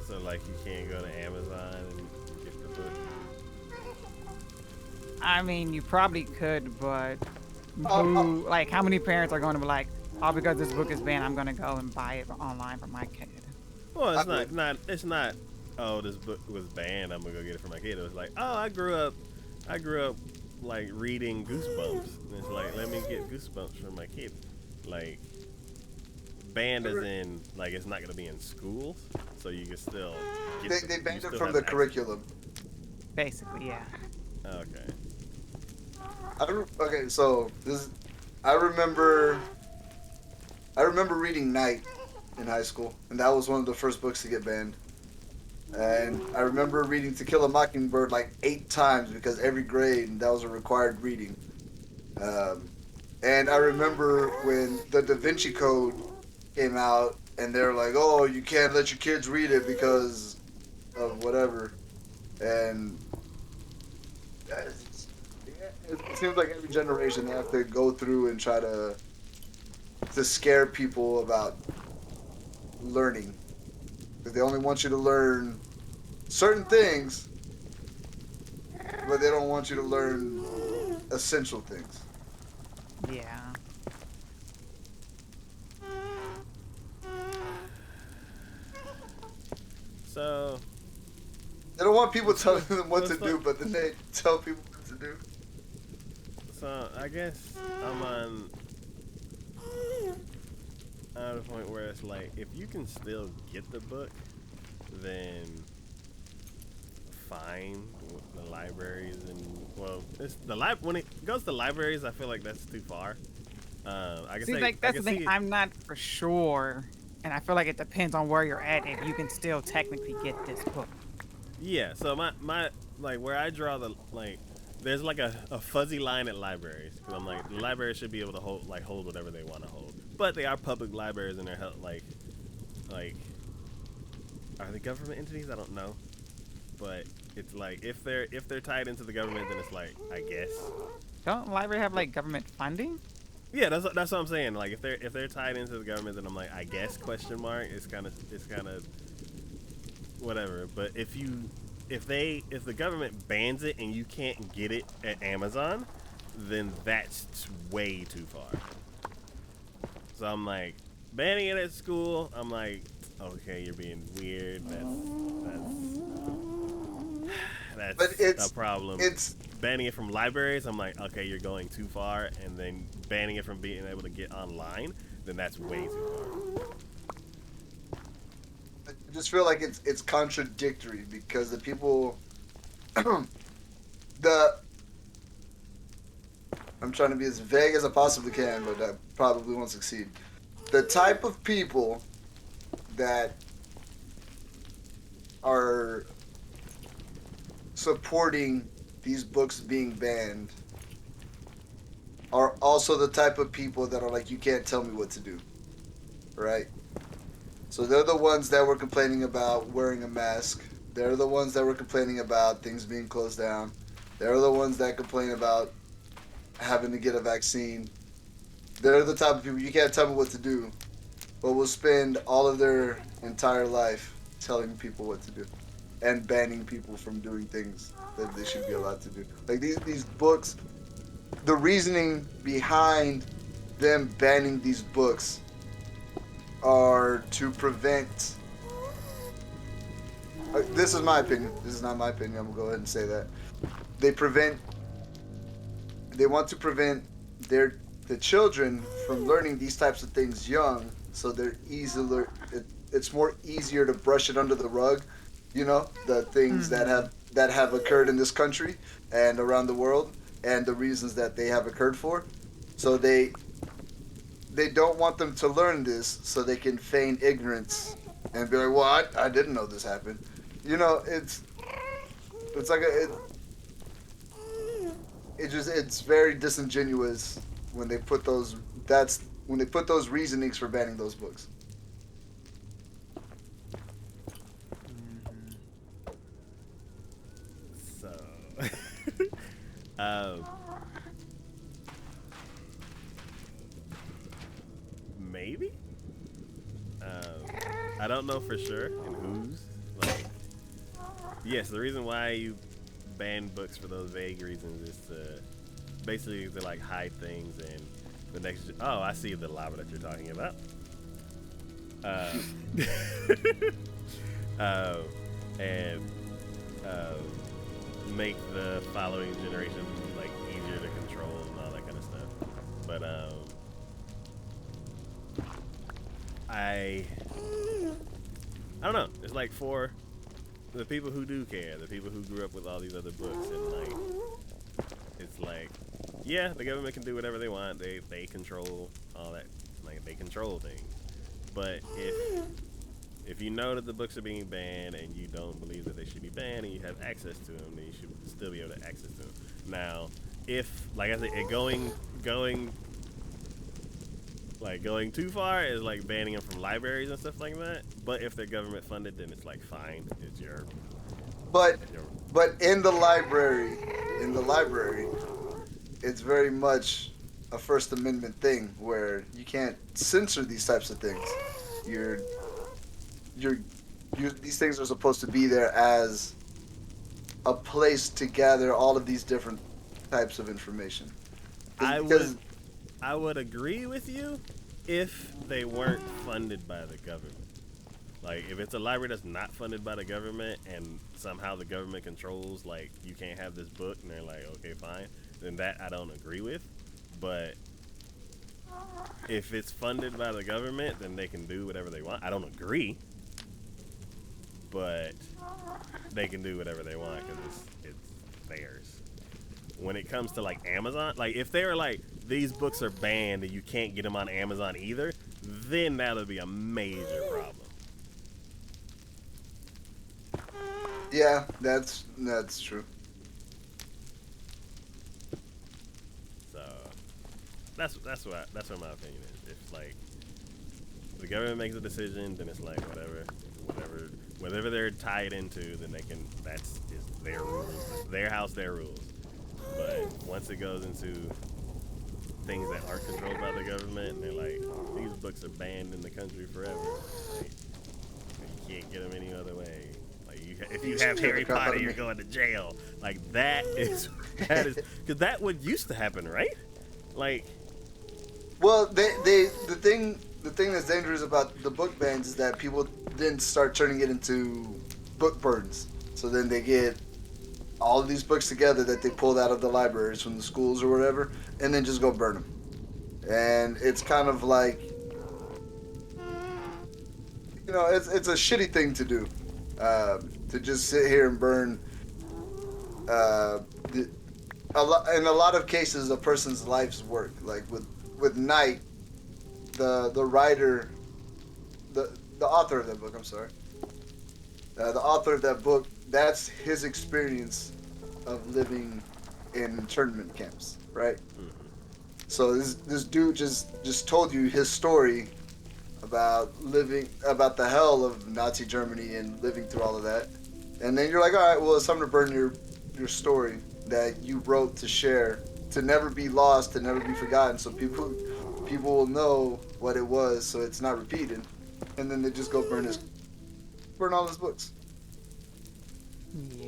So like you can't go to Amazon and get the book. I mean, you probably could, but like, how many parents are going to be like, oh, because this book is banned, I'm going to go and buy it online for my kid? Well, it's not. Oh, this book was banned. I'm gonna go get it for my kid. It was like, oh, I grew up like reading Goosebumps. And it's like, let me get Goosebumps for my kid. Like, banned as in like it's not gonna be in schools, so you can still. They banned it from the curriculum. Basically, yeah. Okay. Okay, so I remember reading Night in high school, and that was one of the first books to get banned. And I remember reading To Kill a Mockingbird like 8 times because every grade that was a required reading. And I remember when the Da Vinci Code came out, and they're like, "Oh, you can't let your kids read it because of whatever." And it seems like every generation they have to go through and try to scare people about learning, because they only want you to learn certain things, but they don't want you to learn essential things. Yeah. So They don't want people telling them what to what's do, the- but then they tell people what to do. So I guess I'm on at a point where it's like, if you can still get the book, then fine. The libraries and it's when it goes to libraries, I feel like that's too far. I can See, say like I that's can the thing. see. I'm not for sure, and I feel like it depends on where you're at if you can still technically get this book. Yeah, so my like where I draw the like, there's like a fuzzy line at libraries, because I'm like, the library should be able to hold whatever they want to hold, but they are public libraries and they're like are they government entities? I don't know, but it's like if they're tied into the government, then it's like, I guess. Don't library have like government funding? Yeah, that's what I'm saying. Like if they're tied into the government, then I'm like, I guess, question mark. It's kind of whatever. But if the government bans it and you can't get it at Amazon, then that's way too far. So I'm like, banning it at school, I'm like, okay, you're being weird. But That's a problem. it's Banning it from libraries, I'm like, okay, you're going too far. And then banning it from being able to get online, then that's way too far. I just feel like it's contradictory, because the people the I'm trying to be as vague as I possibly can, but I probably won't succeed. The type of people that are supporting these books being banned are also the type of people that are like, you can't tell me what to do, right? So they're the ones that were complaining about wearing a mask. They're the ones that were complaining about things being closed down. They're the ones that complain about having to get a vaccine. They're the type of people, you can't tell me what to do, but will spend all of their entire life telling people what to do and banning people from doing things that they should be allowed to do. Like these books, the reasoning behind them banning these books are to prevent. This is my opinion. This is not my opinion. I'm gonna go ahead and say that they prevent. They want to prevent the children from learning these types of things young, so they're easier. It's more easier to brush it under the rug. You know, the things that have occurred in this country and around the world, and the reasons that they have occurred for. So they don't want them to learn this, so they can feign ignorance and be like, "Well, I didn't know this happened." You know, it's like it's very disingenuous when they put those reasonings for banning those books. So, um, maybe. I don't know for sure and whose. Like, yes, the reason why you ban books for those vague reasons is to basically to like hide things, and the next. Oh, I see the lava that you're talking about. Uh, and make the following generation like easier to control and all that kind of stuff. But I don't know. It's like for the people who do care, the people who grew up with all these other books, and like it's like, yeah, the government can do whatever they want. They control all that. Like they control things. But If you know that the books are being banned and you don't believe that they should be banned and you have access to them, then you should still be able to access them. Now, if, like I said, going too far is like banning them from libraries and stuff like that. But if they're government funded, then it's like fine. It's your. But in the library, it's very much a First Amendment thing where you can't censor these types of things. These things are supposed to be there as a place to gather all of these different types of information. I would agree with you if they weren't funded by the government. Like, if it's a library that's not funded by the government and somehow the government controls, like, you can't have this book, and they're like, okay, fine, then that I don't agree with. But if it's funded by the government, then they can do whatever they want. I don't agree, but they can do whatever they want because it's theirs. When it comes to, like, Amazon, like, if they were like, these books are banned and you can't get them on Amazon either, then that would be a major problem. Yeah, that's true. So that's what my opinion is. If like the government makes a decision, then it's like whatever they're tied into, then they can. That's their rules, their house, their rules. But once it goes into things that aren't controlled by the government, and they're like, these books are banned in the country forever. Like, you can't get them any other way. If you have Harry Potter, you're going to jail. Like, that is because that would used to happen, right? Like, well, the thing that's dangerous about the book bans is that people then start turning it into book burns. So then they get all of these books together that they pulled out of the libraries from the schools or whatever, and then just go burn them. And it's kind of like, you know, it's a shitty thing to do. To just sit here and burn in a lot of cases a person's life's work. Like with Night, the writer, the author of that book, I'm sorry, the author of that book, that's his experience of living in internment camps, right? Mm-hmm. So this dude just told you his story about the hell of Nazi Germany and living through all of that. And then you're like, all right, well, it's time to burn your story that you wrote to share, to never be lost, to never be forgotten, so people will know what it was, so it's not repeated. And then they just go burn all his books. Yeah.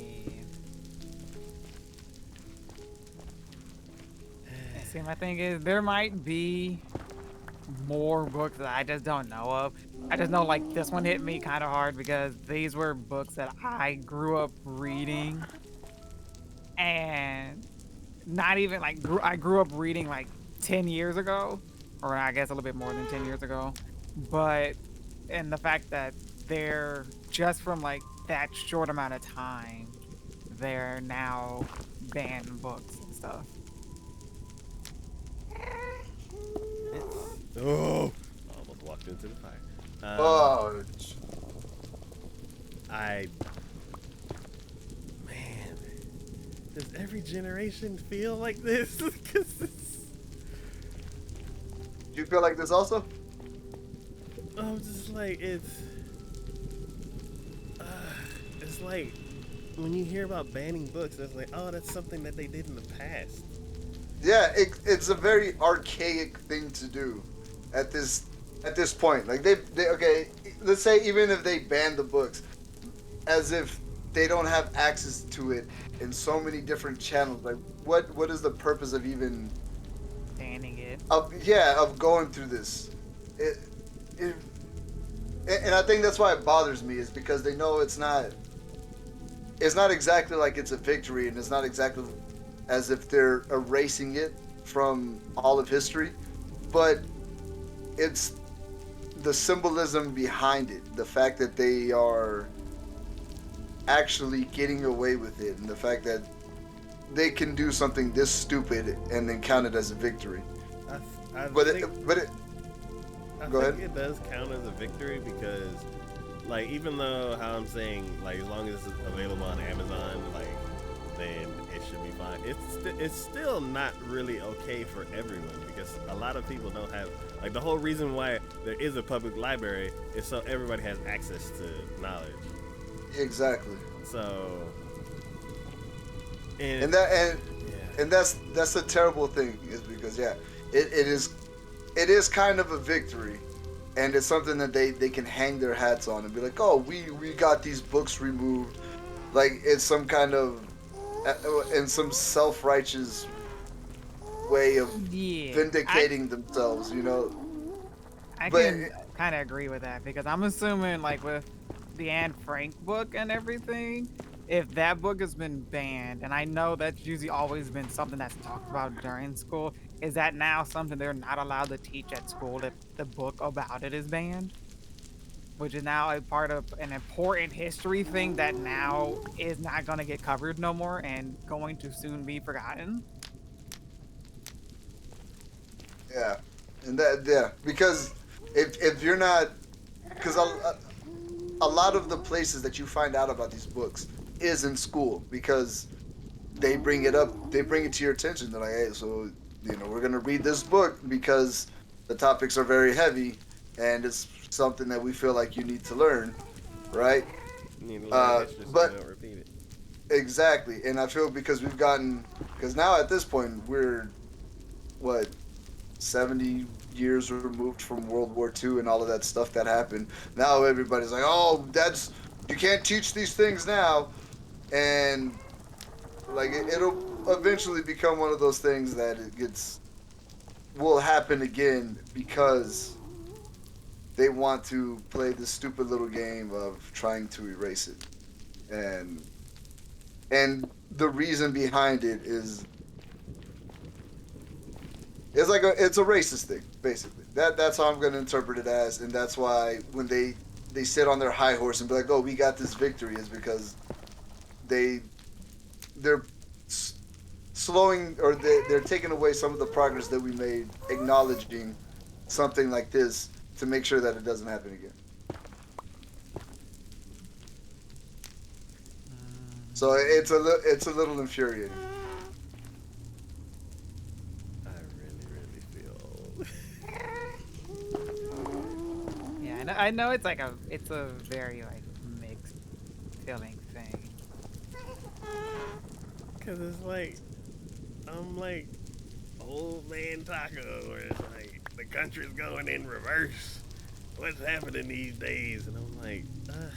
See, my thing is, there might be more books that I just don't know of. I just know, like, this one hit me kind of hard because these were books that I grew up reading, and not even like I grew up reading like 10 years ago, or I guess a little bit more than 10 years ago. But and the fact that they're just from like that short amount of time, they're now banned books and stuff. Oh, almost walked into the fire. Man, does every generation feel like this? Do you feel like this also? I'm just like, it's like when you hear about banning books, it's like, oh, that's something that they did in the past. Yeah, it's a very archaic thing to do at this point. Like they okay, let's say even if they ban the books, as if they don't have access to it in so many different channels. Like what is the purpose of even banning it? Of going through this. And I think that's why it bothers me, is because they know it's not exactly like it's a victory, and it's not exactly as if they're erasing it from all of history, but it's the symbolism behind it, the fact that they are actually getting away with it, and the fact that they can do something this stupid and then count it as a victory. I think it does count as a victory because like even though how I'm saying like as long as it's available on Amazon, like then it should be fine. It's still not really okay for everyone because a lot of people don't have like the whole reason why there is a public library is so everybody has access to knowledge. Exactly. So And that yeah. and that's a terrible thing is because it is kind of a victory, and it's something that they can hang their hats on and be like, oh, we got these books removed, like it's some kind of in some self-righteous way of Yeah, vindicating themselves, you know. I But can kind of agree with that because I'm assuming like with the Anne Frank book and everything, if that book has been banned, and I know that's usually always been something that's talked about during school, is that now something they're not allowed to teach at school if the book about it is banned? Which is now a part of an important history thing that now is not going to get covered no more and going to soon be forgotten. yeah, and that because if you're not because a lot of the places that you find out about these books is in school because they bring it up, they bring it to your attention. They're like, hey, so we're gonna read this book because the topics are very heavy and it's something that we feel like you need to learn, right? You need to learn history so you But don't repeat it. exactly, and I feel because now at this point we're what 70 years removed from World War II and all of that stuff that happened. Now everybody's like, oh, that's you can't teach these things now, and like it'll eventually become one of those things that it gets will happen again because they want to play this stupid little game of trying to erase it. and and the reason behind it is it's a racist thing basically. That's how I'm going to interpret it as, and that's why when they sit on their high horse and be like, oh, we got this victory, is because they they're slowing, or they're taking away some of the progress that we made acknowledging something like this to make sure that it doesn't happen again. So it's a little infuriating. I really feel Yeah, I know it's like it's a very like mixed feeling thing. because it's like I'm like old man taco where it's like the country's going in reverse. What's happening these days? And I'm like, ugh.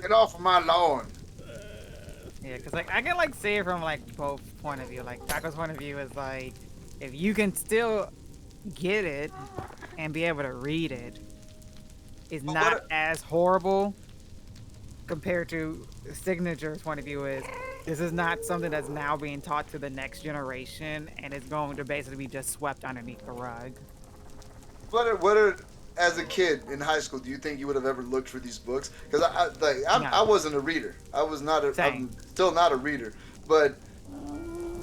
Get off of my lawn. Yeah, because like I can like see it from like both point of view. Like Taco's point of view is like if you can still get it and be able to read it, is But not as horrible compared to Signature's point of view is this is not something that's now being taught to the next generation and it's going to basically be just swept underneath the rug. What are as a kid in high school, do you think you would have ever looked for these books? Because No. I wasn't a reader. Same. I'm still not a reader. But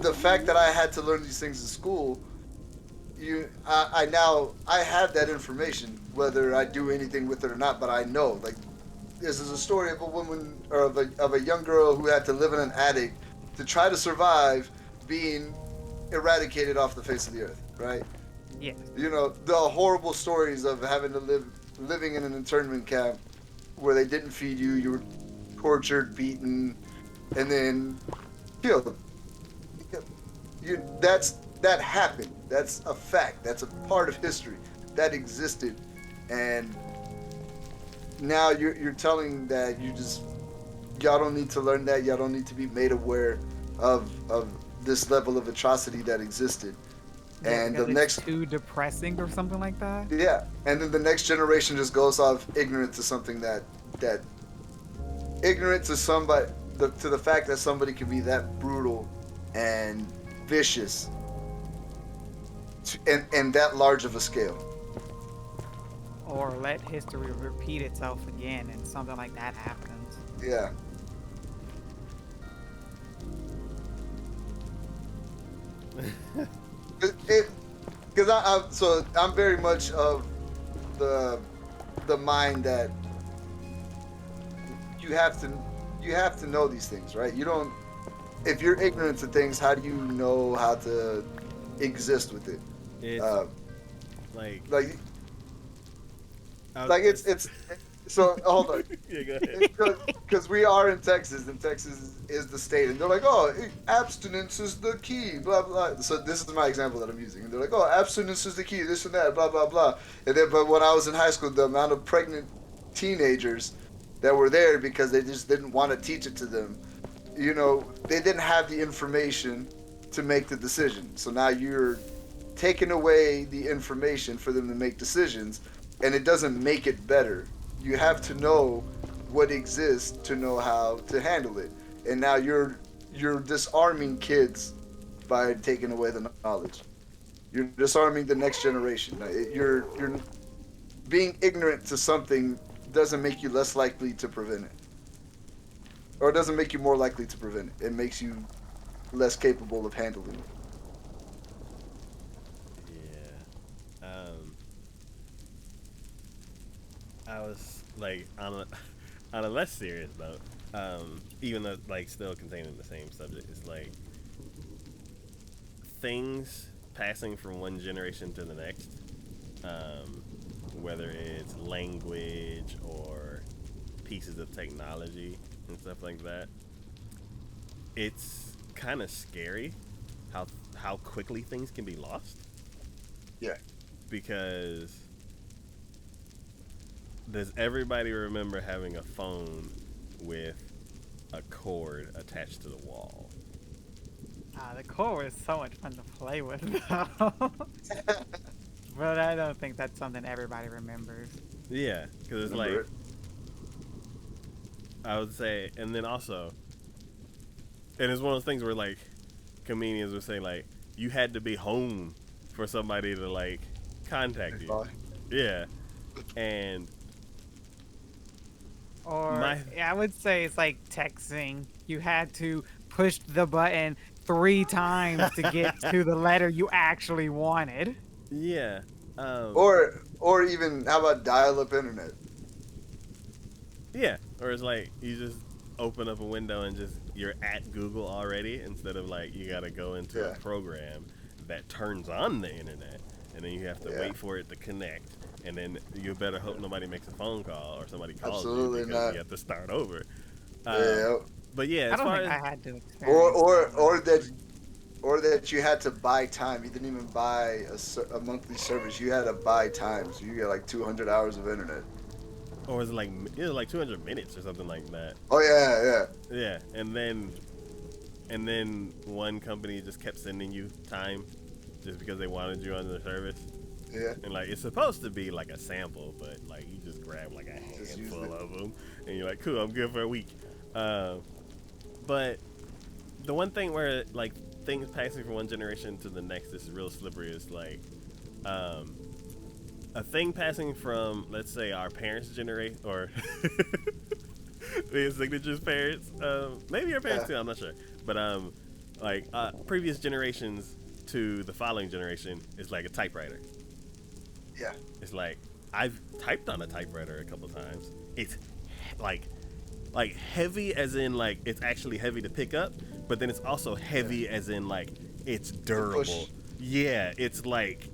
the fact that I had to learn these things in school, I have that information, whether I do anything with it or not. But I know, like, this is a story of a woman or of a young girl who had to live in an attic to try to survive being eradicated off the face of the earth, right? Yeah. The horrible stories of having to living in an internment camp where they didn't feed you, you were tortured, beaten, and then killed. That happened. That's a fact. That's a part of history that existed, and now you're telling that y'all don't need to learn that. Y'all don't need to be made aware of this level of atrocity that existed. Yeah, And the because next it's too depressing or something like that. Yeah, and then the next generation just goes off ignorant to something that ignorant to somebody to the fact that somebody can be that brutal and vicious and that large of a scale. Or let history repeat itself again and something like that happens. Yeah. Because I'm very much of the the mind that you have to know these things, right? You don't. If you're ignorant to things, how do you know how to exist with it? It's Uh, like like I was, like it's so hold on. yeah, go ahead. Because we are in Texas, and Texas is the state, and they're like, oh, abstinence is the key, blah blah. So this is my example that I'm using, and they're like, oh, abstinence is the key, this and that, blah blah blah. And then, but when I was in high school, the amount of pregnant teenagers that were there because they just didn't want to teach it to them, they didn't have the information to make the decision. So now you're taking away the information for them to make decisions, and it doesn't make it better. You have to know what exists to know how to handle it. And now you're disarming kids by taking away the knowledge. You're disarming the next generation. You're being ignorant to something doesn't make you less likely to prevent it, or it doesn't make you more likely to prevent it. It makes you less capable of handling it. Yeah. I was like on a less serious note, even though like still containing the same subject, it's like things passing from one generation to the next, whether it's language or pieces of technology and stuff like that. It's kind of scary how quickly things can be lost. Yeah. Because does everybody remember having a phone with a cord attached to the wall? The core was so much fun to play with, though. But I don't think that's something everybody remembers. Yeah, because it's Remember like, I would say, and then also, and it's one of those things where like comedians would say like, you had to be home for somebody to like contact you. Yeah, and Or I would say it's like texting. You had to push the button 3 times to get to the letter you actually wanted. yeah, or even how about dial-up internet? yeah, or it's like you just open up a window and just you're at Google already instead of like you gotta go into a program that turns on the internet and then you have to wait for it to connect, and then you better hope nobody makes a phone call or somebody calls you because you have to start over. But yeah, I as don't far think as I had to experience or that you had to buy time. You didn't even buy a monthly service. You had to buy time, so you get like 200 hours of internet. or was it was like 200 minutes or something like that. Oh yeah. Yeah, and then one company just kept sending you time just because they wanted you on their service. Yeah. And like it's supposed to be like a sample, but like you just grab like a handful of them, and you're like, cool, I'm good for a week. But the one thing where like things passing from one generation to the next is real slippery is like a thing passing from, let's say, our parents' generation or the signatures parents, maybe our parents too, I'm not sure, but like previous generations to the following generation is like a typewriter. Yeah. It's like I've typed on a typewriter a couple times. It's like heavy as in like it's actually heavy to pick up, but then it's also heavy as in like it's durable. Yeah, it's like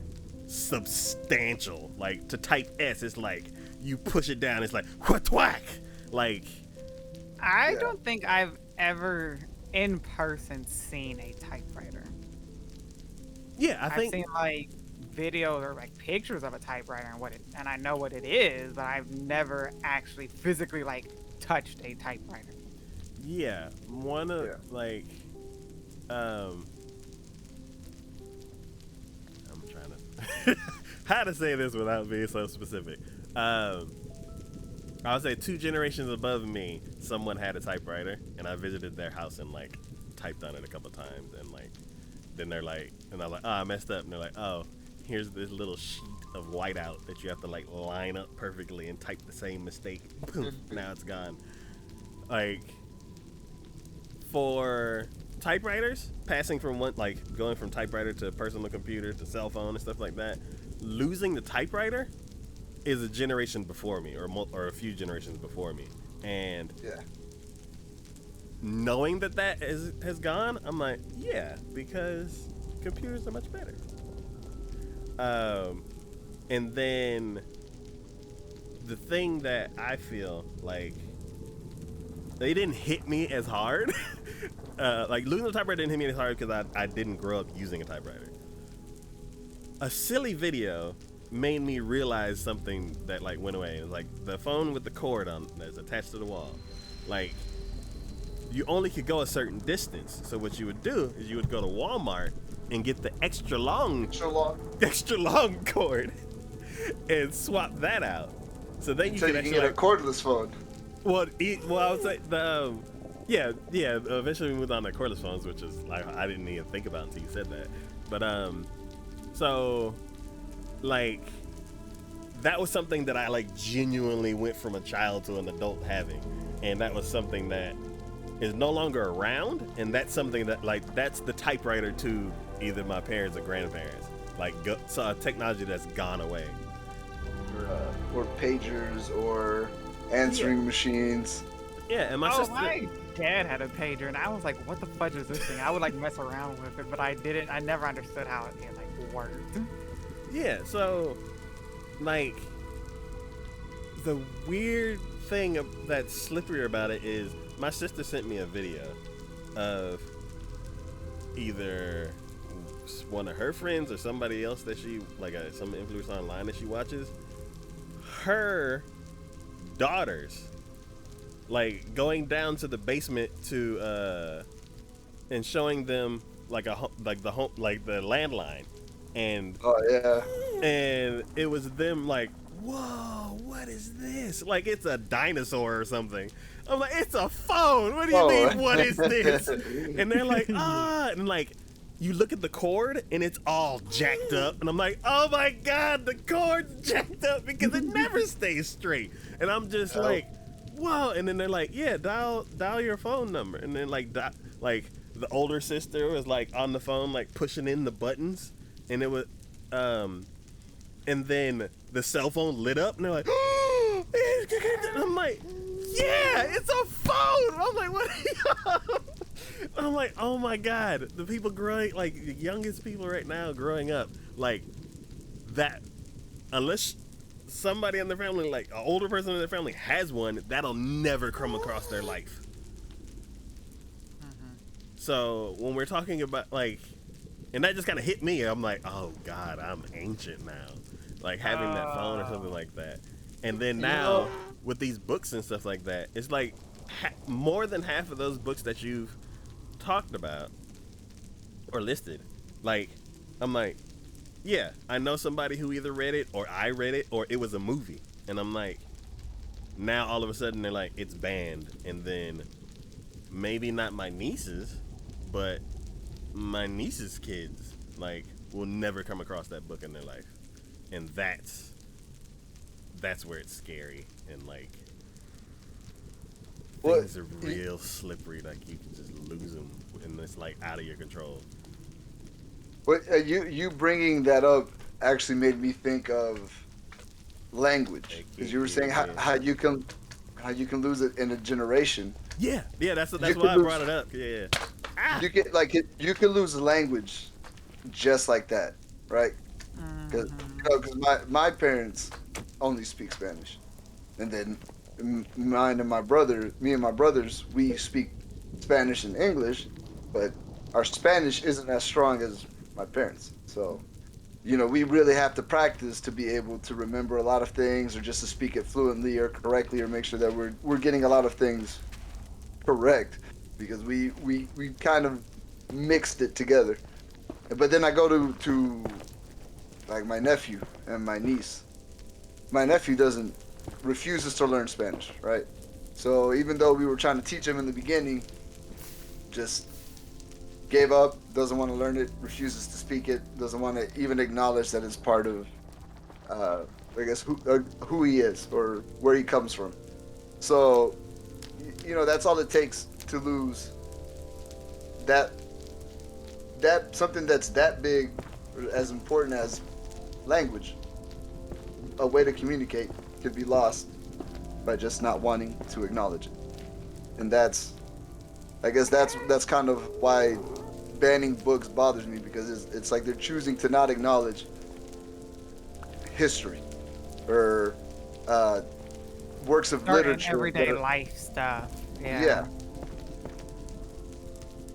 substantial. Like to type S, it's like you push it down, it's like whack. Like I don't think I've ever in person seen a typewriter. Yeah, I've seen like videos or like pictures of a typewriter and I know what it is, but I've never actually physically like touched a typewriter. Yeah, one of like I'm trying to how to say this without being so specific. I would say 2 generations above me, someone had a typewriter, and I visited their house and like typed on it a couple times, and like then they're like, and I'm like, oh, I messed up, and they're like, oh, here's this little sheet of whiteout that you have to like line up perfectly and type the same mistake. Now it's gone. Like for typewriters, passing from one, like going from typewriter to personal computer to cell phone and stuff like that, losing the typewriter is a generation before me, or a few generations before me, and Yeah. knowing that has gone, I'm like, yeah, because computers are much better. And then the thing that I feel like they didn't hit me as hard. Like losing a typewriter didn't hit me as hard because I didn't grow up using a typewriter. A silly video made me realize something that like went away. It was like the phone with the cord on that's attached to the wall. Like you only could go a certain distance. So what you would do is you would go to Walmart and get the extra long cord and swap that out. So then you So could you actually can get a cordless phone. well, I would say the yeah. Eventually we moved on to cordless phones, which is like I didn't even think about until you said that. But so like that was something that I like genuinely went from a child to an adult having, and that was something that is no longer around, and that's something that like that's the typewriter to either my parents or grandparents. Like so a technology that's gone away. Or pagers or answering machines. Yeah, and my sister. My dad had a pager, and I was like, "What the fudge is this thing?" I would like mess around with it, but I didn't. I never understood how it like worked. Yeah, so like the weird thing that's slippery about it is my sister sent me a video of either one of her friends or somebody else that she like some influencer online that she watches. Her daughters like going down to the basement to and showing them like the landline, and Oh yeah. and it was them like, whoa, what is this? Like it's a dinosaur or something. I'm like, it's a phone. What do you mean? What is this? And they're like, and like you look at the cord and it's all jacked up, and I'm like, oh my god, the cord's jacked up because it never stays straight. And I'm just like, whoa. And then they're like, yeah, dial your phone number. And then like the older sister was like on the phone like pushing in the buttons, and it was and then the cell phone lit up, and they're like, I'm like, yeah, it's a phone. I'm like, what? I'm like, oh my god, the people growing, like the youngest people right now growing up, like that, unless somebody in their family, like an older person in their family has one, that'll never come across their life. So when we're talking about like, and that just kind of hit me, I'm like, oh god, I'm ancient now, like having that phone or something like that. And then now with these books and stuff like that, it's like more than half of those books that you've talked about or listed, like I'm like, yeah, I know somebody who either read it or I read it or it was a movie. And I'm like, now all of a sudden they're like, it's banned. And then maybe not my nieces, but my niece's kids like will never come across that book in their life. And that's where it's scary, and like things are real slippery. Like you can just lose them, and it's like out of your control. But you bringing that up actually made me think of language, because you were saying how you can lose it in a generation. Yeah, that's why I brought it up. Yeah. You get you can lose a language just like that, right? Because my parents only speak Spanish, and then me and my brothers, we speak Spanish and English, but our Spanish isn't as strong as my parents. So, we really have to practice to be able to remember a lot of things, or just to speak it fluently or correctly, or make sure that we're getting a lot of things correct, because we kind of mixed it together. But then I go to like my nephew and my niece. My nephew refuses to learn Spanish, right? So even though we were trying to teach him in the beginning, just gave up, doesn't want to learn it, refuses to speak it, doesn't want to even acknowledge that it's part of, I guess, who he is or where he comes from. So, that's all it takes to lose that something that's that big, or as important as language. a way to communicate could be lost by just not wanting to acknowledge it. And I guess that's kind of why banning books bothers me, because it's like they're choosing to not acknowledge history or works of Certain literature. everyday life stuff. Yeah.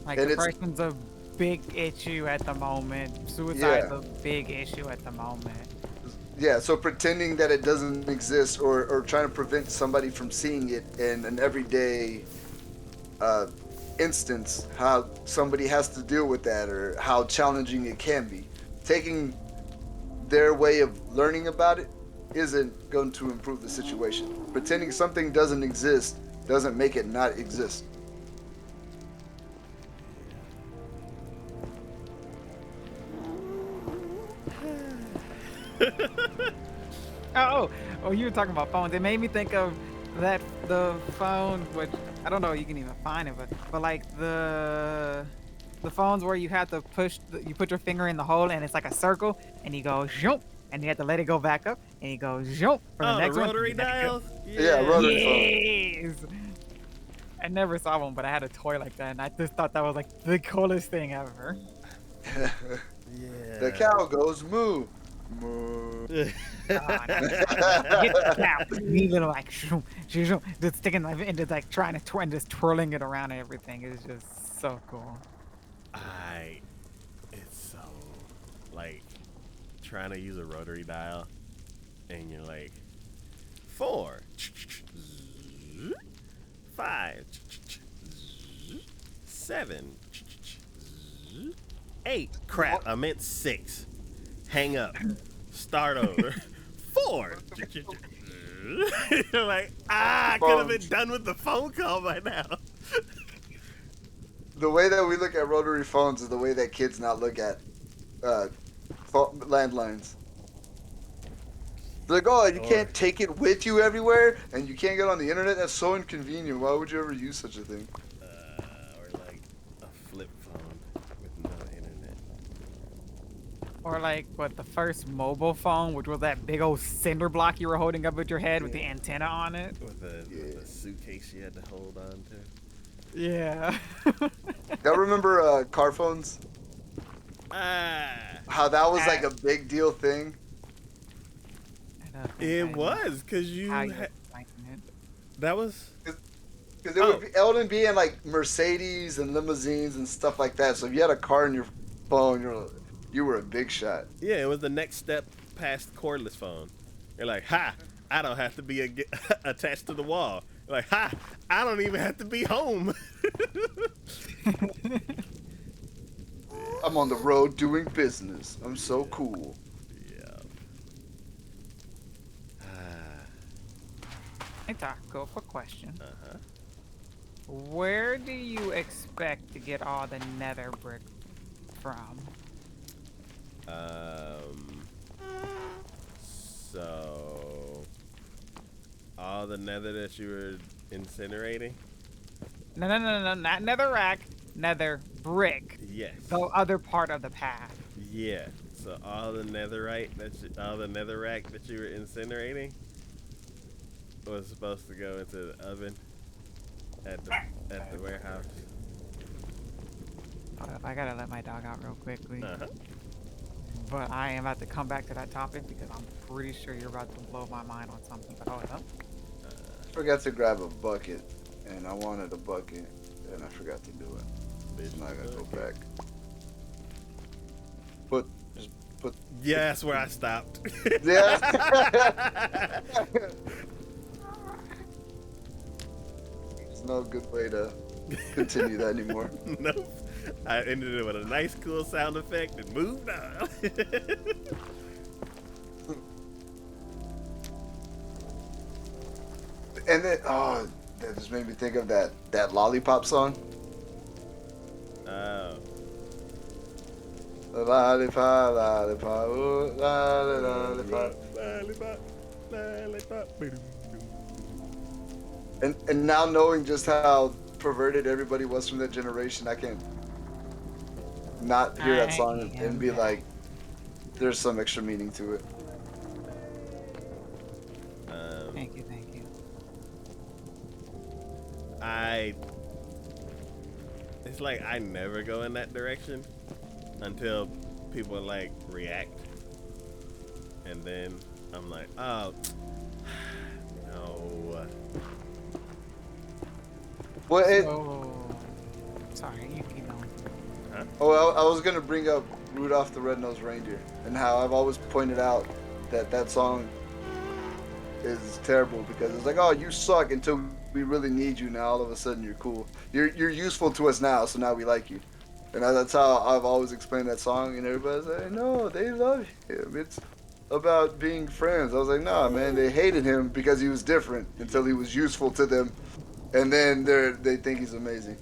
Like And depression's a big issue at the moment. Suicide's a big issue at the moment. Yeah, so pretending that it doesn't exist, or trying to prevent somebody from seeing it in an everyday instance, how somebody has to deal with that, or how challenging it can be. Taking their way of learning about it isn't going to improve the situation. Pretending something doesn't exist doesn't make it not exist. Oh, you were talking about phones. It made me think of the phone, which I don't know, you can even find it, but like the phones where you have to you put your finger in the hole and it's like a circle, and you go zoom, and you have to let it go back up, and you go zoom for the next the one. rotary dials. Yeah, rotary Yes. I never saw one, but I had a toy like that, and I just thought that was like the coolest thing ever. Yeah. The cow goes moo. Moo. Get the cow. Leave it like shoom, shoom, just sticking my and just like trying to just twirling it around and everything. It's just so cool. It's so like trying to use a rotary dial, and you're like 4, 5, 7, 8. Crap, I meant 6. Hang up. Start over. 4. You're like, I could have been done with the phone call by now. The way that we look at rotary phones is the way that kids now look at landlines. They're like, oh, you can't take it with you everywhere, and you can't get on the internet. That's so inconvenient. Why would you ever use such a thing? Or like a flip phone with no internet. Or like what the first mobile phone, which was that big old cinder block you were holding up with your head with the antenna on it. With the suitcase you had to hold on to. Yeah. Y'all remember car phones? How that was like a big deal thing? It was, because you that was... Because it would be in like Mercedes and limousines and stuff like that. So if you had a car in your phone, you were a big shot. Yeah, it was the next step past cordless phone. You're like, ha, I don't have to be attached to the wall. You're like, ha, I don't even have to be home. I'm on the road doing business. I'm so cool. Hey Taco, quick question. Uh-huh. Where do you expect to get all the nether brick from? So all the nether that you were incinerating? No, not netherrack, nether brick. Yes. The other part of the path. Yeah. So all the netherite all the netherrack that you were incinerating was supposed to go into the oven at the warehouse. Hold up, I gotta let my dog out real quickly. Uh-huh. But I am about to come back to that topic because I'm pretty sure you're about to blow my mind on something. But hold up. I forgot to grab a bucket, and I wanted a bucket, and I forgot to do it. So now I gotta go back. Just put. Yeah, that's where I stopped. Yeah. There's no good way to continue that anymore. Nope. I ended it with a nice, cool sound effect and moved on. And then, that just made me think of that Lollipop song. Oh. Lollipop, lollipop, ooh, lollipop. Lollipop. And now knowing just how perverted everybody was from that generation, I can not hear that song and be like, there's some extra meaning to it. Thank you, thank you. It's like I never go in that direction until people like react, and then I'm like, oh no. Well, So, sorry, you keep going. Huh? oh, I was gonna bring up Rudolph the Red-Nosed Reindeer and how I've always pointed out that song is terrible because it's like, oh, you suck until we really need you. Now all of a sudden you're cool. You're useful to us now, so now we like you. And that's how I've always explained that song. And everybody's like, no, they love him. It's about being friends. I was like, nah, man, they hated him because he was different until he was useful to them, and then they think he's amazing.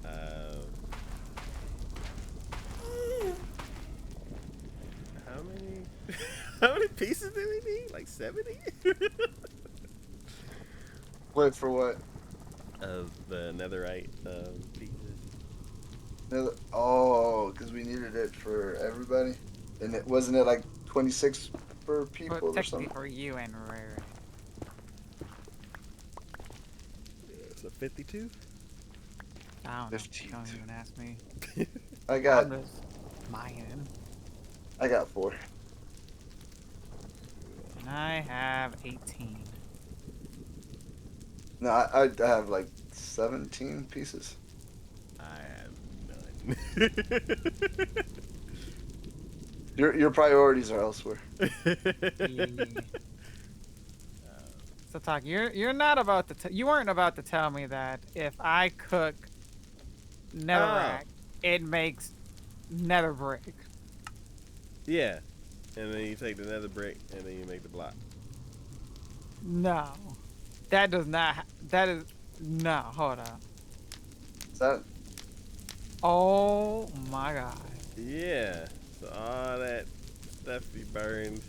Um, how many? How many pieces do we need? Like 70 Wait for what? of the netherite pieces. Oh, because we needed it for everybody, and it wasn't it like 26 per people Well, or technically something. for you and Rare. So 52. I don't know. 15. Don't even ask me. I got I'm just mining. 4. And I have 18. No, I have like 17 pieces. I have none. Your priorities are elsewhere. Yeah. So talk, you're not about to you weren't about to tell me that if I cook netherrack, it makes nether brick. Yeah, and then you take the nether brick and then you make the block. No, that does not. That is no. Hold up. Is that Oh my god. Yeah, so all that stuff you burned.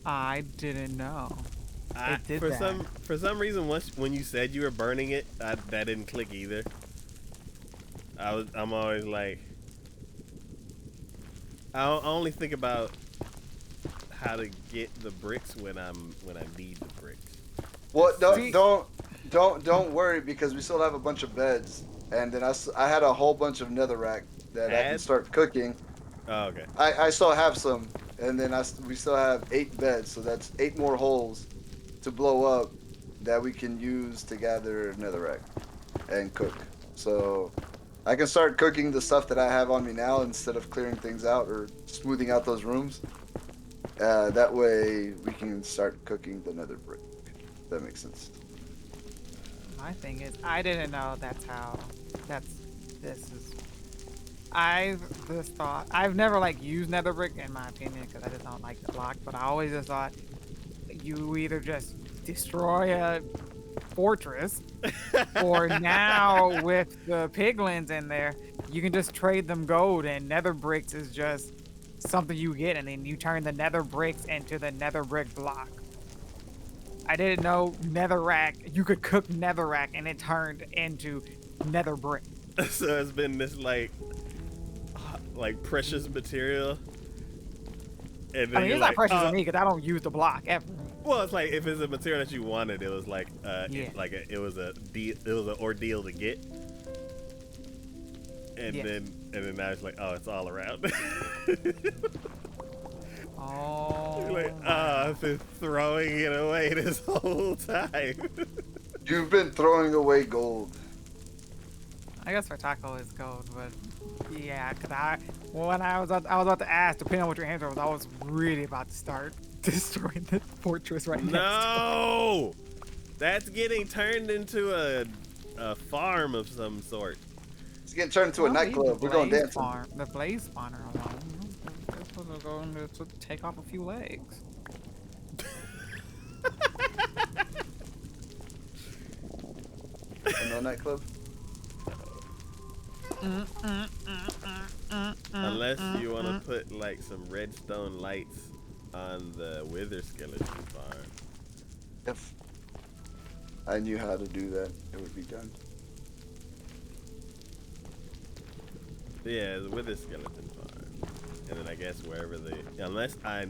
I didn't know. It did for that. for some reason, when you said you were burning it, that didn't click either. I'm always like, I only think about how to get the bricks when I need the bricks. What? See- Don't worry because we still have a bunch of beds, and then I had a whole bunch of netherrack that I can Had? start cooking. Oh, okay. I still have some, and then we still have 8 beds, so that's 8 more holes to blow up that we can use to gather netherrack and cook. So I can start cooking the stuff that I have on me now instead of clearing things out or smoothing out those rooms. That way we can start cooking the nether brick. If that makes sense. My thing is, I didn't know that's how. This is. I've just thought I've never like used nether brick in my opinion because I just don't like the block. But I always just thought you either just destroy a fortress, or now with the piglins in there, you can just trade them gold, and nether bricks is just something you get, and then you turn the nether bricks into the nether brick block. I didn't know netherrack. You could cook netherrack, and it turned into nether brick. So it's been this like precious material. And then I mean, you're it's like, not precious to me because I don't use the block ever. well, it's like if it's a material that you wanted, it was like Yeah. it was an ordeal to get. And Yes. then now it's like, oh, it's all around. Oh. You're like, oh, I've been throwing it away this whole time. You've been throwing away gold. I guess for taco is gold, but yeah, cause when I was about to ask, depending on what your answer was, I was really about to start destroying the fortress right next to it. No, that's getting turned into a farm of some sort. It's getting turned into a Well, leave nightclub. the We're going blaze dancing. The blaze spawner alone. That's supposed to go to take off a few legs. No nightclub. Unless you want to put like some redstone lights on the wither skeleton farm. If I knew how to do that, it would be done. Yeah, the wither skeleton farm. and then I guess wherever unless I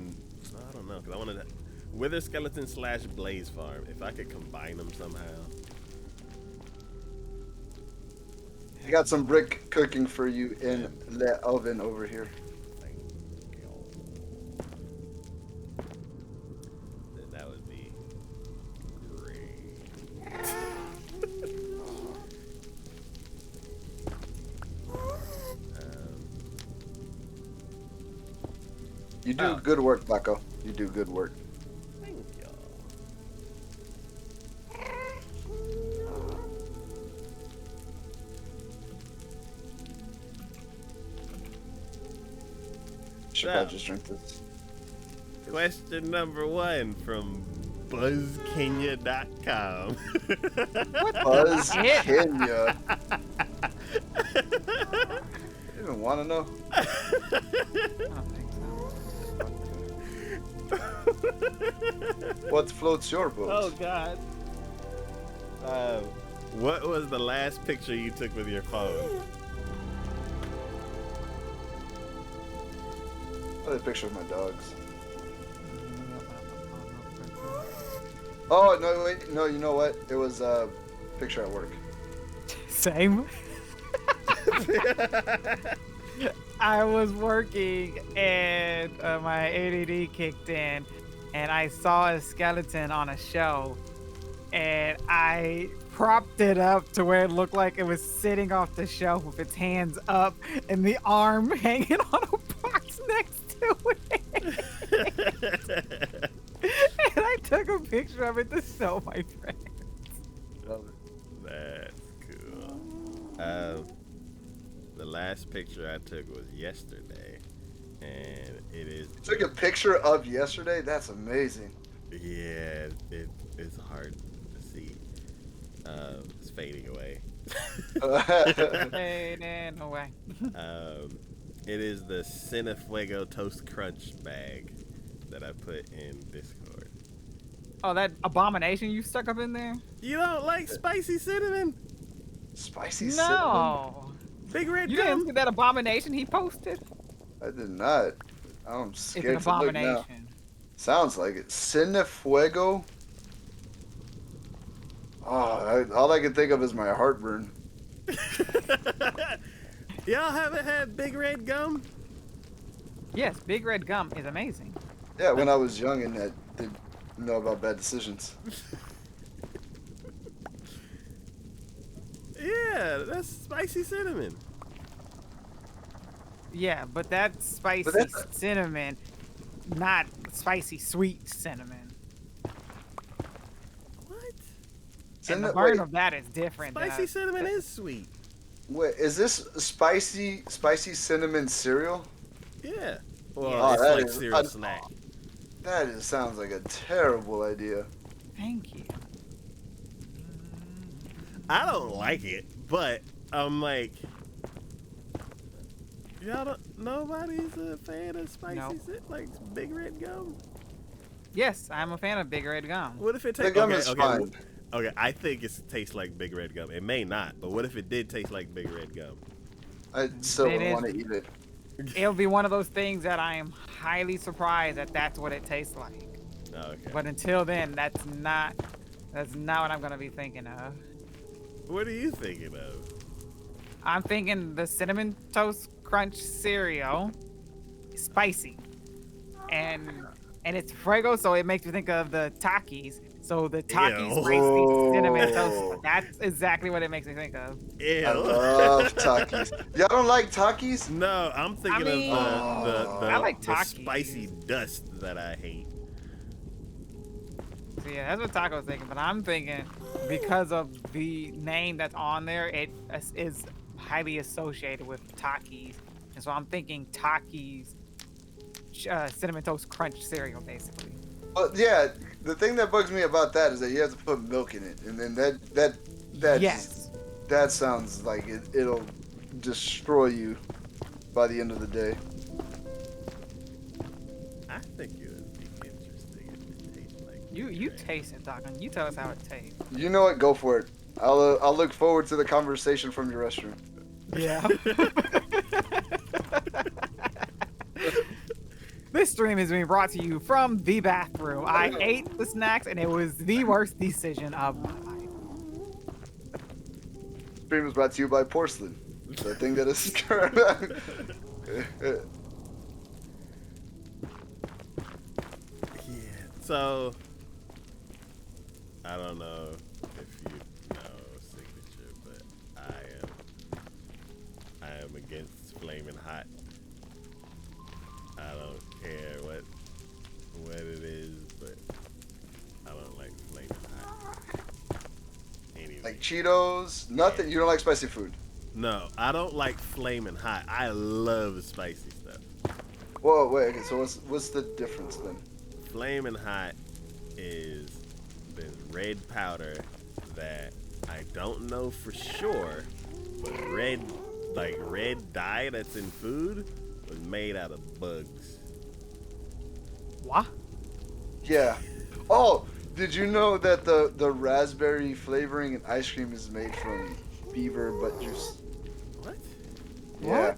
don't know, because I wanted to Wither Skeleton / Blaze Farm. If I could combine them somehow. I got some brick cooking for you in the oven over here. Thank you. That would be great. You do good work, Bucko. You do good work. Thank y'all. Should I just drink this? Question number 1 from BuzzKenya.com. Buzz Kenya. You even want to know? I don't think so. What floats your boat? Oh God. What was the last picture you took with your phone? Oh, the picture of my dogs. Oh, no, wait. No, you know what? It was a picture at work. Same. I was working and my ADD kicked in, and I saw a skeleton on a shelf, and I propped it up to where it looked like it was sitting off the shelf with its hands up and the arm hanging on a box next to it. And I took a picture of it to show my friends. Love it. That's cool. The last picture I took was yesterday, and it is. Took a picture of yesterday? That's amazing. Yeah, it's hard to see. It's fading away. Fading away. It is the Cinefuego Toast Crunch bag that I put in Discord. Oh, that abomination you stuck up in there? You don't like spicy cinnamon? Spicy cinnamon? No. Big red You didn't gum? see that abomination he posted? I did not. I'm It's scared an to look now. abomination. Sounds like it. Cinefuego? Oh, all I can think of is my heartburn. Y'all haven't had big red gum? Yes, big red gum is amazing. Yeah, when I was young and I didn't know about bad decisions. Yeah, that's spicy cinnamon. Yeah, but that's spicy that's- cinnamon, not spicy sweet cinnamon. What? And the Cinna- burn wait, of that is different. Spicy cinnamon is sweet. wait, is this spicy cinnamon cereal? Yeah. Well, Oh, it's that like is cereal snack. Sounds like a terrible idea. Thank you. I don't like it, but I'm like, nobody's a fan of spicy No. like big red gum. Yes, I'm a fan of big red gum. What if it The tastes? gum is fine. Okay, I think it tastes like big red gum. It may not, but what if it did taste like big red gum? I still It would is- want to eat it. It'll be one of those things that I am highly surprised that that's what it tastes like. Oh, okay. But until then, that's not what I'm gonna be thinking of. What are you thinking of? I'm thinking the cinnamon toast crunch cereal, spicy, and it's Fuego, so it makes me think of the Takis. So the Takis Ew. spicy cinnamon Oh. toast. That's exactly what it makes me think of. Ew. I love Takis. Y'all don't like Takis? No, I'm thinking mean, of the I like the Takis. spicy dust that I hate. So yeah, that's what Taco's thinking. But I'm thinking because of the name that's on there, it is highly associated with Takis, and so I'm thinking Takis cinnamon toast crunch cereal, basically. Well, yeah. The thing that bugs me about that is that you have to put milk in it, and then that Yes. that sounds like it'll destroy you by the end of the day. I think it would be interesting if it tastes like. You taste it, Doc, and you tell us how it tastes. You know what? Go for it. I'll look forward to the conversation from your restroom. Yeah. stream is being brought to you from the bathroom. I ate the snacks and it was the worst decision of my life. Stream is brought to you by porcelain. The thing that is. Yeah. So I don't know if you know Signature, but I am against flaming hot. I don't care what it is, but I don't like flaming hot. Anyway. Like Cheetos, nothing. You don't like spicy food. No, I don't like flaming hot. I love spicy stuff. Whoa, wait. Okay, so what's the difference then? Flaming hot is this red powder that I don't know for sure, but red dye that's in food was made out of bugs. What? Yeah. Oh, did you know that the raspberry flavoring in ice cream is made from beaver butt juice? What? Yeah. What?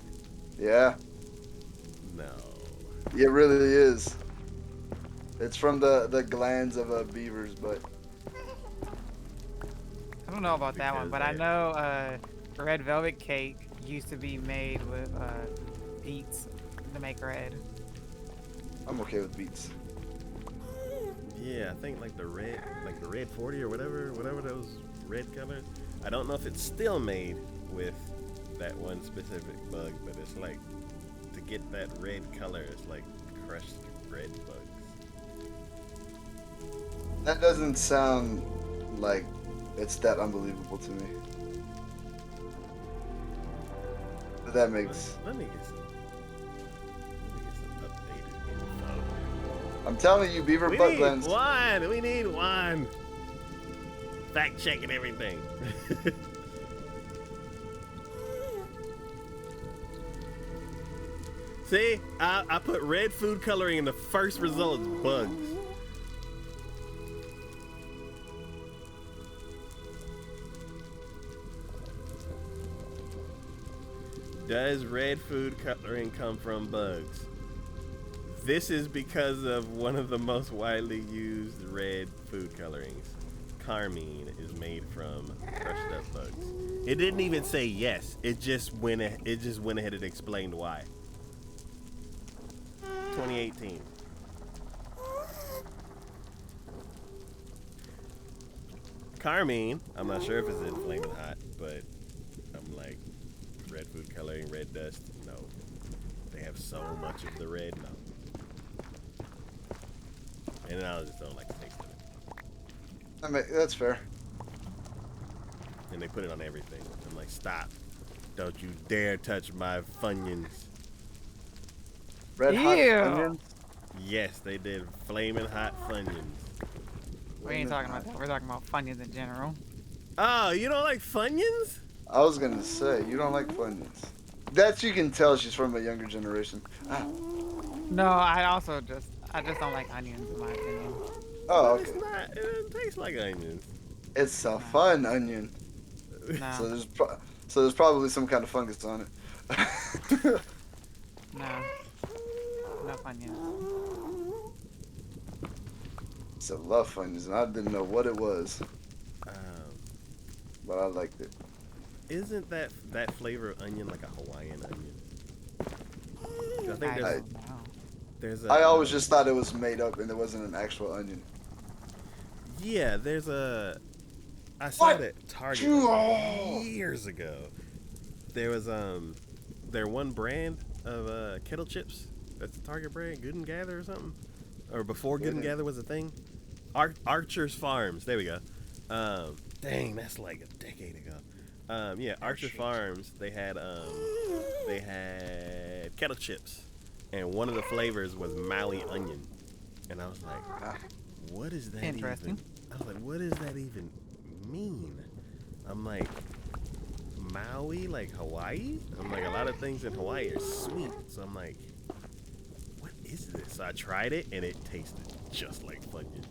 Yeah. No. It really is. It's from the glands of a beaver's butt. I don't know about that one, Because but I they- know red velvet cake used to be made with beets to make red. I'm okay with beets. Yeah, I think like the red 40 or whatever those red colors. I don't know if it's still made with that one specific bug, but it's like to get that red color, it's like crushed red bugs. That doesn't sound like it's that unbelievable to me. But that makes. Let me get some updated info. I'm telling you, beaver We butt need glands. one. We need one. Fact checking everything. See, I put red food coloring and the first result is bugs. Does red food coloring come from bugs? This is because of one of the most widely used red food colorings. Carmine is made from crushed up bugs. It didn't even say yes. It just went ahead and explained why. 2018. Carmine, I'm not sure if it's in Flaming Hot, but I'm like, red food coloring, red dust, no. They have so much of the red, no. And I just don't like the taste of it. I mean, that's fair. And they put it on everything. I'm like, stop. Don't you dare touch my Funyuns. Red hot Ew. onions. Yes, they did flaming hot Funyuns. We ain't talking about that. We're talking about Funyuns in general. Oh, you don't like Funyuns? I was gonna say you don't like Funyuns. That you can tell she's from a younger generation. Ah. No, I just don't like onions in my opinion. Oh, It's okay. not. It doesn't taste like onions. It's a fun onion. No, So there's probably some kind of fungus on it. no Funyuns. So love Funyuns, and I didn't know what it was, Um, but I liked it. isn't that flavor of onion like a Hawaiian onion? 'Cause I think I there's, don't know. there's a. I always just thought it was made up and it wasn't an actual onion. Yeah, there's a. I saw What? it at Target Oh. years ago. There was their one brand of kettle chips. That's the Target brand, Good and Gather or something, or before Good and Yeah. Gather was a thing. Archer's Farms. There we go. Dang, that's like a decade ago. Yeah, Archer Farms. They had kettle chips, and one of the flavors was Maui onion, and I was like, Ah. what is that? Interesting. I was like, what does that even mean? I'm like, Maui, like Hawaii? I'm like, a lot of things in Hawaii are sweet, so I'm like, what is this? So I tried it, and it tasted just like Funyuns.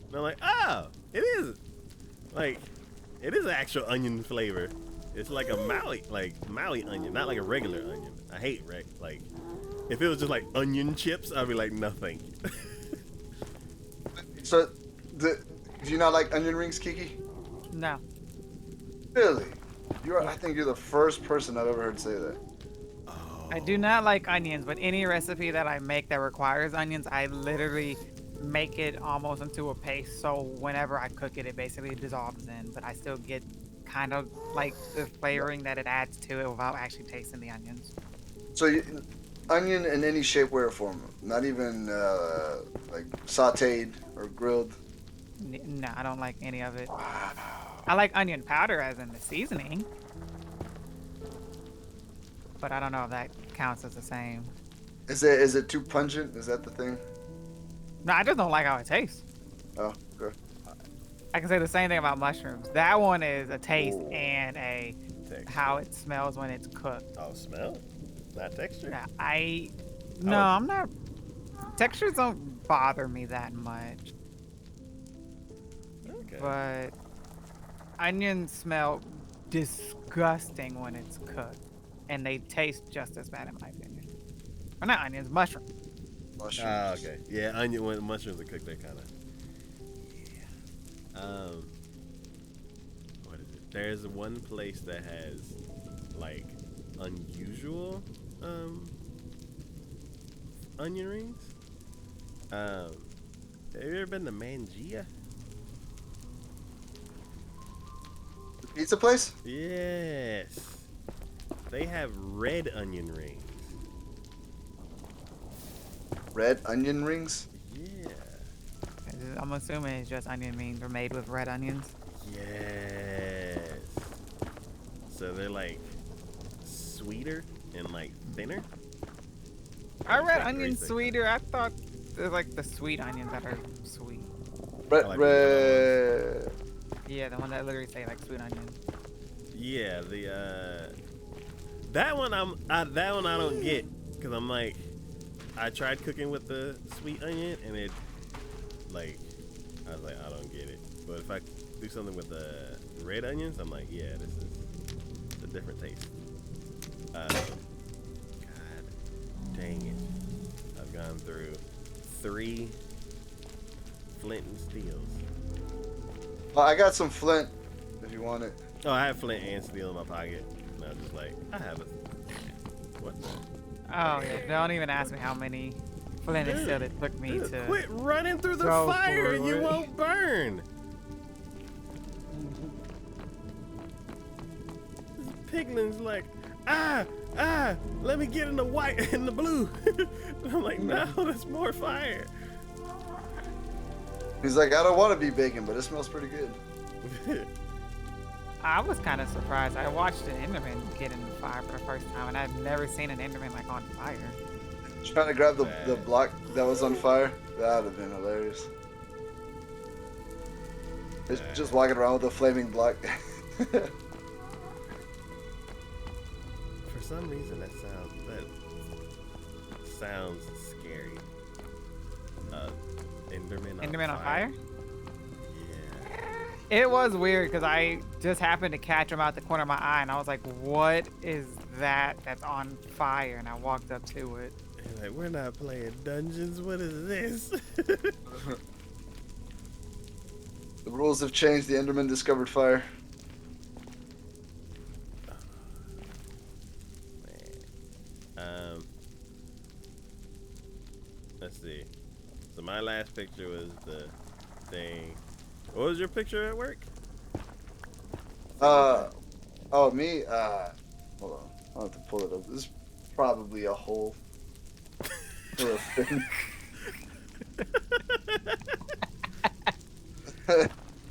And I'm like, oh, it is. Like, it is an actual onion flavor. It's like a Maui onion, not like a regular onion. I hate If it was just like onion chips, I'd be like, no, thank you. So, do you not like onion rings, Kiki? No. Really? I Yeah. think you're the first person I've ever heard say that. I do not like onions, but any recipe that I make that requires onions, I literally make it almost into a paste. So whenever I cook it, it basically dissolves in, but I still get kind of like the flavoring that it adds to it without actually tasting the onions. So, onion in any shape, way, or form. Not even like sautéed or grilled. No, I don't like any of it. I like onion powder as in the seasoning, but I don't know if that counts as the same. Is it too pungent? Is that the thing? No, I just don't like how it tastes. Oh, okay. I can say the same thing about mushrooms. That one is a taste Ooh. and a Texture. how it smells when it's cooked. Oh, smell? Not texture? Yeah, no, I'm not. Textures don't bother me that much, Okay. but onions smell disgusting when it's cooked, and they taste just as bad in my opinion. Or not onions, mushrooms. Mushrooms. Oh, okay. Yeah, onion when mushrooms are cooked, they're kind of. Yeah. What is it? There's one place that has like unusual onion rings. Have you ever been to Mangia? The pizza place? Yes. They have red onion rings. Red onion rings? Yeah. I'm assuming it's just onion rings are made with red onions. Yes. So they're like sweeter and like thinner. Are red Like onions great sweeter? I thought they're like the sweet onions that are sweet. Red, like red. Yeah, the one that literally say like sweet onion. Yeah, that one I don't get because I'm like I tried cooking with the sweet onion and it like I was like I don't get it. But if I do something with the red onions, I'm like yeah, this is a different taste. God dang it! I've gone through 3 flint and steels. Well, I got some flint if you want it. Oh, I have flint and steel in my pocket. And I was just like, I have it. What the? Oh yeah, don't even ask me how many flint and steel it took me Dude, to. quit running through the go fire for and you it. won't burn. This piglin's like, let me get in the white and the blue. And I'm like, no, that's more fire. He's like, I don't want to be bacon, but it smells pretty good. I was kind of surprised. I watched an Enderman get in the fire for the first time, and I've never seen an Enderman like on fire. Trying to grab the block that was on fire. That would have been hilarious. It's just walking around with a flaming block. For some reason, that sounds scary. Enderman On fire? Yeah. It was weird because I just happened to catch him out the corner of my eye, and I was like, "What is that? That's on fire?" And I walked up to it. And like, we're not playing dungeons. What is this? The rules have changed. The Enderman discovered fire. Let's see. So my last picture was the thing. What was your picture at work? Oh, me? Hold on. I'll have to pull it up. This is probably a hole. For a thing.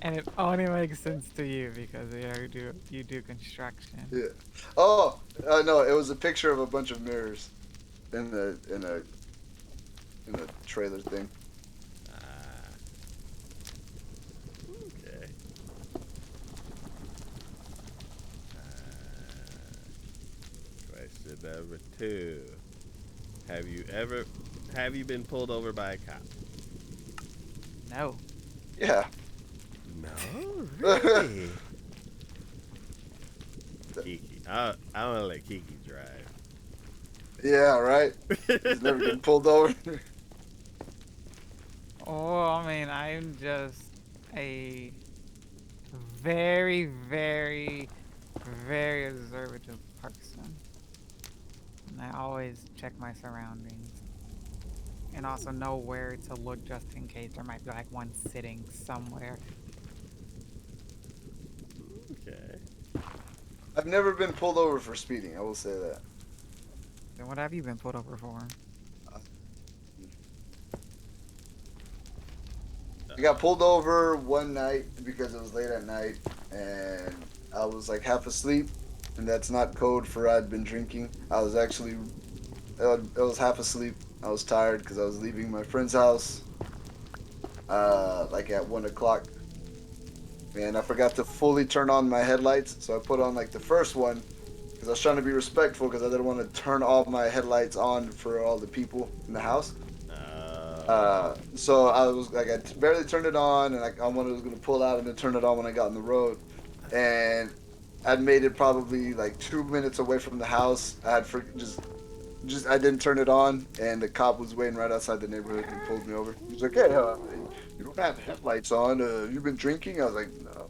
And it only makes sense to you because you do construction. Yeah. Oh, no, it was a picture of a bunch of mirrors in a trailer thing. Okay. Question number 2. Have you been pulled over by a cop? No. Yeah. No, really? Kiki. I want to let Kiki drive. Yeah, right. He's never getting pulled over. Oh, I mean, I'm just a very, very, very observative person. And I always check my surroundings. And also know where to look just in case there might be like one sitting somewhere. Okay. I've never been pulled over for speeding. I will say that. Then what have you been pulled over for? I got pulled over one night because it was late at night and I was like half asleep, and that's not code for I'd been drinking. I was actually, I was half asleep. I was tired because I was leaving my friend's house, like at 1 o'clock, and I forgot to fully turn on my headlights. So I put on like the first one because I was trying to be respectful because I didn't want to turn all my headlights on for all the people in the house. So I was like, I barely turned it on, and I was gonna pull out and then turn it on when I got on the road, and I'd made it probably like 2 minutes away from the house. I had just I didn't turn it on, and the cop was waiting right outside the neighborhood and pulled me over. He was like, "Hey, you don't have headlights on. You've been drinking?" I was like, "No,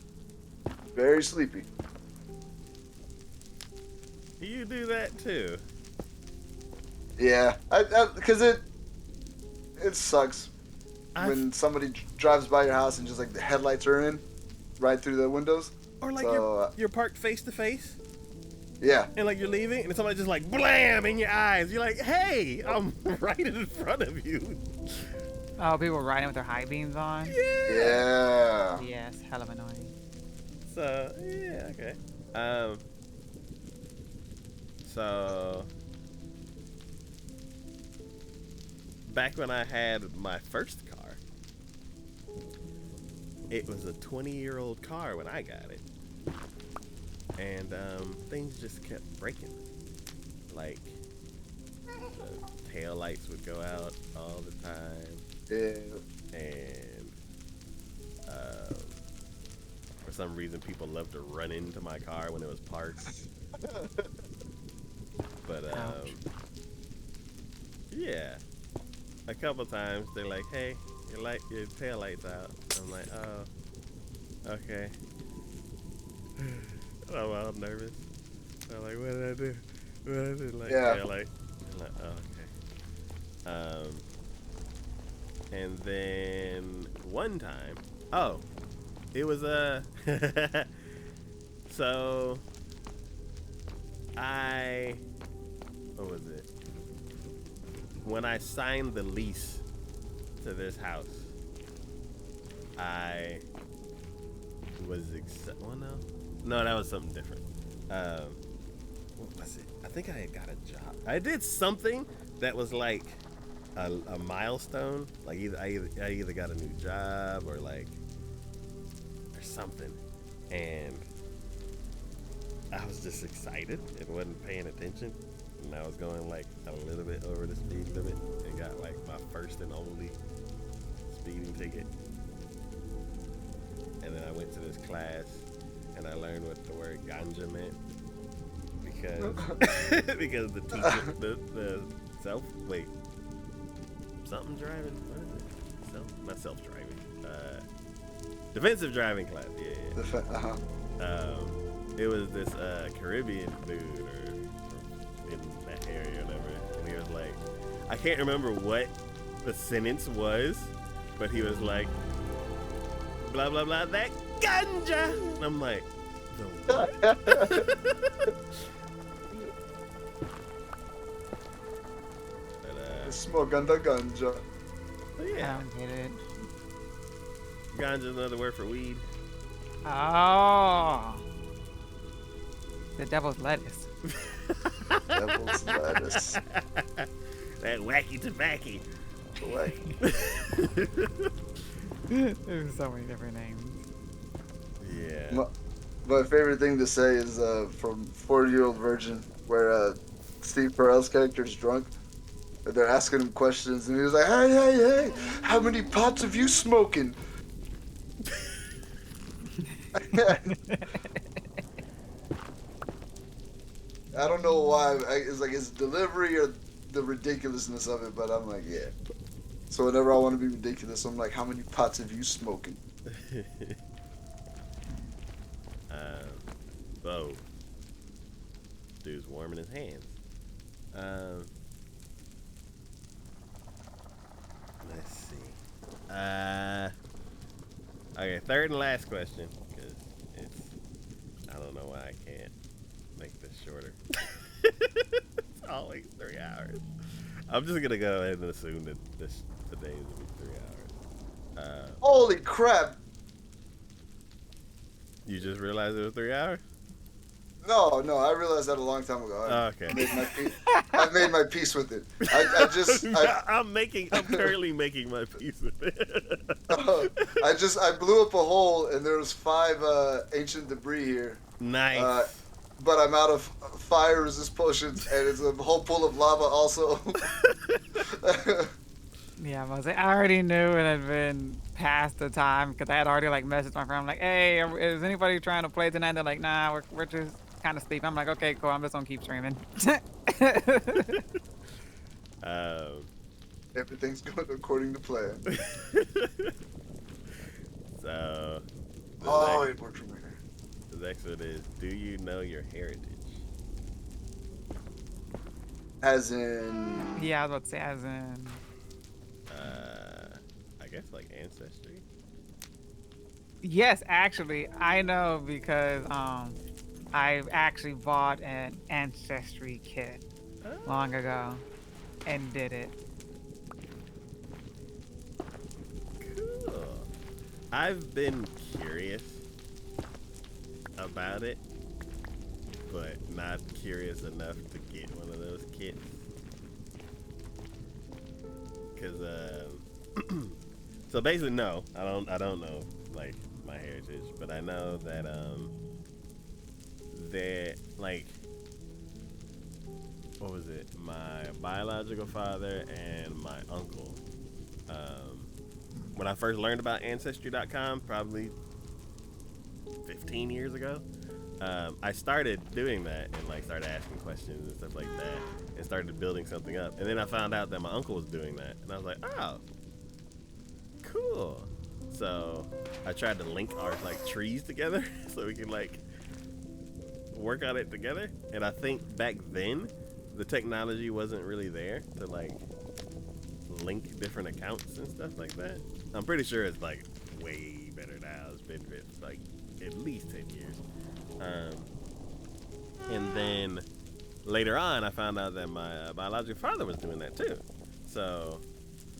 very sleepy." You do that too. Yeah, because it sucks when somebody drives by your house and just like the headlights are in right through the windows. Or like So, you're parked face to face, yeah. and like you're leaving, and somebody just like blam in your eyes. You're like, hey, I'm right in front of you. Oh, people riding with their high beams on? Yeah. Yes, hell of annoying. So yeah, okay. So back when I had my first car, it was a 20-year-old car when I got it, and things just kept breaking. Like the tail lights would go out all the time, Yeah. and for some reason people loved to run into my car when it was parked. But Ouch. yeah, a couple times they're like, "Hey, your tail lights out." I'm like, "Oh, okay." I'm all nervous. I'm like, "What did I do? What did I do?" Like, Yeah. tail light. I'm like, "Oh, okay." And then one time, oh, it was so what was it? When I signed the lease to this house, I was well, no, that was something different. What was it? I think I had got a job. I did something that was like a milestone. Like I either got a new job or something, and I was just excited and wasn't paying attention, and I was going like a little bit over the speed limit and got like my first and only speeding ticket. And then I went to this class and I learned what the word ganja meant because the teacher, the something driving, what is it? Not self-driving, defensive driving class. Yeah. It was this Caribbean dude or in that area or whatever, and he was like, I can't remember what the sentence was, but he was like, blah blah blah, that ganja, and I'm like, the what? But, Smoke under ganja. but I yeah, don't get it. ganja is another word for weed. Oh. The devil's lettuce. Devil's lettuce. That wacky tobacco. There's so many different names. Yeah. My favorite thing to say is from 40-Year-Old Virgin, where Steve Carell's character is drunk, and they're asking him questions, and he was like, hey, how many pots have you smoking? I don't know why. It's like it's delivery or the ridiculousness of it, but I'm like, yeah. So whenever I want to be ridiculous, I'm like, how many pots have you smoking? So, dude's warming his hands. Let's see. Okay, third and last question, because I don't know why I can't make this shorter. It's always 3 hours. I'm just gonna go ahead and assume that today is gonna be 3 hours. Holy crap! You just realized it was 3 hours? No, I realized that a long time ago. Okay. I've made my peace with it. I'm currently making my peace with it. I blew up a hole and there was 5 ancient debris here. Nice. But I'm out of fire resist potions and it's a whole pool of lava also. Yeah, I already knew it had been past the time because I had already like messaged my friend. I'm like, hey, is anybody trying to play tonight? They're like, nah, we're just kind of sleeping. I'm like, okay, cool. I'm just gonna keep streaming. Everything's going according to plan. So. It worked for me. The next one is, do you know your heritage? As in. Yeah, I was about to say, as in. I guess like ancestry. Yes, actually, I know because I actually bought an ancestry kit long ago and did it. Cool. I've been curious about it, but not curious enough to get one of those kits. Cause so basically, no, I don't know like my heritage, but I know that they're like, what was it? My biological father and my uncle. When I first learned about Ancestry.com, probably 15 years ago, I started doing that and like started asking questions and stuff like that, and started building something up. And then I found out that my uncle was doing that, and I was like, oh, cool. So I tried to link our like trees together so we could like work on it together. And I think back then the technology wasn't really there to like link different accounts and stuff like that. I'm pretty sure it's like way better now. It's been like at least 10 years. And then later on I found out that my biological father was doing that too. So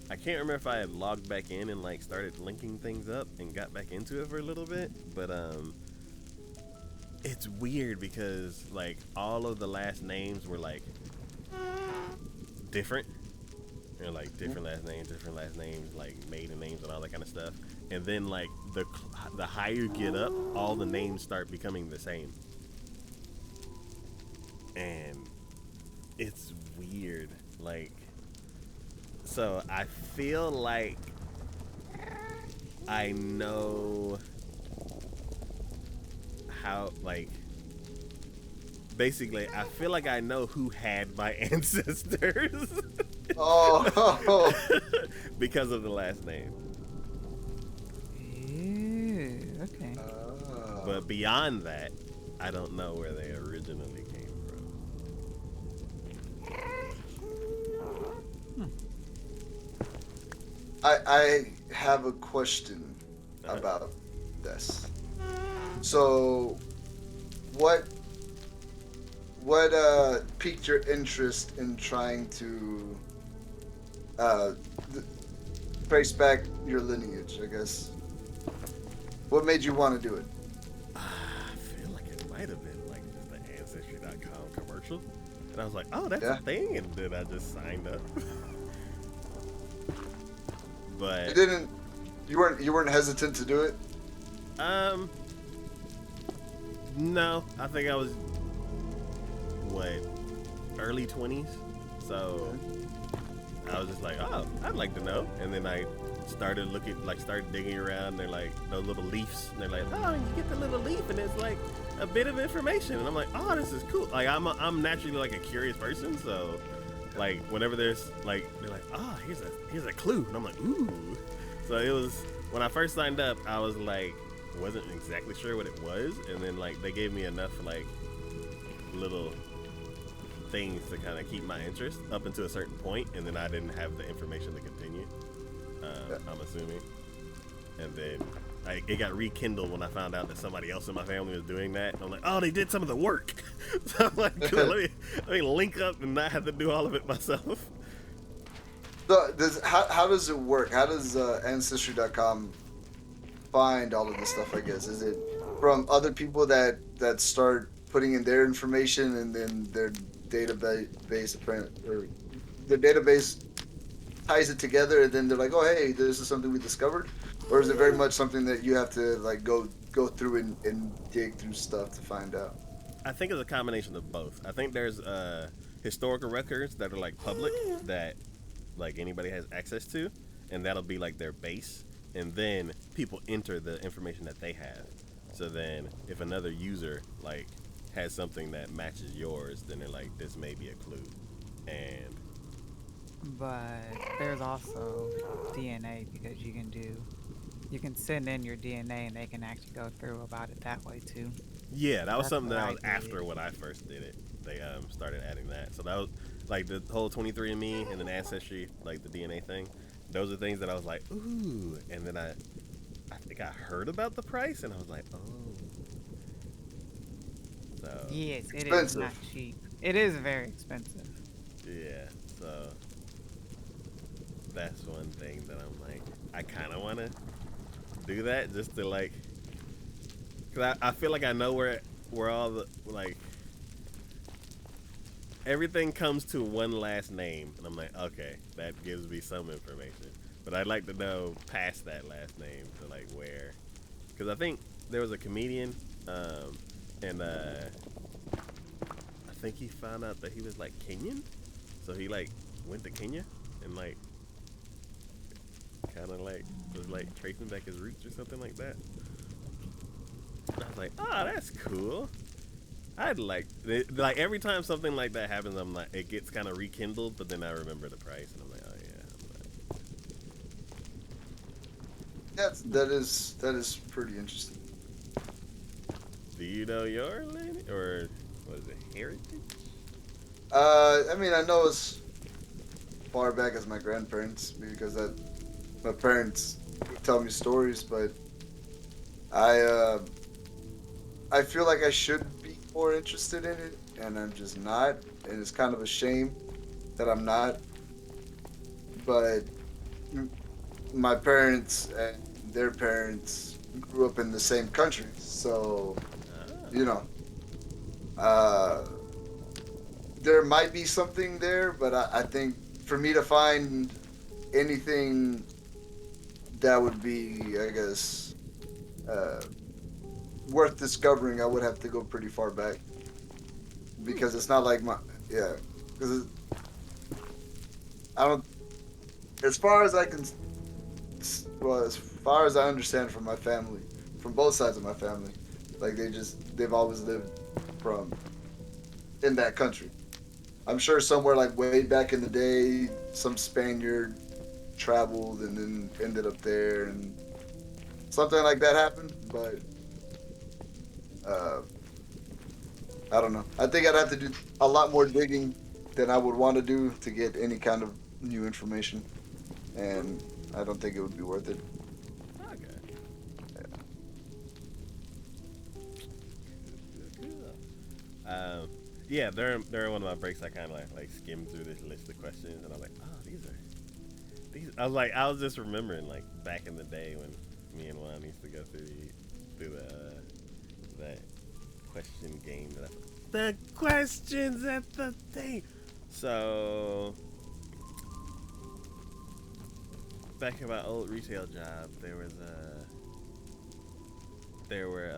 I can't remember if I had logged back in and like started linking things up and got back into it for a little bit, but it's weird because like all of the last names were like different. You know, like different last names, like maiden names and all that kind of stuff. And then like the higher you get up, all the names start becoming the same. And it's weird. Like, so I feel like I know how, like, basically, I feel like I know who had my ancestors. Oh. Because of the last name. Ew, okay. But beyond that, I don't know where they originally came from. I have a question about this. So, what piqued your interest in trying to trace back your lineage, I guess? What made you want to do it? I feel like it might have been like just the Ancestry.com commercial. And I was like, oh, that's Yeah. a thing. And then I just signed up. But You weren't hesitant to do it? no, I think I was early 20s. So I was just like, oh, I'd like to know. And then I started digging around. They're like those little leaves. And they're like, oh, you get the little leaf, and it's like a bit of information, and I'm like, oh, this is cool. Like I'm naturally like a curious person, so like whenever there's like they're like, oh, here's a clue, and I'm like, ooh. So it was when I first signed up, I was like, wasn't exactly sure what it was, and then like they gave me enough like little things to kind of keep my interest up until a certain point, and then I didn't have the information to continue. I'm assuming, and then it got rekindled when I found out that somebody else in my family was doing that. And I'm like, oh, they did some of the work. So I'm like, cool, let me link up and not have to do all of it myself. So how does it work? How does Ancestry.com find all of this stuff? I guess is it from other people that start putting in their information and then their database or their database ties it together and then they're like, oh hey, this is something we discovered, or is it very much something that you have to like go through and dig through stuff to find out? I think it's a combination of both. I think there's historical records that are like public that like anybody has access to, and that'll be like their base, and then people enter the information that they have. So then if another user like has something that matches yours, then they're like, this may be a clue. And But there's also DNA because you can send in your DNA and they can actually go through about it that way too. yeah, that was That's something what that I was did. after when I first did it. They started adding that. So that was like the whole 23andMe and then Ancestry, like the DNA thing. Those are things that I was like, ooh. And then I think I heard about the price and I was like, oh. So Yes, it is Expensive. not cheap. It is very expensive. yeah, so that's one thing that I'm like, I kind of want to do that just to like, cause I feel like I know where all the like everything comes to one last name, and I'm like, okay, that gives me some information, but I'd like to know past that last name to like where, because I think there was a comedian, and I think he found out that he was like Kenyan, so he like went to Kenya and like kind of like was like tracing back his roots or something like that. And I was like, oh, that's cool. I'd like every time something like that happens, I'm like, it gets kind of rekindled, but then I remember the price, and I'm like, oh yeah. That is pretty interesting. Do you know your lady or what is it, heritage? I mean, I know as far back as my grandparents because my parents would tell me stories, but I feel like I should be more interested in it, and I'm just not, and it's kind of a shame that I'm not. But my parents and their parents grew up in the same country, so Ah, you know, uh, there might be something there, but I think for me to find anything that would be, I guess, uh, worth discovering, I would have to go pretty far back because it's not like yeah, because I don't, as far as I can, well, as far as I understand from my family, from both sides of my family, like they've always lived from in that country. I'm sure somewhere like way back in the day, some Spaniard traveled and then ended up there, and something like that happened. But uh, I don't know. I think I'd have to do a lot more digging than I would want to do to get any kind of new information, and I don't think it would be worth it. okay. Cool. Yeah, during one of my breaks, I kind of like skimmed through this list of questions, and I was like, oh, these. I was just remembering like back in the day when me and Juan used to go through that question game the questions at the thing. So back in my old retail job, there were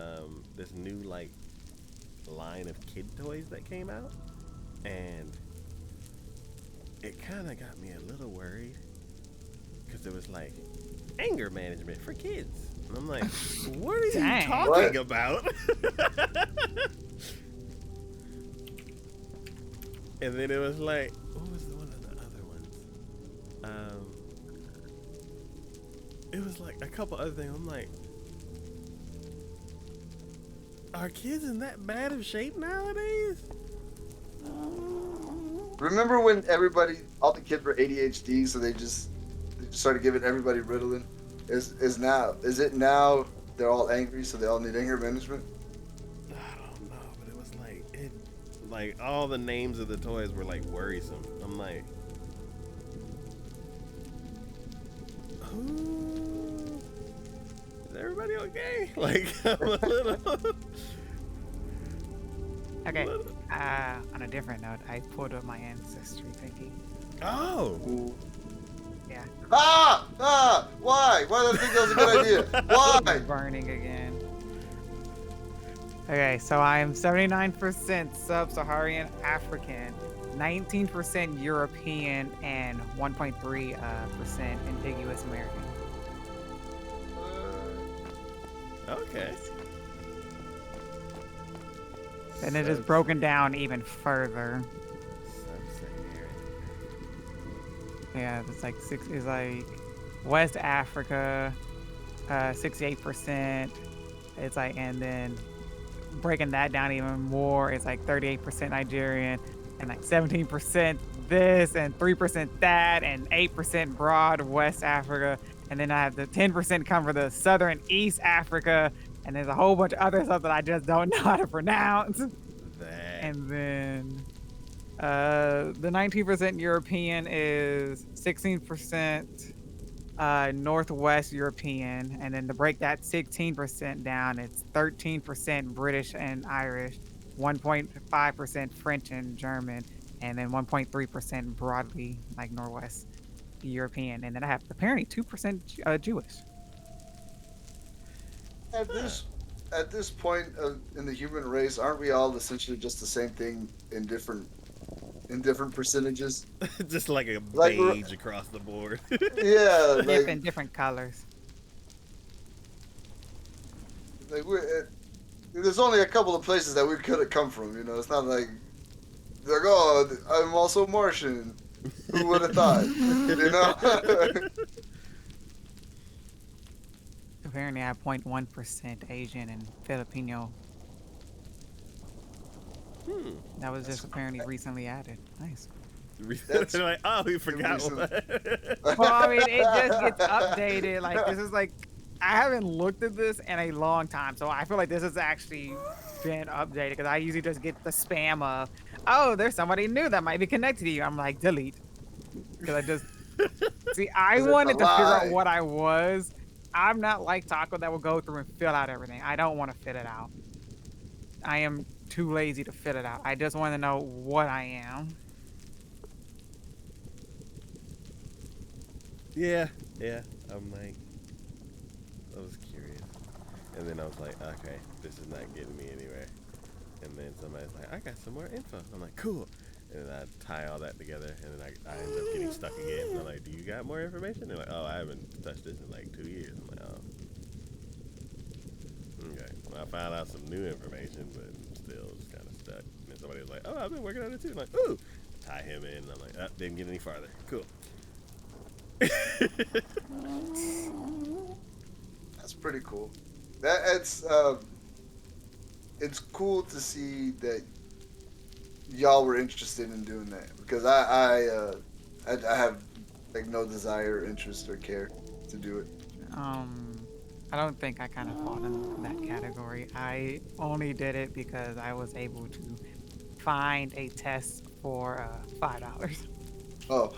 this new like line of kid toys that came out, and it kind of got me a little worried because it was like anger management for kids, And I'm like, what are you Dang. talking What? about? And then it was like, what was one of the other ones? It was like a couple other things. I'm like, are kids in that bad of shape nowadays? Remember when all the kids were ADHD, so they just started giving everybody Ritalin? Is it now they're all angry, so they all need anger management? I don't know, but it was like all the names of the toys were like worrisome. I'm like, "Ooh, is everybody okay?" Like, I'm a little. Okay. On a different note, I pulled up my ancestry thingy. Oh. Yeah. Why did I think that was a good idea? Why? Burning again. Okay, so I am 79% sub-Saharan African, 19% European, and 1.3% indigenous American. Okay. And it is broken down even further. Sub-Saharan. Yeah, it's like West Africa, 68%. It's like, and then breaking that down even more, it's like 38% Nigerian, and like 17% this, and 3% that, and 8% broad West Africa, and then I have the 10% come from the Southern East Africa, and there's a whole bunch of other stuff that I just don't know how to pronounce. That. And then the 19% European is 16% Northwest European, and then to break that 16% down, it's 13% British and Irish, 1.5% French and German, and then 1.3% broadly like Northwest European, and then I have apparently 2% Jewish. At this point in the human race, aren't we all essentially just the same thing in different percentages? Just like a Like, beige across the board. Yeah, like Different colors. there's only a couple of places that we could have come from. It's not like oh, I'm also Martian. Who would have thought? Apparently, I have 0.1% Asian and Filipino. That was just apparently recently added. Nice. They're like, oh, we forgot recent. one. Well, I mean, it just gets updated. Like, this is like, I haven't looked at this in a long time, so I feel like this has actually been updated because I usually just get the spam of, oh, there's somebody new that might be connected to you. I'm like, delete. Because I just, see, I wanted to figure out what I was. I'm not like Taco that will go through and fill out everything. I don't want to fill it out. I am too lazy to fill it out. I just want to know what I am. Yeah. I'm like, I was curious. And then I was like, okay, this is not getting me anywhere. And then somebody's like, I got some more info. I'm like, cool. And then I tie all that together, and then I end up getting stuck again. And I'm like, do you got more information? They're like, oh, I haven't touched this in like 2 years. I'm like, oh. Okay. Well, I found out some new information, but still it's kind of stuck. And then somebody was like, oh, I've been working on it too. I'm like, ooh. Tie him in. And I'm like, oh, didn't get any farther. Cool. That's pretty cool. It's cool to see that y'all were interested in doing that because I have like no desire, interest, or care to do it. I don't think I kind of fall in that category. I only did it because I was able to find a test for $5. Oh,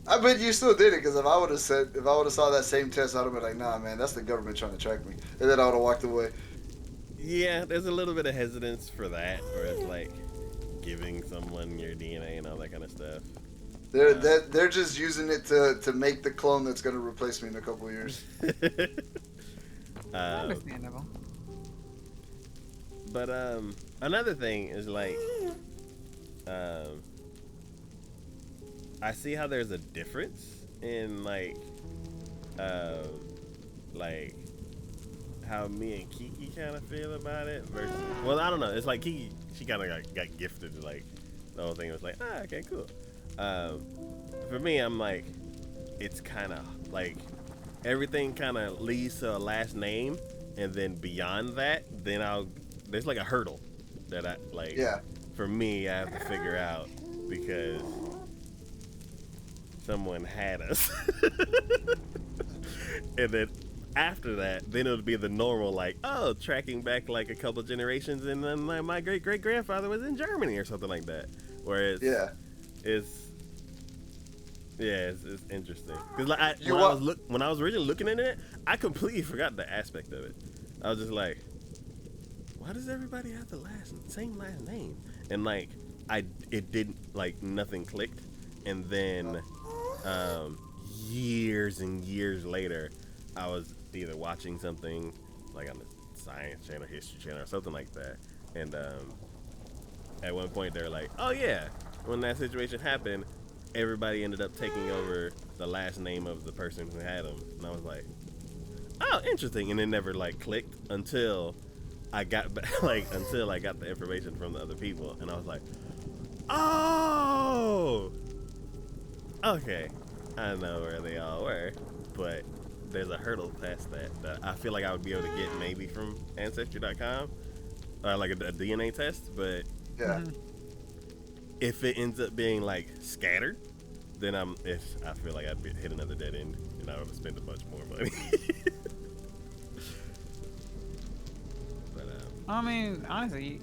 I bet you still did it because if I would have saw that same test, I'd have been like, nah, man, that's the government trying to track me, and then I would have walked away. Yeah, there's a little bit of hesitance for that, where it's like giving someone your DNA and all that kind of stuff. They're just using it to make the clone that's gonna replace me in a couple of years. Understandable. But another thing is like, I see how there's a difference in like how me and Kiki kind of feel about it versus, well, I don't know. It's like Kiki, she kind of got gifted, like, the whole thing was like, okay, cool. For me, I'm like, it's kind of like, everything kind of leads to a last name, and then beyond that, then there's like a hurdle that I, like, Yeah. for me, I have to figure out because someone had us. And then after that, then it would be the normal, like, oh, tracking back like a couple generations, and then my great great grandfather was in Germany or something like that. Whereas, it's interesting because like when I was originally looking at it, I completely forgot the aspect of it. I was just like, why does everybody have the same last name? And like, it didn't, like, nothing clicked, and then years and years later, I was either watching something like on the Science Channel, History Channel, or something like that, and at one point they were like, oh yeah, when that situation happened, everybody ended up taking over the last name of the person who had them, and I was like, oh, interesting, and it never like clicked until I got until I got the information from the other people, and I was like, oh, okay, I know where they all were, but there's a hurdle past that I feel like I would be able to get maybe from Ancestry.com, like a DNA test, but if it ends up being like scattered, then I feel like I'd hit another dead end, and I would spend a bunch more money. But I mean, honestly,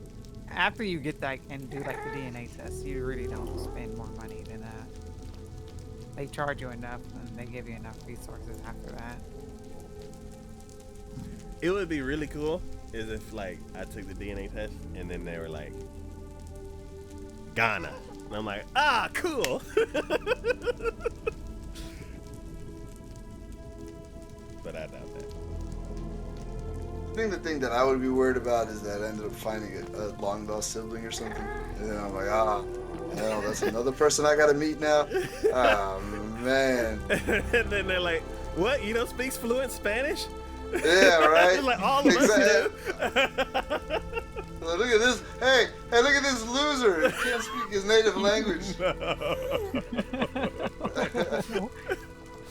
after you get that and do like the DNA test, you really don't spend more money than that. They charge you enough, and they give you enough resources after that. it would be really cool is if like I took the DNA test and then they were like Ghana, and I'm like, ah, cool. But I doubt that. I think the thing that I would be worried about is that I ended up finding a long lost sibling or something, and then I'm like, hell, that's another person I gotta meet now. Oh man. And then they're like, what? You don't speak fluent Spanish? Yeah, right. Like all of us do. Look at this. Hey, look at this loser. He can't speak his native language.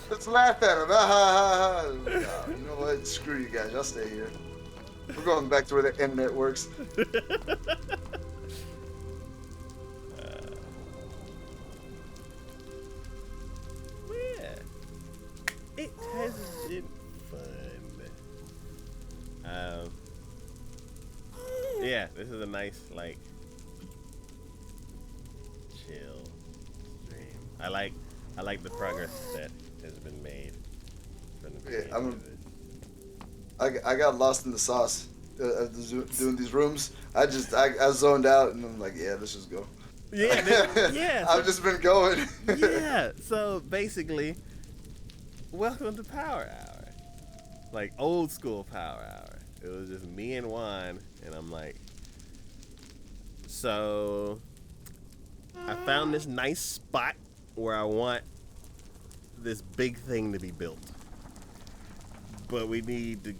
Let's laugh at him. No, you know what? Screw you guys. I'll stay here. We're going back to where the internet works. Yeah. It has been fun. Yeah, this is a nice, like, chill stream. I like the progress that has been made from the beginning of it. I got lost in the sauce doing these rooms. I zoned out and I'm like, yeah, let's just go. Yeah, yeah. I've just been going. Yeah. So basically, welcome to Power Hour, like old school Power Hour. It was just me and Juan, and I'm like, so I found this nice spot where I want this big thing to be built, but we need to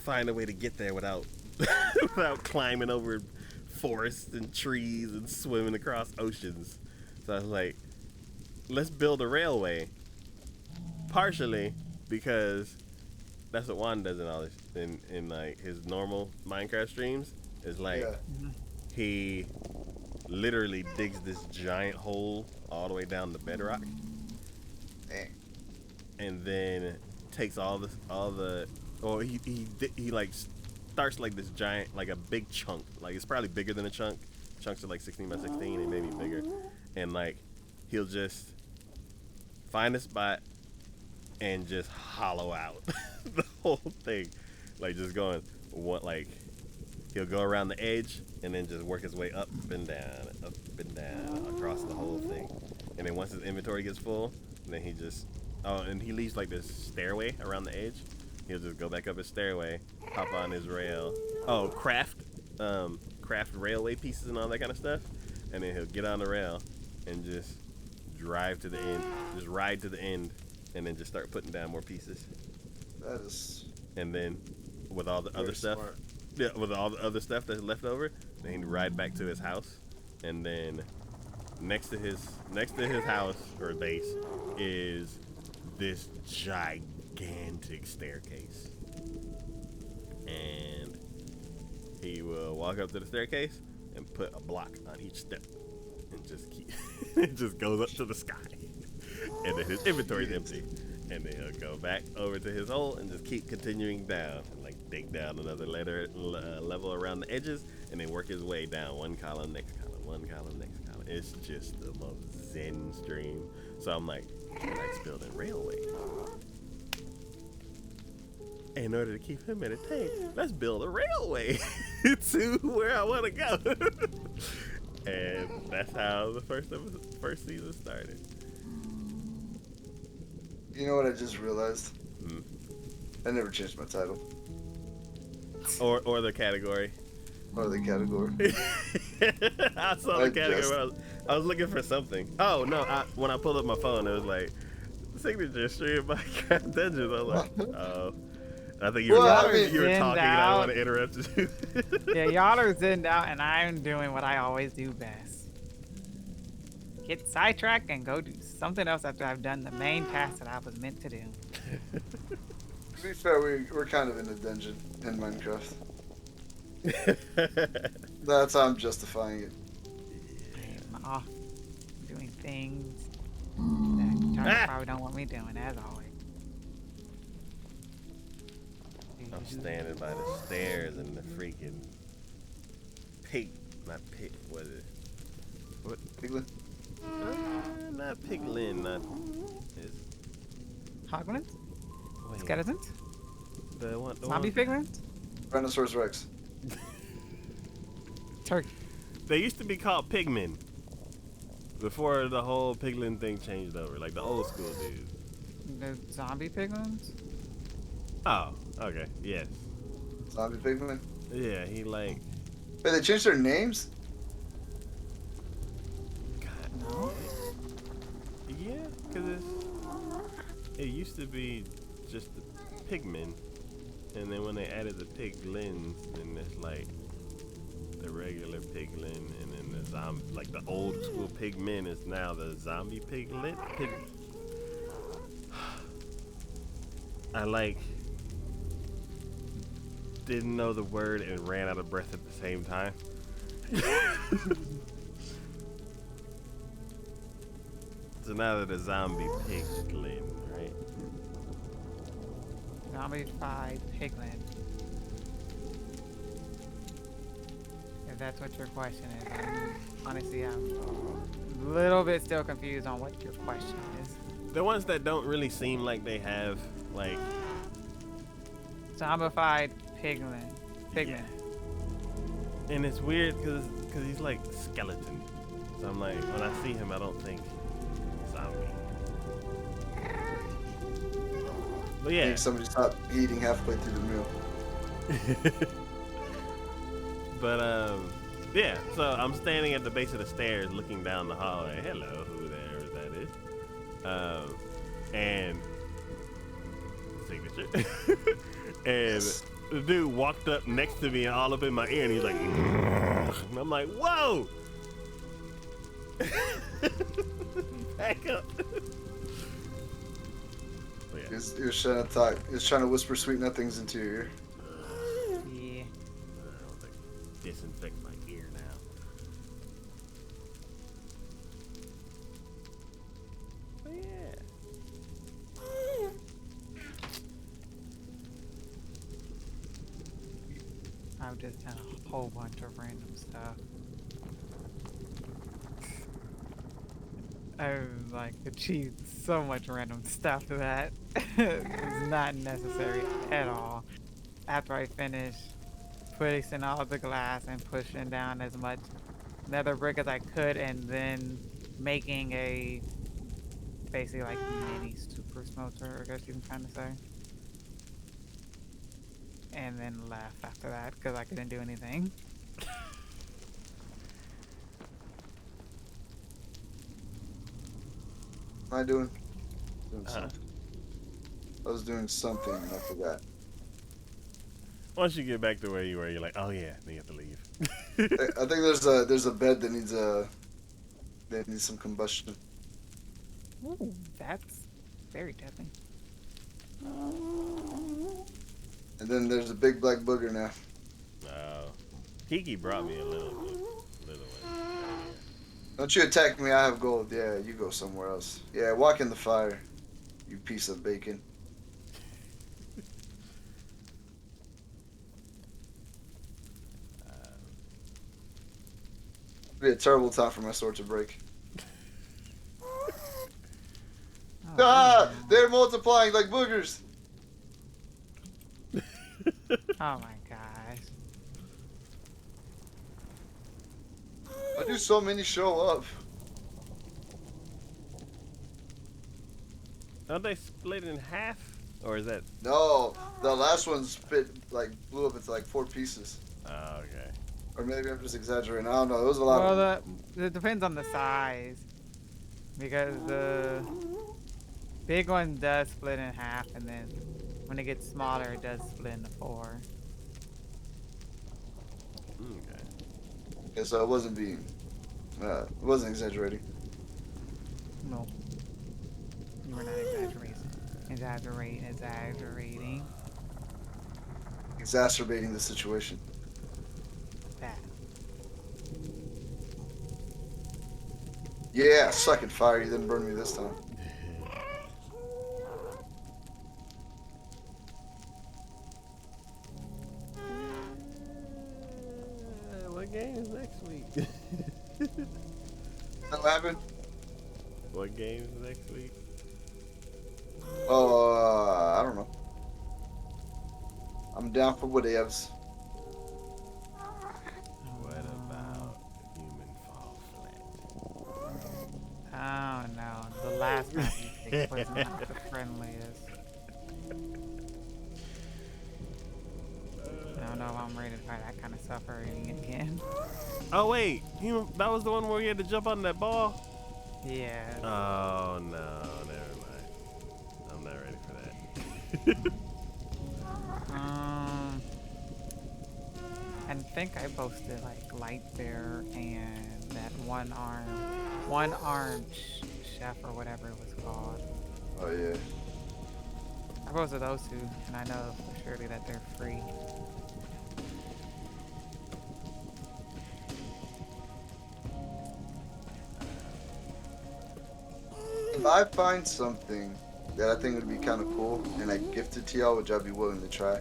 find a way to get there without climbing over forests and trees and swimming across oceans. So I was like, let's build a railway, partially because that's what Juan does in all this, in like his normal Minecraft streams, is like he literally digs this giant hole all the way down the bedrock. Dang. And then takes he like starts like this giant, like a big chunk, like it's probably bigger than a chunk. Chunks are like 16 by 16 and maybe bigger, and like he'll just find a spot and just hollow out the whole thing, like just going what, like he'll go around the edge and then just work his way up and down across the whole thing, and then once his inventory gets full, then he just and he leaves like this stairway around the edge. He'll just go back up his stairway, hop on his rail, craft railway pieces and all that kind of stuff, and then he'll get on the rail and just drive to the end, just ride to the end, and then just start putting down more pieces. That is. And then with all the Very other stuff. smart. Yeah, with all the other stuff that's left over, then he'd ride back to his house, and then next to his house or base is this gigantic staircase, and he will walk up to the staircase and put a block on each step, and just keep it just goes up to the sky, and then his inventory's empty. And then he'll go back over to his hole and just keep continuing down. And like dig down another level around the edges and then work his way down one column, next column, one column, next column. It's just the most zen stream. So I'm like, let's build a railway. In order to keep him entertained, let's build a railway to where I want to go. And that's how the first season started. You know what I just realized? Hmm. I never changed my title Or the category. or the category. I saw the category when I was looking for something. Oh no! When I pulled up my phone, it was like signature stream by Craft Dungeons. I was like, oh. I think you were, Well, I mean, you were Zen talking, and I out. want to interrupt you. Yeah, y'all are zenned out, and I'm doing what I always do best. Get sidetracked and go do something else after I've done the main task that I was meant to do. To be fair, we're kind of in a dungeon in Minecraft. That's how I'm justifying it. I'm off doing things that Johnny probably don't want me doing, as always. I'm standing by the stairs and the freaking not pig, what is it? Piglin? Not piglin, not. It's, Hoglins? wait, Skeletons? the one. Zombie piglins? Tyrannosaurus Rex. Turkey. They used to be called pigmen before the whole piglin thing changed over, like the old school dudes. The zombie piglins? Oh, okay, yes. Zombie Pigman. Yeah, he like. Wait, they changed their names? God, No. yeah, because it used to be just the pigmen, and then when they added the piglins, then it's like the regular piglin, and then the zombie, like the old school pigmen is now the zombie piglin. I like didn't know the word and ran out of breath at the same time. So now they're the zombie piglin, right? Zombified piglin. If that's what your question is. Honestly, I'm a little bit still confused on what your question is. The ones that don't really seem like they have, like, Zombified piglin. Pigman. yeah. And it's weird because he's like skeleton. So I'm like, when I see him, I don't think zombie. But I yeah. think somebody stopped eating halfway through the meal. But yeah. So I'm standing at the base of the stairs, looking down the hallway. Hello, whoever that is. And signature. And Yes. the dude walked up next to me and all up in my ear, and he's like, and I'm like, whoa! Back up. But yeah. He was trying to talk. He was trying to whisper sweet nothings into your ear. Yeah. I was like, disinfect my ear now. But yeah. I've just done a whole bunch of random stuff. I've like achieved so much random stuff that is not necessary at all. After I finish placing all the glass and pushing down as much nether brick as I could, and then making a basically like mini super smelter, I guess you can kind of say. And then left after that because I couldn't do anything. What am I doing? Doing something. I was doing something and I forgot. Once you get back to where you were, you're like, oh yeah, then you have to leave. I think there's a bed that needs some combustion. Ooh, that's very tempting. And then there's a big black booger now. Oh, Kiki brought me a little one. Don't you attack me, I have gold. Yeah, you go somewhere else. Yeah, walk in the fire, you piece of bacon. It'd be a terrible time for my sword to break. Oh, Ah! They're multiplying like boogers! oh my gosh. Why do so many show up? Don't they split in half? Or is that... No, the last one blew up into like 4 pieces. Oh, okay. Or maybe I'm just exaggerating. I don't know. It was a lot Well, of it depends on the size. Because the big one does split in half, and then when it gets smaller, it does split into 4. Okay. Yeah, so it wasn't exaggerating. No. You were not exaggerating. Exaggerating. Exacerbating the situation. That. Yeah, suck it, fire. You didn't burn me this time. What game is next week? What happened? What game is next week? Oh, I don't know. I'm down for whatevs. What about Human Fall Flat? Oh no, the last map you picked was not the friendliest. I don't know if I'm ready to try that kind of suffering again. Oh wait, that was the one where you had to jump on that ball? Yeah. Oh no, never mind. I'm not ready for that. I think I posted like light bear and that one armed chef or whatever it was called. Oh yeah. I posted those 2, and I know for surely that they're free. If I find something that I think would be kind of cool and I gift it to y'all, would y'all be willing to try?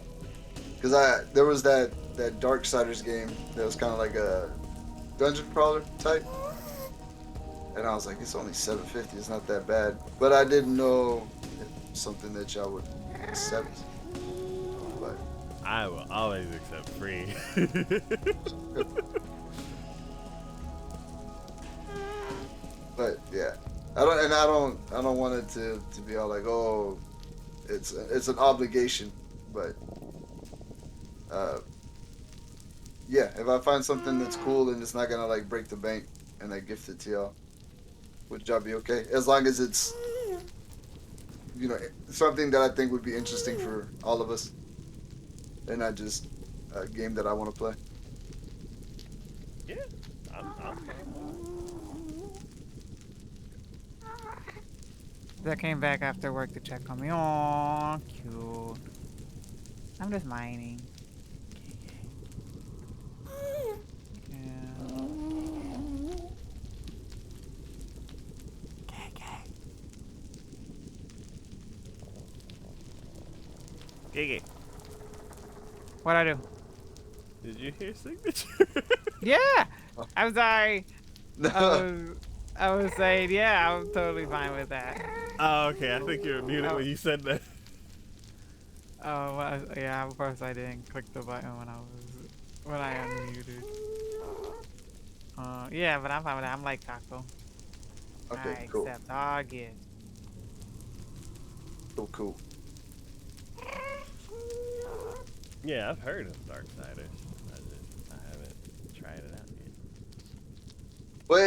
Because there was that Darksiders game that was kind of like a dungeon crawler type, and I was like, it's only $7.50. It's not that bad. But I didn't know if it was something that y'all would accept. But I will always accept free. But yeah, I don't want it to be all like, oh, it's an obligation. But yeah, if I find something that's cool and it's not gonna like break the bank and I gift it to y'all, would y'all be okay? As long as it's, you know, something that I think would be interesting for all of us, and not just a game that I want to play. Yeah, I'm They came back after work to check on me. Aww, cute. I'm just mining. Yeah. Gigi, What'd I do? did you hear signature? Yeah! I'm sorry. I was saying, yeah, I'm totally fine with that. Oh, okay. I think you were muted when you said that. Oh, well, yeah, of course I didn't click the button when I unmuted. Yeah, but I'm fine with that. I'm like Taco. Okay, I cool. accept all gifts. Cool. Yeah, I've heard of Darksiders. I haven't tried it out yet. Well,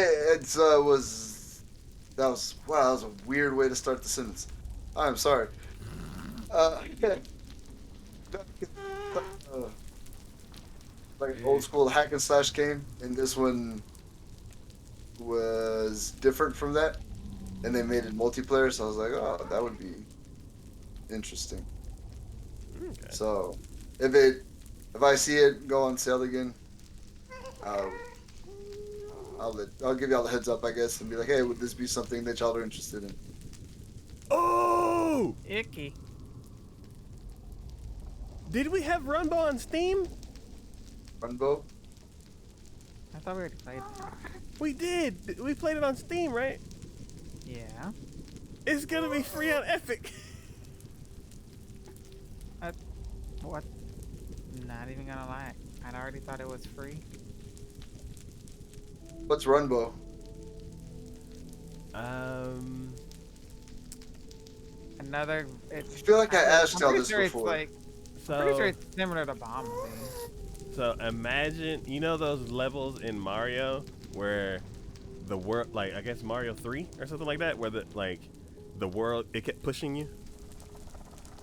that was a weird way to start the sentence. I'm sorry. like old school hack and slash game, and this one was different from that, and they made it multiplayer. So I was like, oh, that would be interesting. Okay. So if I see it go on sale again, I'll I'll give y'all the heads up, I guess, and be like, hey, would this be something that y'all are interested in? Oh! Icky. Did we have Runbow on Steam? Runbow? I thought we already played that. We did. We played it on Steam, right? Yeah. It's gonna be free on Epic. What? Not even gonna lie. I'd already thought it was free. What's Runbow? Another. I feel like I asked y'all this sure before. I'm pretty sure it's similar to Bomb Thing. So imagine, you know those levels in Mario where the world, like I guess Mario 3 or something like that, where the world, it kept pushing you.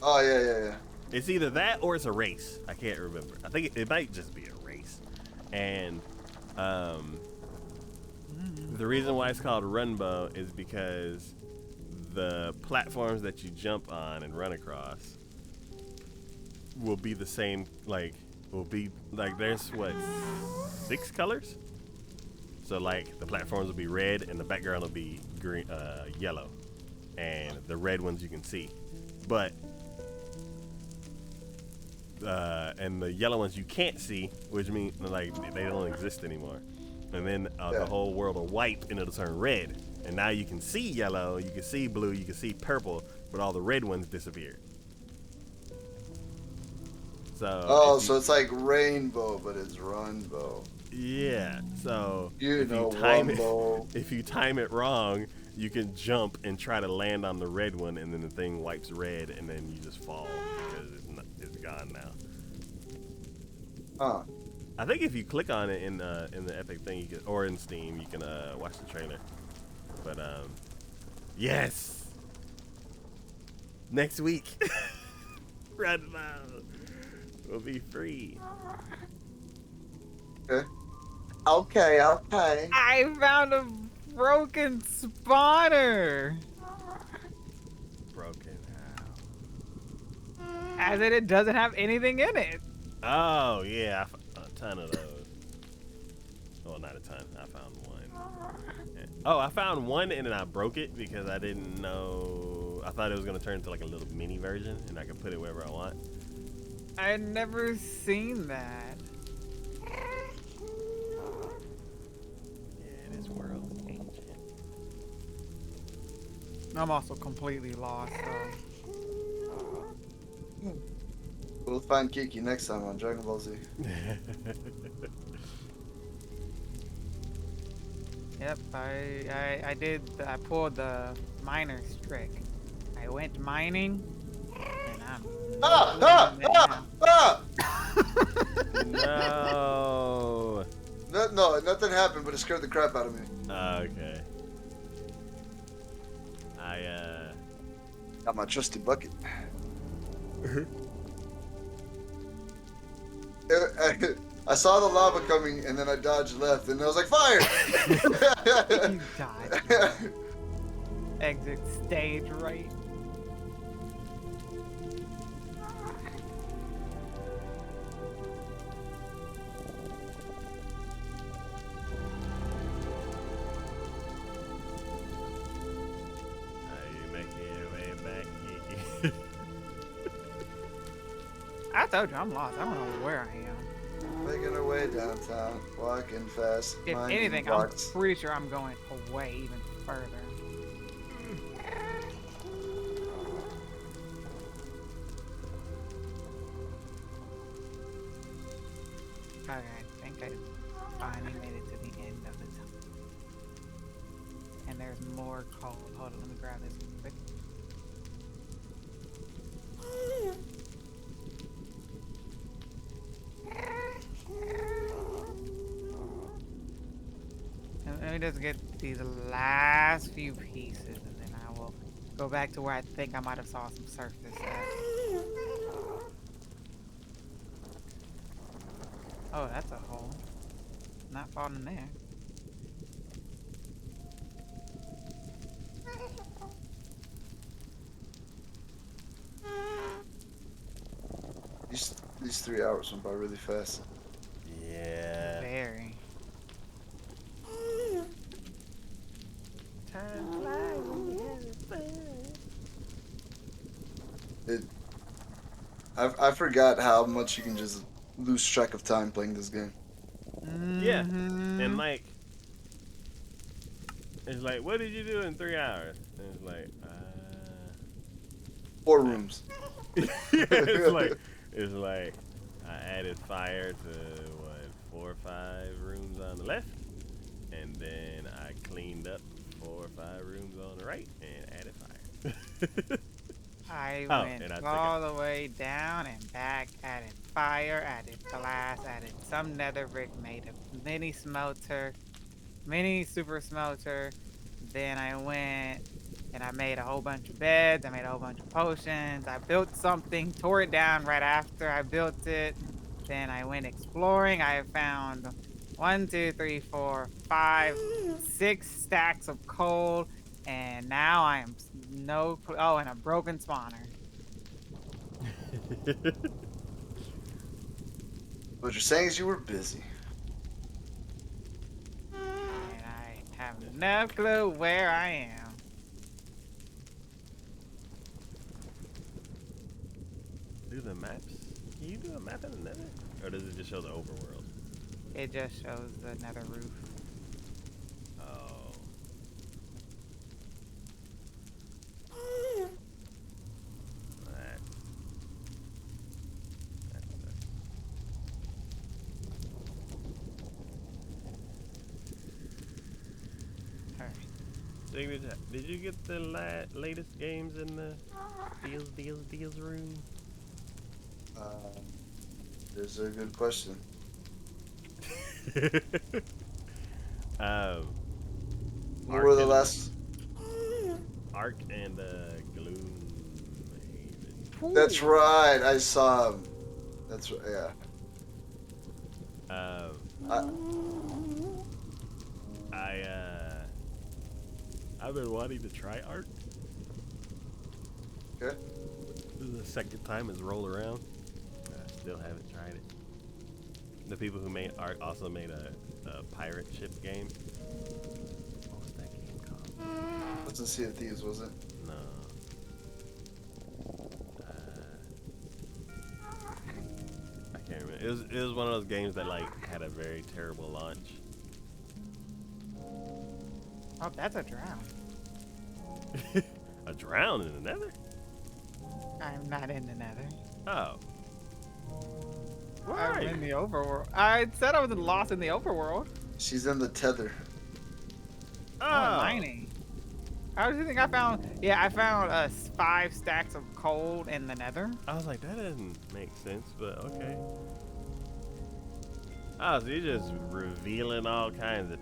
Oh yeah. It's either that or it's a race. I can't remember. I think it might just be a race. And the reason why it's called Runbow is because the platforms that you jump on and run across will be the same, there's what, 6 colors? So like the platforms will be red and the background will be green, yellow, and the red ones you can see, but and the yellow ones you can't see, which means like they don't exist anymore. And then the whole world will wipe and it'll turn red, and now you can see yellow, you can see blue, you can see purple, but all the red ones disappear. So so it's like Rainbow, but it's Runbow. yeah. So Runbow. if you time it wrong, you can jump and try to land on the red one, and then the thing wipes red, and then you just fall because it's gone now. Huh. I think if you click on it in the Epic thing, you can, or in Steam, you can watch the trailer. But yes, next week, Runbow will be free. Okay. I found a broken spawner. Broken how? As in, it doesn't have anything in it. Oh yeah, a ton of those. Well, not a ton. I found one. Oh, I found one and then I broke it because I didn't know. I thought it was gonna turn into like a little mini version, and I could put it wherever I want. I had never seen that. Yeah, this world is ancient. I'm also completely lost, so. We'll find Kiki next time on Dragon Ball Z. Yep, I pulled the miner's trick. I went mining, and I'm No. No, nothing happened, but it scared the crap out of me. Okay. Got my trusty bucket. I saw the lava coming, and then I dodged left, and I was like, fire! You dodged. Exit stage right. Are you making your way back, Kiki? I told you I'm lost. I don't know where I am. Making our way downtown, walking fast. If minding anything, blocks. I'm pretty sure I'm going away even further. Okay, I think I finally made it to the end of the tunnel. And there's more coal. Hold on, let me grab this quick. And let me just get these last few pieces, and then I will go back to where I think I might have saw some surface at. Oh, that's a hole. Not falling in there. These 3 hours went by really fast. Yeah. Very. Time flies when you're having fun. I forgot how much you can just lose track of time playing this game. Yeah. Mhm. And like, it's like, what did you do in 3 hours? And it's like, 4 rooms. it's like, I added fire to what, 4 or 5 rooms on the left, and then I cleaned up 4 or 5 rooms on the right and added fire. I Oh, went and I took all the way down and back, added fire, added glass, added some nether brick, made a mini smelter, mini super smelter. Then I went and I made a whole bunch of beds, I made a whole bunch of potions. I built something, tore it down right after I built it. Then I went exploring. I found 1, 2, 3, 4, 5, 6 stacks of coal. And now I am oh, and a broken spawner. What you're saying is you were busy. And I have no clue where I am. Do the maps? Can you do a map in the nether? Or does it just show the overworld? It just shows the nether roof. Oh. That. That sucks. Alright. Did you get the latest games in the deals room? There's a good question. What were the last? Ark and Gloomhaven. That's right. I saw him. That's right. Yeah. I've been wanting to try Ark. Okay. This is the second time it's rolled around. I still haven't tried it. The people who made Ark also made a pirate ship game. What was that game called? What's the Sea of Thieves? Was it? No. I can't remember. It was one of those games that like had a very terrible launch. Oh, that's a drown. A drown in the nether? I'm not in the nether. Oh. Where I'm are you? in the overworld. I said I was lost in the overworld. She's in the tether. Oh, mining. How do you think I found? Yeah, I found 5 stacks of coal in the nether. I was like, that doesn't make sense, but okay. Oh, so you're just revealing all kinds of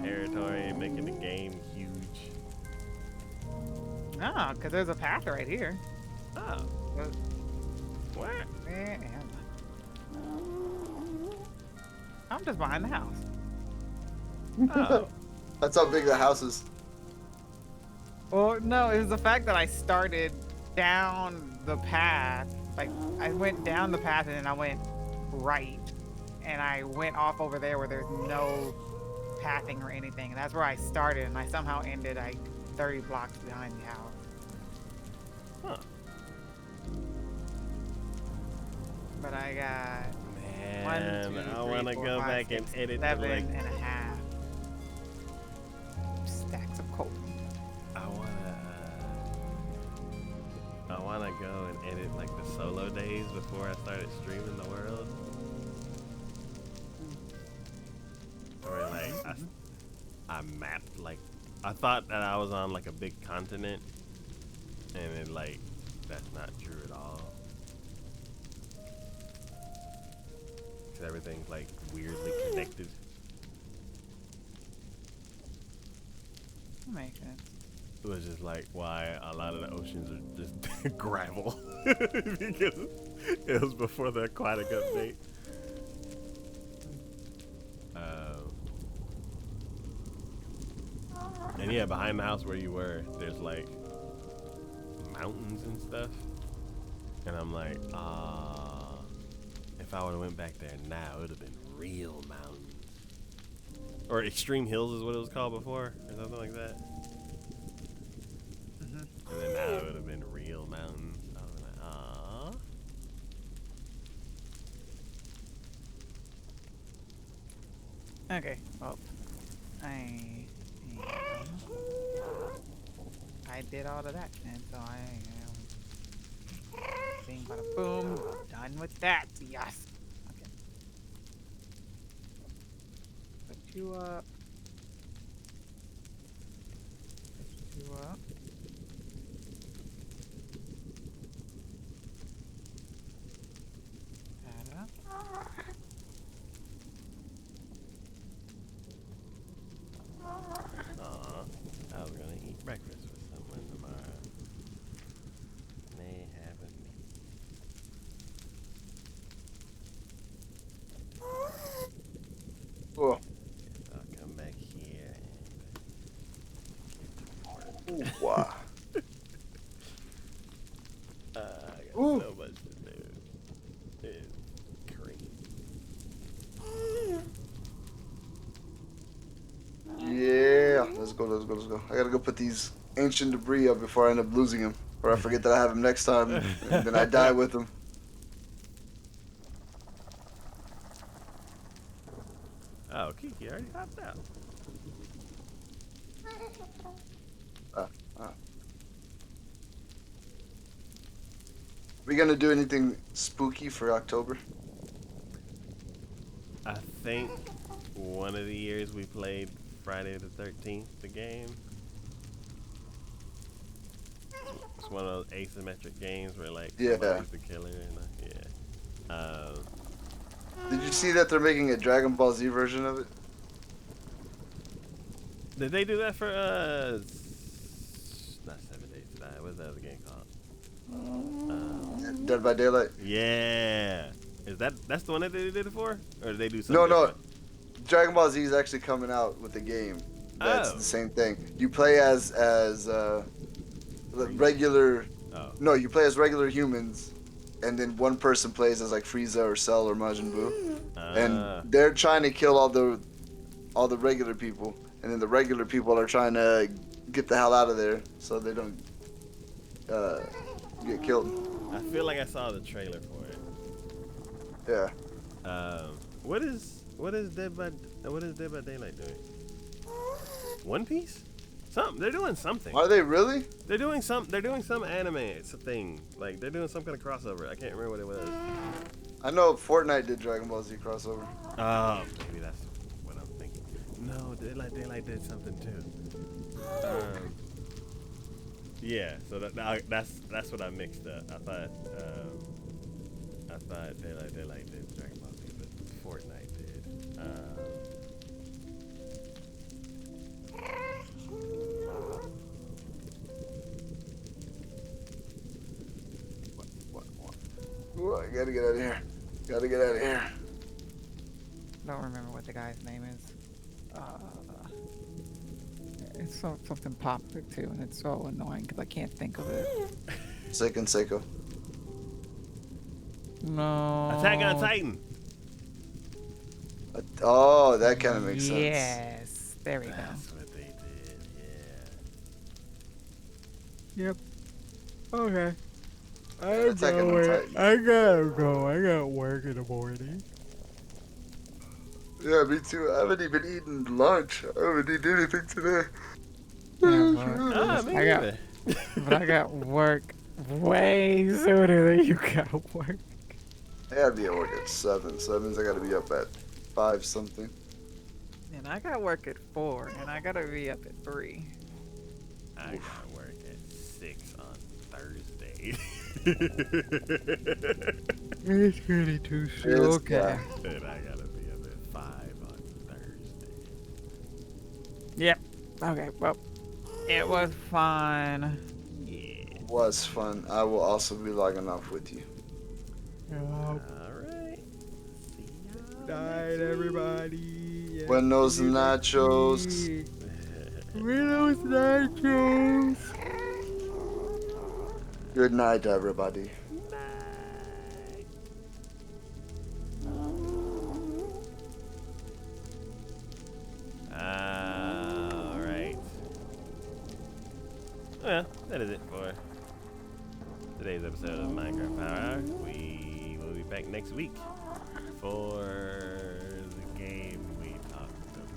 territory and making the game huge. No, because there's a path right here. Oh. Where? Where am I? I'm just behind the house. Oh. That's how big the house is. Well, no, it was the fact that I started down the path. Like, I went down the path and then I went right. And I went off over there where there's no pathing or anything. And that's where I started. And I somehow ended like 30 blocks behind the house. Huh. But I got Man, 1, 2, I 3, want to 4, go 5, back 6, and edit 7 like and a half stacks of coal. I wanna go and edit like the solo days before I started streaming the world. Or like I mapped like I thought that I was on like a big continent, and it like that's not true at all. 'Cause everything's like weirdly connected. That makes sense. It was just like why a lot of the oceans are just gravel because it was before the aquatic update. And yeah, behind the house where you were, there's like mountains and stuff. And I'm like, if I would have went back there now, it would have been real mountains. Or Extreme Hills is what it was called before, or something like that. And then now it would have been real mountains. I was like, Okay, well, I did all of that, and so I am bing bada boom, done with that. Yes. Okay. Put you up. Put you up. That up. I was gonna eat breakfast with someone tomorrow. They haven't. Cool. I'll come back here and Ooh, wow. I got Ooh. so much to do. It's crazy. Yeah, let's go. I gotta go put these ancient debris up before I end up losing him, or I forget that I have him next time, and then I die with him. Oh, Kiki already hopped out. We gonna do anything spooky for October? I think one of the years we played Friday the 13th, the game. It's one of those asymmetric games where like Yeah. somebody's the killer and Did you see that they're making a Dragon Ball Z version of it? did they do that for not 7 Days to Die? What's that other game called? Dead by Daylight? Yeah. That's the one that they did it for? Or did they do something No, no. different? Dragon Ball Z is actually coming out with a game. That's Oh. the same thing. You play as regular. Oh. No, you play as regular humans, and then one person plays as like Frieza or Cell or Majin Buu, and they're trying to kill all the regular people, and then the regular people are trying to get the hell out of there so they don't get killed. I feel like I saw the trailer for it. Yeah. What is Dead by Daylight doing? One Piece? Something. They're doing something. Are they really? They're doing some anime. It's a thing. Like they're doing some kind of crossover. I can't remember what it was. I know Fortnite did Dragon Ball Z crossover. Oh, maybe that's what I'm thinking. No, Daylight did something too. Yeah. So that's what I mixed up. I thought Daylight did Dragon Ball Z, but Fortnite did. What? Ooh, I gotta get out of here. Don't remember what the guy's name is. It's something popular too, and it's so annoying because I can't think of it. Seiken Seiko. No. Attack on Titan. Oh, that kind of makes sense. Yes, there we go. That's what they did. Yeah. Yep. Okay. Attack on Titan. I gotta go. I got work in the morning. Yeah, me too. I haven't even eaten lunch. I haven't eaten anything today. Ah, me neither. But I got work way sooner than you got work. I gotta be at work at 7, so that means I gotta be up at 5 something. And I got work at 4, and I gotta be up at 3. I got work at 6 on Thursday. It's pretty too soon. Yes, Okay. guy. And I gotta be up at 5 on Thursday. Yep. Okay, well, it was fun. Yeah. Was fun. I will also be logging off with you. Alright. See y'all. Night, everybody. Buenos nachos. Widows nachos. Good night, everybody. All right. Well, that is it for today's episode of Minecraft Power Hour. We will be back next week for the game we talked about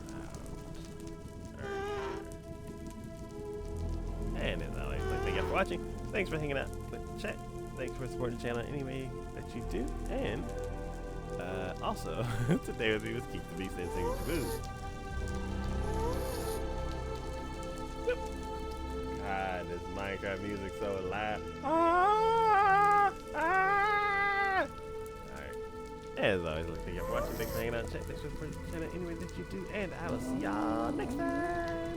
earlier. And as always, thank you for watching. Thanks for hanging out with the chat. Thanks for supporting the channel any way that you do. And also, today with me was Keith the Beast and Singing Taboo. God, this Minecraft music so loud. Alright. As always, thank you for watching. Thanks for hanging out and chat. Thanks for supporting the channel any way that you do. And I will see y'all next time.